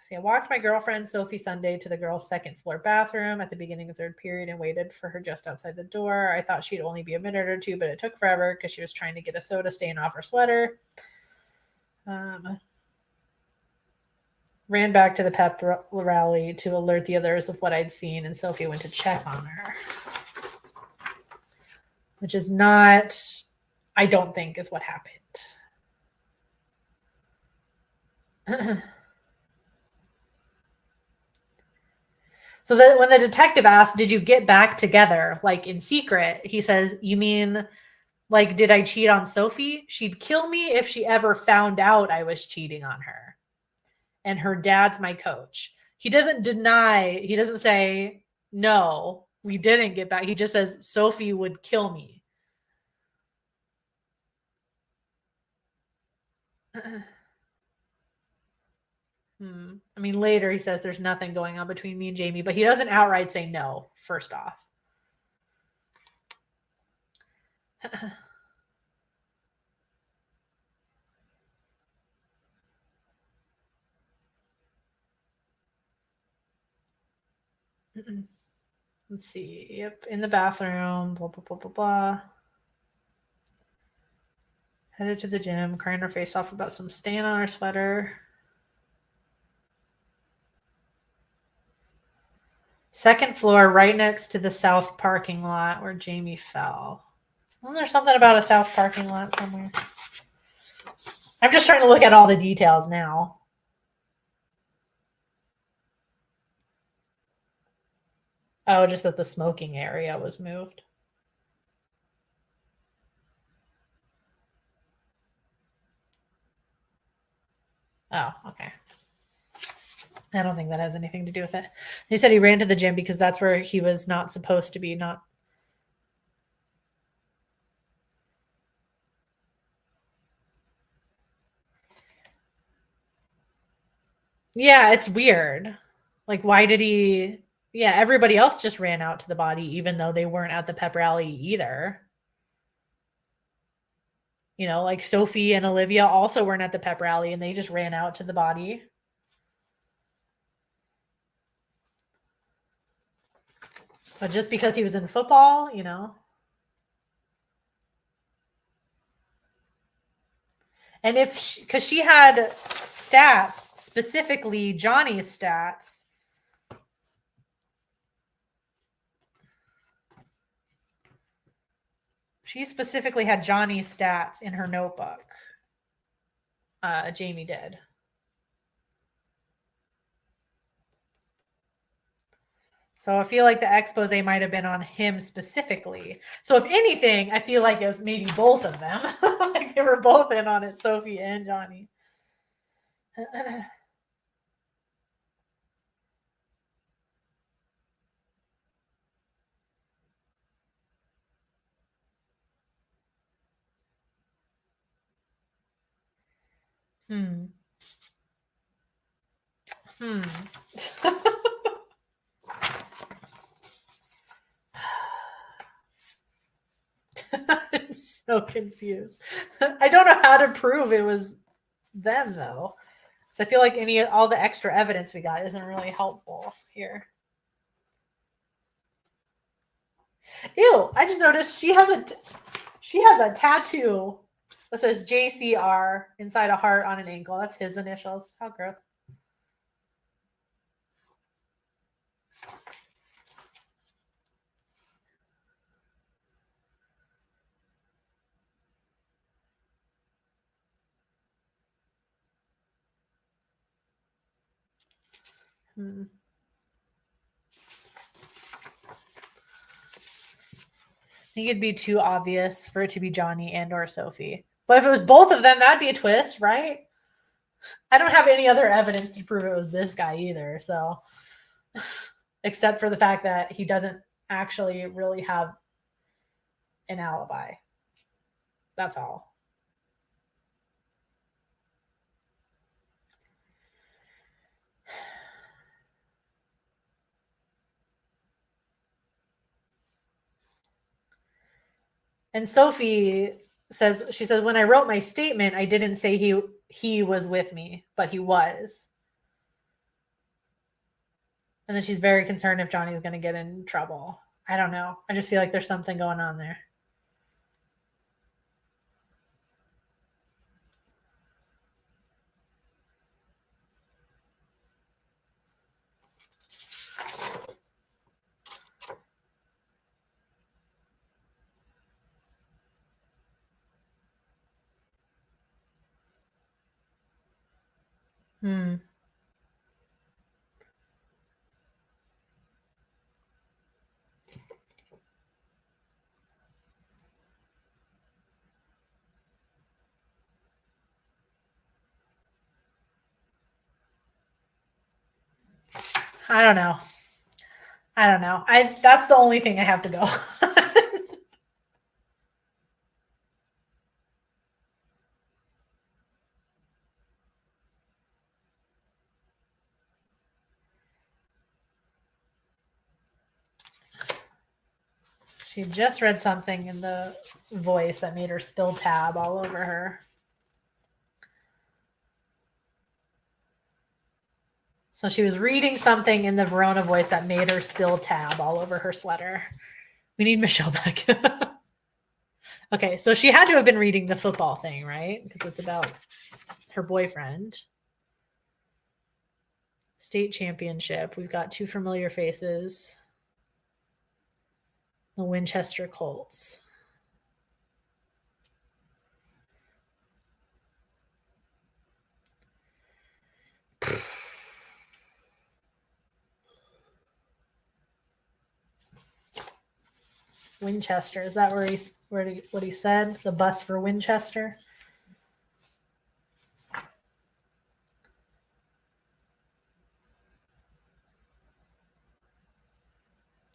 So, I walked my girlfriend, Sophie Sunday, to the girls' second floor bathroom at the beginning of third period and waited for her just outside the door. I thought she'd only be a minute or two, but it took forever because she was trying to get a soda stain off her sweater. Ran back to the pep rally to alert the others of what I'd seen, and Sophie went to check on her. Which is not, I don't think, is what happened. So that when the detective asked, did you get back together, like in secret? He says, you mean, like, did I cheat on Sophie? She'd kill me if she ever found out I was cheating on her. And her dad's my coach. He doesn't deny, he doesn't say, no, we didn't get back. He just says, Sophie would kill me. I mean, later he says there's nothing going on between me and Jamie, but he doesn't outright say no, first off. Let's see. Yep, in the bathroom, blah, blah, blah, blah, blah. Headed to the gym, crying her face off about some stain on her sweater. Second floor, right next to the south parking lot where Jamie fell. Well, there's something about a south parking lot somewhere. I'm just trying to look at all the details now. Oh, just that the smoking area was moved. Oh, okay. I don't think that has anything to do with it. He said he ran to the gym because that's where he was not supposed to be. Not. Yeah, it's weird. Like, why did he? Yeah, everybody else just ran out to the body, even though they weren't at the pep rally either. You know, like Sophie and Olivia also weren't at the pep rally and they just ran out to the body. But just because he was in football, you know. And if, because she had stats, specifically Johnny's stats. She specifically had Johnny's stats in her notebook. Jamie did. So I feel like the expose might have been on him specifically. So if anything, I feel like it was maybe both of them. Like they were both in on it, Sophie and Johnny. I'm so confused. I don't know how to prove it was them though. So I feel like all the extra evidence we got isn't really helpful here. Ew, I just noticed she has a tattoo that says JCR inside a heart on an ankle. That's his initials. How gross. think it'd be too obvious for it to be Johnny and or Sophie. But if it was both of them, that'd be a twist, right? I don't have any other evidence to prove it was this guy either. So, except for the fact that he doesn't actually really have an alibi. That's all. And Sophie says, she says, when I wrote my statement, I didn't say he was with me, but he was. And then she's very concerned if Johnny's going to get in trouble. I don't know. I just feel like there's something going on there. I don't know. That's the only thing I have to go. She just read something in the voice that made her spill tab all over her. So she was reading something in the Verona voice that made her spill tab all over her sweater. We need Michelle back. Okay, so she had to have been reading the football thing, right? Because it's about her boyfriend. State championship. We've got two familiar faces. The Winchester Colts. Winchester. Is that what he said? The bus for Winchester?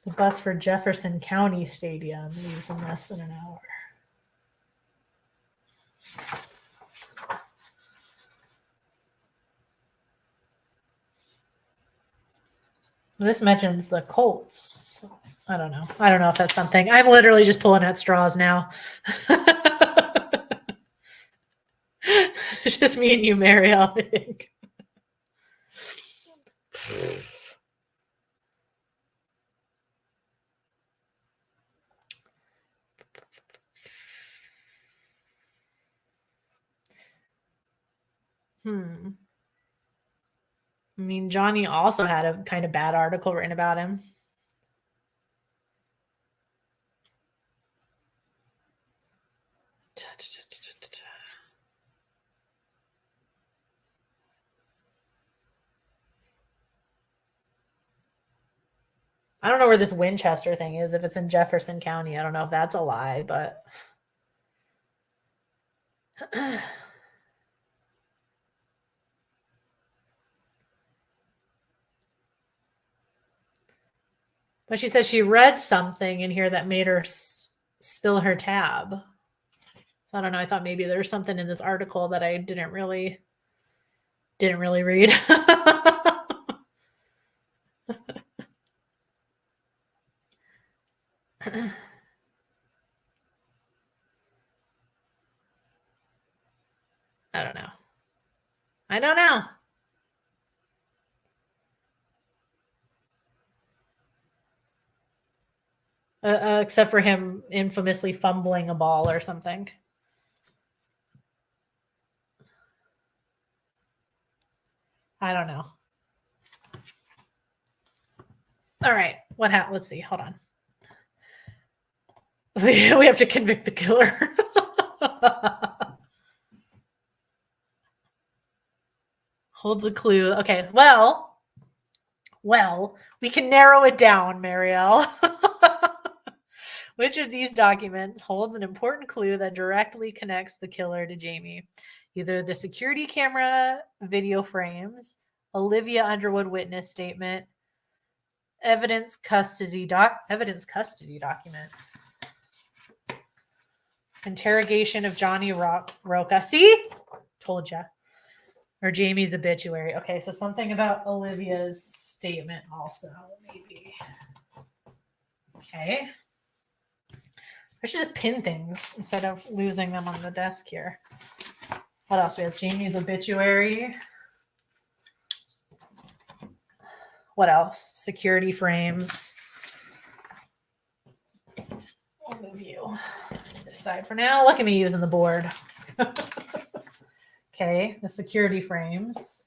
The bus for Jefferson County Stadium leaves in less than an hour. This mentions the Colts. I don't know. I don't know if that's something. I'm literally just pulling at straws now. It's just me and you, Marielle, I think. I mean, Johnny also had a kind of bad article written about him. I don't know where this Winchester thing is. If it's in Jefferson County, I don't know if that's a lie, but but she says she read something in here that made her spill her tab. So I don't know. I thought maybe there's something in this article that I didn't really read. I don't know. Except for him infamously fumbling a ball or something. I don't know. All right. Let's see. Hold on. We have to convict the killer. Holds a clue. Okay. Well, we can narrow it down, Marielle. Which of these documents holds an important clue that directly connects the killer to Jamie? Either the security camera video frames, Olivia Underwood witness statement, evidence custody document, interrogation of Johnny Roca. See? Told ya. Or Jamie's obituary. Okay, so something about Olivia's statement also, maybe. Okay. I should just pin things instead of losing them on the desk here. What else? We have Jamie's obituary. What else? Security frames. I'll move you to this side for now. Look at me using the board. Okay, the security frames.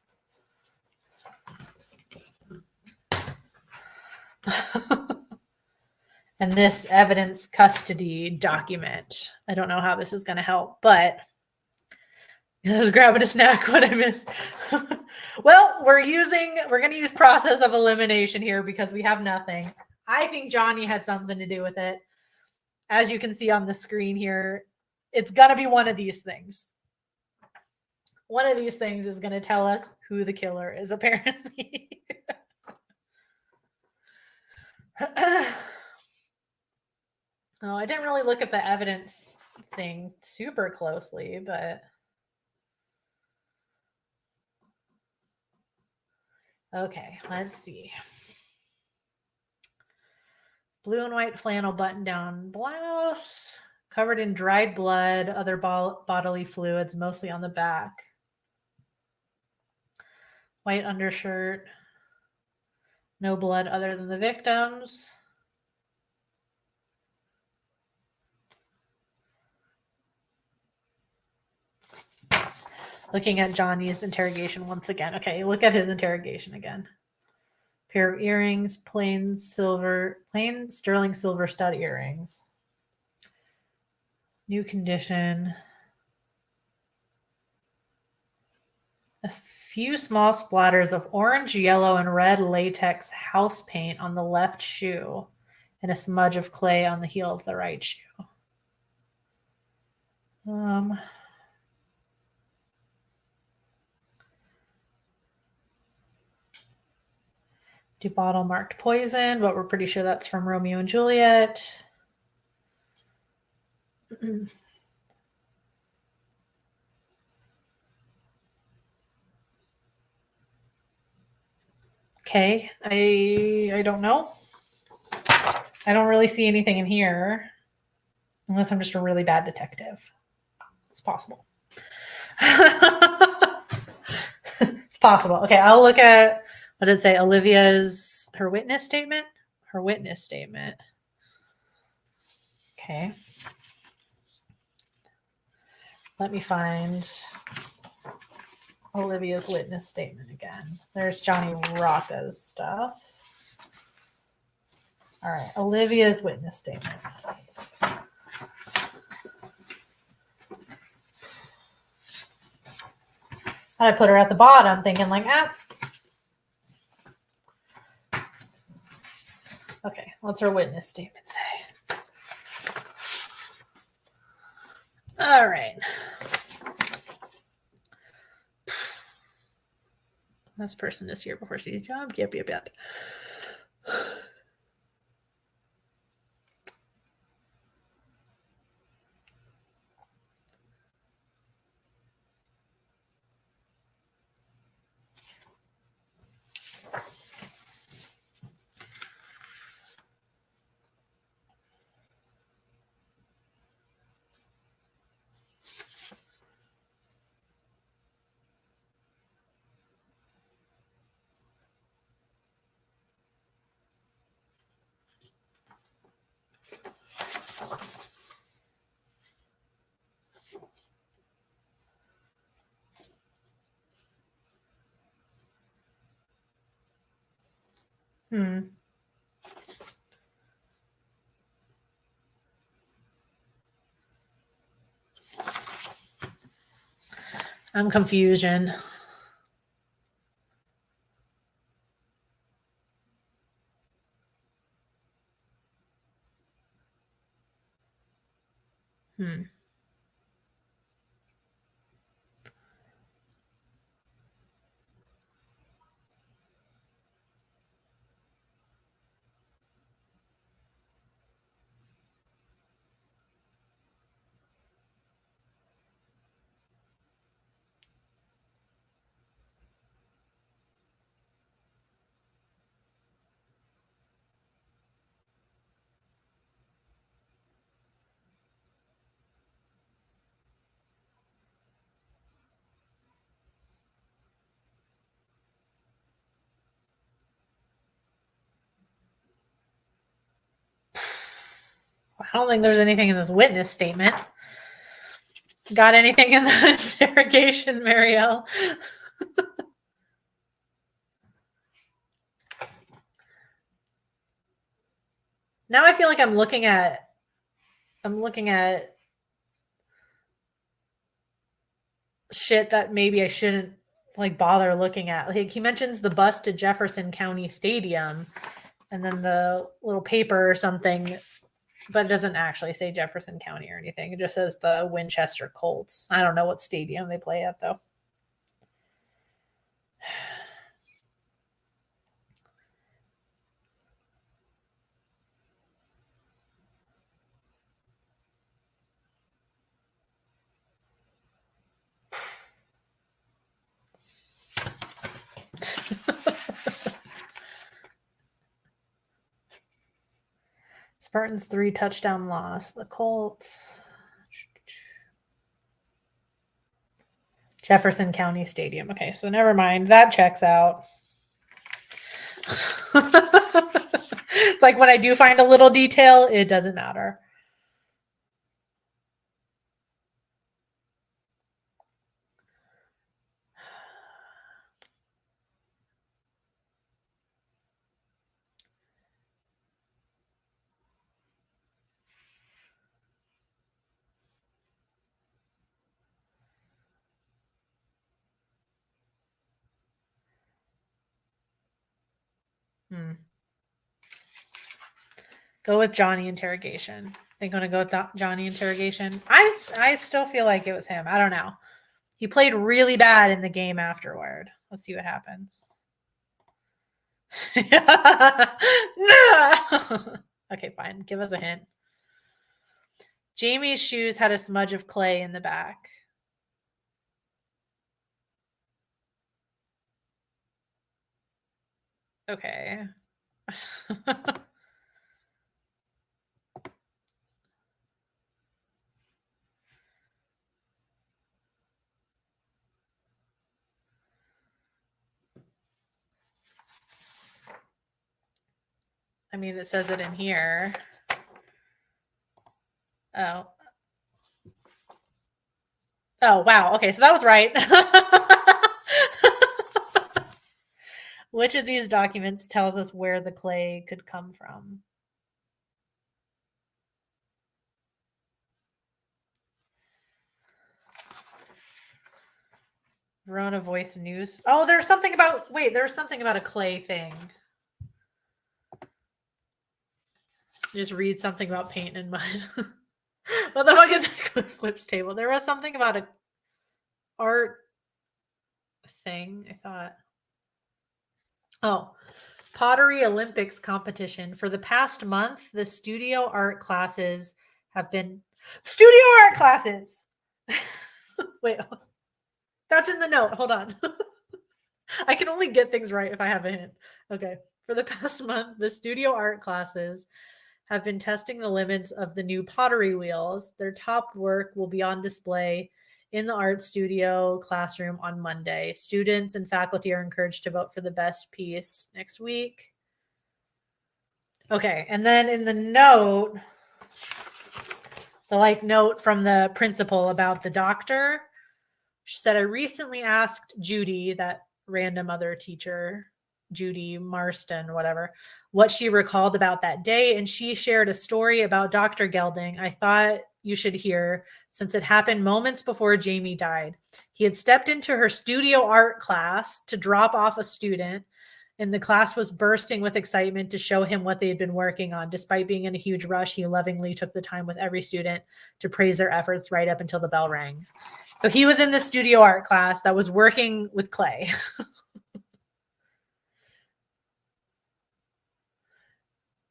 And this evidence custody document. I don't know how this is going to help, but this is grabbing a snack. What I missed. Well, we're going to use process of elimination here because we have nothing. I think Johnny had something to do with it. As you can see on the screen here, it's going to be one of these things. One of these things is going to tell us who the killer is, apparently. Oh, I didn't really look at the evidence thing super closely, but okay, let's see. Blue and white flannel button-down blouse, covered in dried blood, other bodily fluids, mostly on the back. White undershirt, no blood other than the victim's. Looking at Johnny's interrogation once again. Okay, look at his interrogation again. Pair of earrings, plain sterling silver stud earrings. New condition. A few small splatters of orange, yellow, and red latex house paint on the left shoe, and a smudge of clay on the heel of the right shoe. Do bottle marked poison, but we're pretty sure that's from Romeo and Juliet. Okay, I don't know. I don't really see anything in here, unless I'm just a really bad detective. It's possible. It's possible. Okay, I'll look at, what did it say? Her witness statement? Her witness statement. Okay. Let me find Olivia's witness statement again. There's Johnny Rocca's stuff. All right, Olivia's witness statement. I put her at the bottom thinking like, Okay, what's her witness statement say? All right. This person is here before she jumped. Yep. I'm confusion. Hmm. I don't think there's anything in this witness statement. Got anything in the interrogation, Marielle? Now I feel like I'm looking at shit that maybe I shouldn't like bother looking at. Like he mentions the bus to Jefferson County Stadium and then the little paper or something, but it doesn't actually say Jefferson County or anything. It just says the Winchester Colts. I don't know what stadium they play at though. Spartans 3 touchdown loss. The Colts. Jefferson County Stadium. Okay, so never mind. That checks out. It's like when I do find a little detail, it doesn't matter. Go with Johnny interrogation. Think I'm gonna go with Johnny interrogation. I still feel like it was him. I don't know. He played really bad in the game afterward. Let's see what happens. Okay, fine. Give us a hint. Jamie's shoes had a smudge of clay in the back. Okay. I mean, it says it in here. Oh. Oh, wow. Okay, so that was right. Which of these documents tells us where the clay could come from? Verona Voice News. Oh, there's something about a clay thing. Just read something about paint and mud. What the fuck is the Clips table? There was something about a art thing, I thought. Oh, Pottery Olympics competition. For the past month, the studio art classes have been studio art classes. Wait, that's in the note. Hold on. I can only get things right if I have a hint. Okay. For the past month, the studio art classes have been testing the limits of the new pottery wheels. Their top work will be on display in the art studio classroom on Monday. Students and faculty are encouraged to vote for the best piece next week. Okay, and then in the note, the note from the principal about the doctor, she said, I recently asked Judy, that random other teacher, Judy Marston, whatever, what she recalled about that day. And she shared a story about Dr. Gelding I thought you should hear, since it happened moments before Jamie died. He had stepped into her studio art class to drop off a student And the class was bursting with excitement to show him what they had been working on. Despite being in a huge rush, he lovingly took the time with every student to praise their efforts right up until the bell rang. So he was in the studio art class that was working with clay.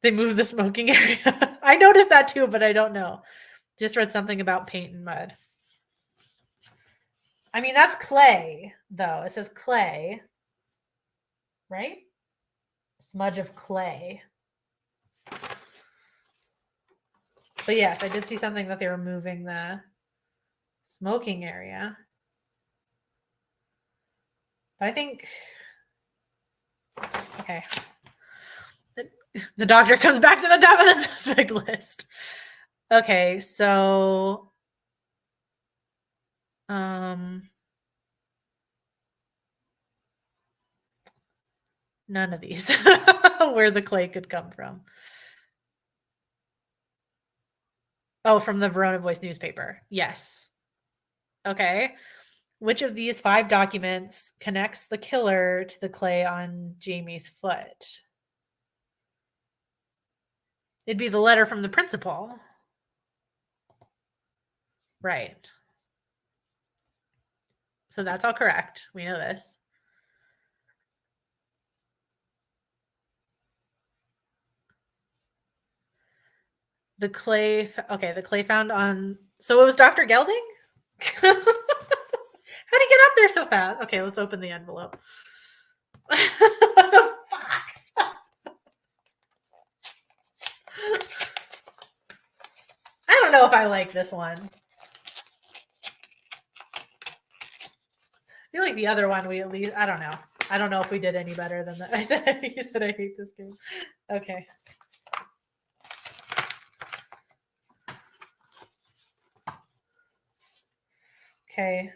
They moved the smoking area. I noticed that too, but I don't know. Just read something about paint and mud. I mean, that's clay, though. It says clay, right? Smudge of clay. But yes, I did see something that they were moving the smoking area. But I think, okay. The doctor comes back to the top of the suspect list. Okay, so none of these where the clay could come from. Oh, from the Verona Voice newspaper. Yes. Okay. Which of these 5 documents connects the killer to the clay on Jamie's foot? It'd be the letter from the principal. Right. So that's all correct. We know this. The clay, okay, the clay found on, so it was Dr. Gelding? How'd he get up there so fast? Okay, let's open the envelope. Fuck. I don't know if I like this one. I feel like the other one we at least, I don't know. I don't know if we did any better than that. I think you said I hate this game. Okay. Okay.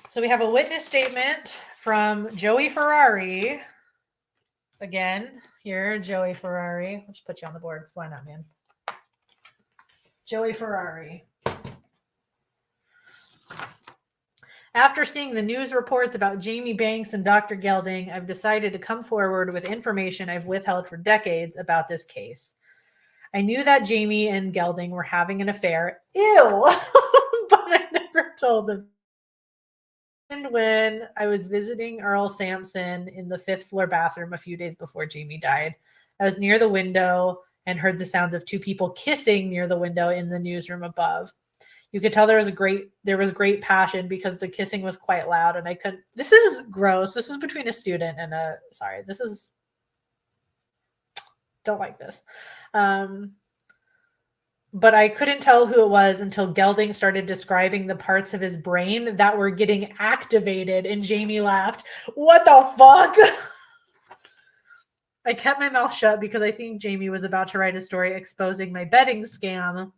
So we have a witness statement from Joey Ferrari. Again, here, Joey Ferrari. I'll just put you on the board, because why not, man? Joey Ferrari. After seeing the news reports about Jamie Banks and Dr. Gelding, I've decided to come forward with information I've withheld for decades about this case. I knew that Jamie and Gelding were having an affair. Ew! But I never told them. And when I was visiting Earl Sampson in the 5th floor bathroom a few days before Jamie died, I was near the window and heard the sounds of 2 people kissing near the window in the newsroom above. You could tell there was great passion because the kissing was quite loud, and I couldn't. This is gross. This is between a student and a. Sorry, this is. Don't like this. But I couldn't tell who it was until Gelding started describing the parts of his brain that were getting activated, and Jamie laughed. What the fuck? I kept my mouth shut because I think Jamie was about to write a story exposing my betting scam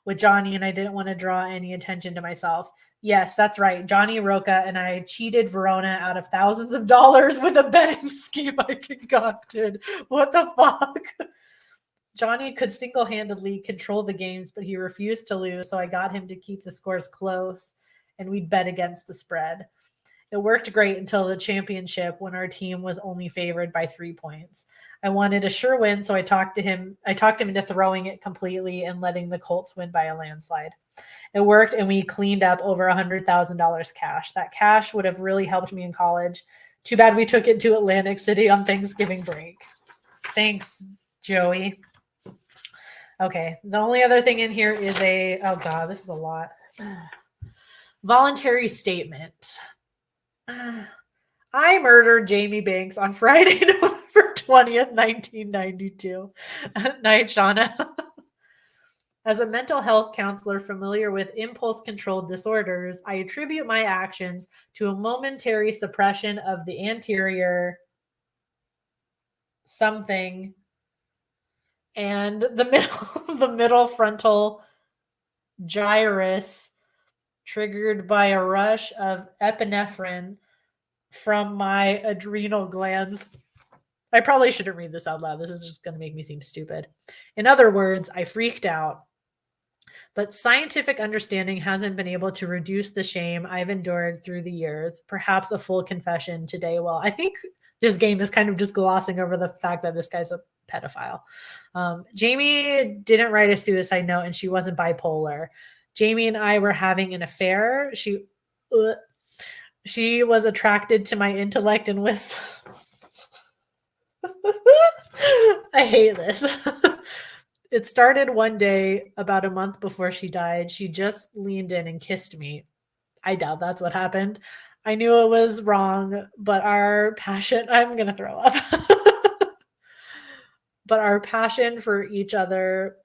with Johnny, and I didn't want to draw any attention to myself. Yes, that's right. Johnny Roca and I cheated Verona out of thousands of dollars with a betting scheme I concocted. What the fuck? Johnny could single-handedly control the games, but he refused to lose, so I got him to keep the scores close, and we bet against the spread. It worked great until the championship when our team was only favored by 3 points. I wanted a sure win, so I talked him into throwing it completely and letting the Colts win by a landslide. It worked, and we cleaned up over $100,000 cash. That cash would have really helped me in college. Too bad we took it to Atlantic City on Thanksgiving break. Thanks, Joey. Okay, the only other thing in here is oh God, this is a lot. Voluntary statement. I murdered Jamie Banks on Friday, November 20th, 1992. Night, Shauna. As a mental health counselor familiar with impulse-controlled disorders, I attribute my actions to a momentary suppression of the anterior something and the middle frontal gyrus triggered by a rush of epinephrine from my adrenal glands. I probably shouldn't read this out loud. This is just going to make me seem stupid. In other words, I freaked out. But scientific understanding hasn't been able to reduce the shame I've endured through the years. Perhaps a full confession today. Well, I think this game is kind of just glossing over the fact that this guy's a pedophile. Jamie didn't write a suicide note and she wasn't bipolar. Jamie and I were having an affair. She was attracted to my intellect and wisdom. I hate this. It started one day about a month before she died. She just leaned in and kissed me. I doubt that's what happened. I knew it was wrong, but our passion, I'm going to throw up. But our passion for each other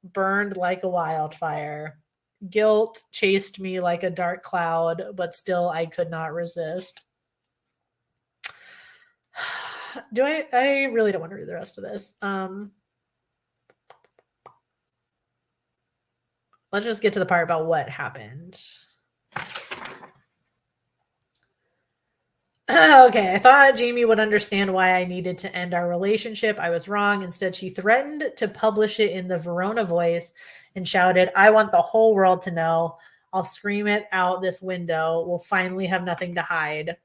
burned like a wildfire. Guilt chased me like a dark cloud, but still I could not resist. I really don't want to read the rest of this. Let's just get to the part about what happened. Okay, I thought Jamie would understand why I needed to end our relationship. I was wrong. Instead, she threatened to publish it in the Verona Voice and shouted, I want the whole world to know. I'll scream it out this window. We'll finally have nothing to hide.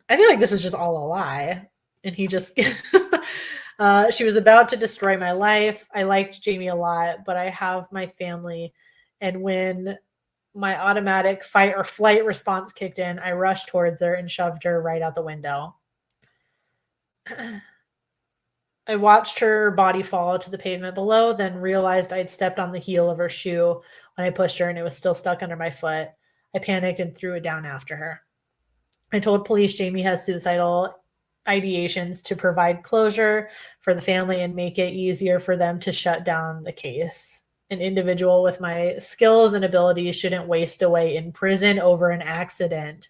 I feel like this is just all a lie. And he just... she was about to destroy my life. I liked Jamie a lot, but I have my family. And when my automatic fight or flight response kicked in, I rushed towards her and shoved her right out the window. I watched her body fall to the pavement below, then realized I'd stepped on the heel of her shoe when I pushed her and it was still stuck under my foot. I panicked and threw it down after her. I told police Jamie has suicidal ideations to provide closure for the family and make it easier for them to shut down the case. An individual with my skills and abilities shouldn't waste away in prison over an accident.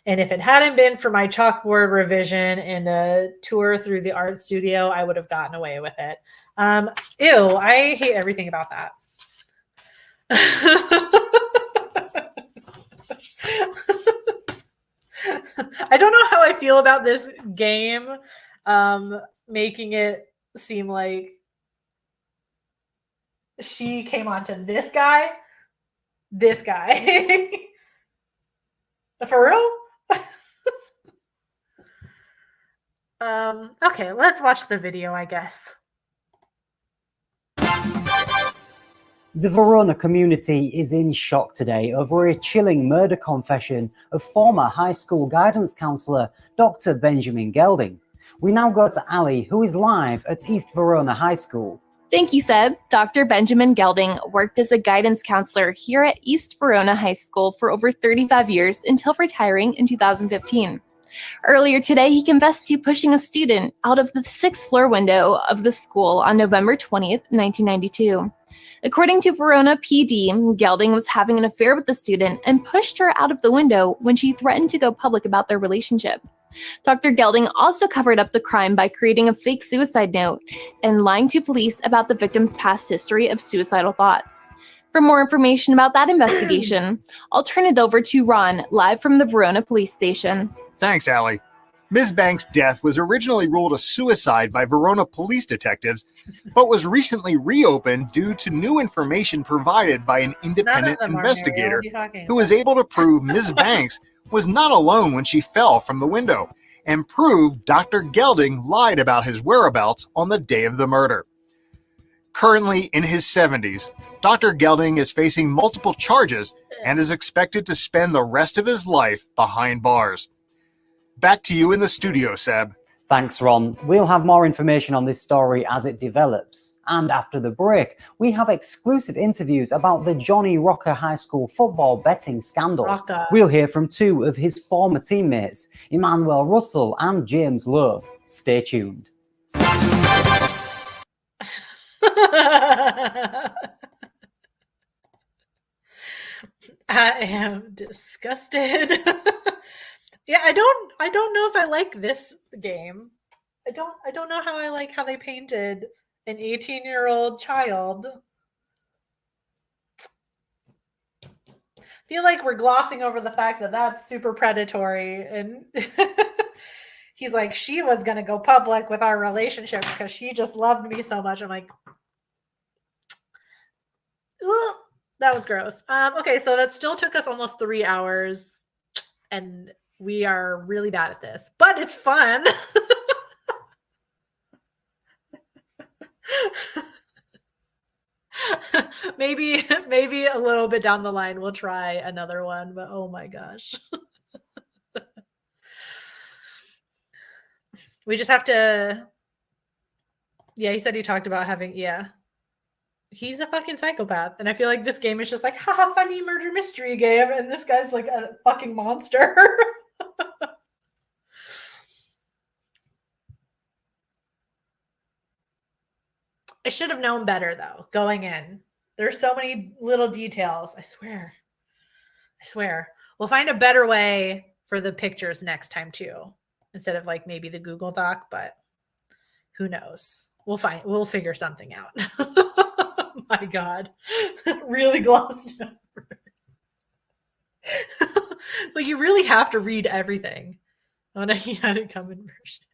And if it hadn't been for my chalkboard revision and a tour through the art studio, I would have gotten away with it. Ew, I hate everything about that. I don't know how I feel about this game, making it seem like she came onto this guy. For real? Okay, let's watch the video, I guess. The Verona community is in shock today over a chilling murder confession of former high school guidance counsellor Dr. Benjamin Gelding. We now go to Ali, who is live at East Verona High School. Thank you, Seb. Dr. Benjamin Gelding worked as a guidance counselor here at East Verona High School for over 35 years until retiring in 2015. Earlier today, he confessed to pushing a student out of the 6th floor window of the school on November 20th, 1992. According to Verona PD, Gelding was having an affair with the student and pushed her out of the window when she threatened to go public about their relationship. Dr. Gelding also covered up the crime by creating a fake suicide note and lying to police about the victim's past history of suicidal thoughts. For more information about that investigation, I'll turn it over to Ron, live from the Verona police station. Thanks, Allie. Ms. Banks' death was originally ruled a suicide by Verona police detectives, but was recently reopened due to new information provided by an independent investigator who was able to prove Ms. Banks was not alone when she fell from the window and proved Dr. Gelding lied about his whereabouts on the day of the murder. Currently in his 70s, Dr. Gelding is facing multiple charges and is expected to spend the rest of his life behind bars. Back to you in the studio, Seb. Thanks, Ron. We'll have more information on this story as it develops. And after the break, we have exclusive interviews about the Johnny Rocker High School football betting scandal. Rocker. We'll hear from two of his former teammates, Emmanuel Russell and James Lowe. Stay tuned. I am disgusted. Yeah, I don't know if I like this game. I don't know how I like how they painted an 18-year-old child. I feel like we're glossing over the fact that that's super predatory, and he's like, she was gonna go public with our relationship because she just loved me so much. I'm like, ugh. That was gross. Okay, so that still took us almost 3 hours, and we are really bad at this, but it's fun. maybe a little bit down the line we'll try another one, but oh my gosh. We just have to. Yeah, he said he talked about having. Yeah, he's a fucking psychopath, and I feel like this game is just like, haha, funny murder mystery game, and this guy's like a fucking monster. I should have known better though, going in. There's so many little details. I swear. We'll find a better way for the pictures next time too, instead of like maybe the Google Doc, but who knows? We'll figure something out. My God. Really glossed over. Like you really have to read everything on a had it come in version.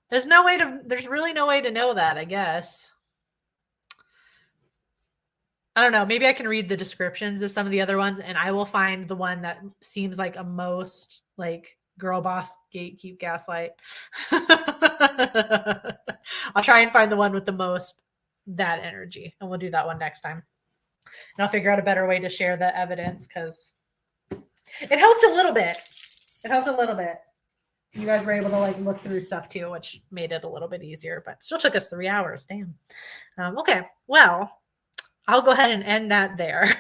There's really no way to know that, I guess. I don't know. Maybe I can read the descriptions of some of the other ones, and I will find the one that seems like a most like girl boss gatekeep gaslight. I'll try and find the one with the most that energy, and we'll do that one next time. And I'll figure out a better way to share the evidence because it helped a little bit. You guys were able to like look through stuff too, which made it a little bit easier, but still took us 3 hours. Damn. Okay. Well, I'll go ahead and end that there.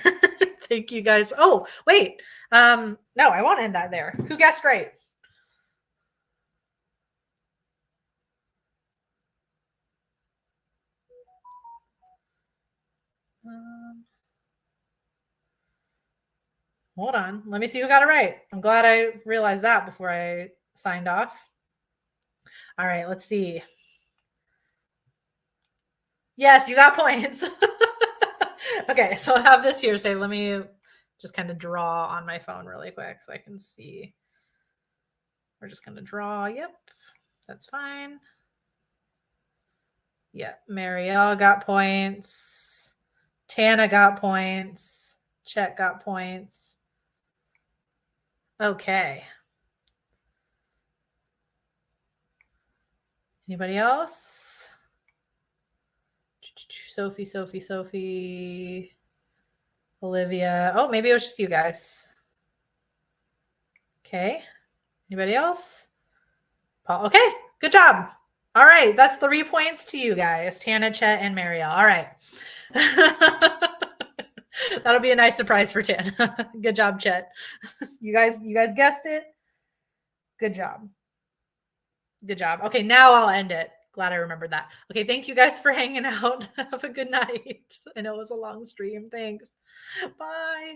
Thank you guys. Oh, wait. No, I won't end that there. Who guessed right? Hold on. Let me see who got it right. I'm glad I realized that before I signed off. All right, let's see. Yes, you got points. Okay, so I have this here. Let me just kind of draw on my phone really quick so I can see. We're just going to draw. Yep, that's fine. Yep, Marielle got points. Tana got points. Chet got points. Okay. Anybody else? Sophie. Olivia. Oh, maybe it was just you guys. Okay. Anybody else? Paul. Okay. Good job. All right. That's 3 points to you guys. Tana, Chet, and Marielle. All right. That'll be a nice surprise for Tana. Good job, Chet. You guys guessed it. Good job. Okay, now I'll end it. Glad I remembered that. Okay, thank you guys for hanging out. Have a good night. I know it was a long stream. Thanks. Bye.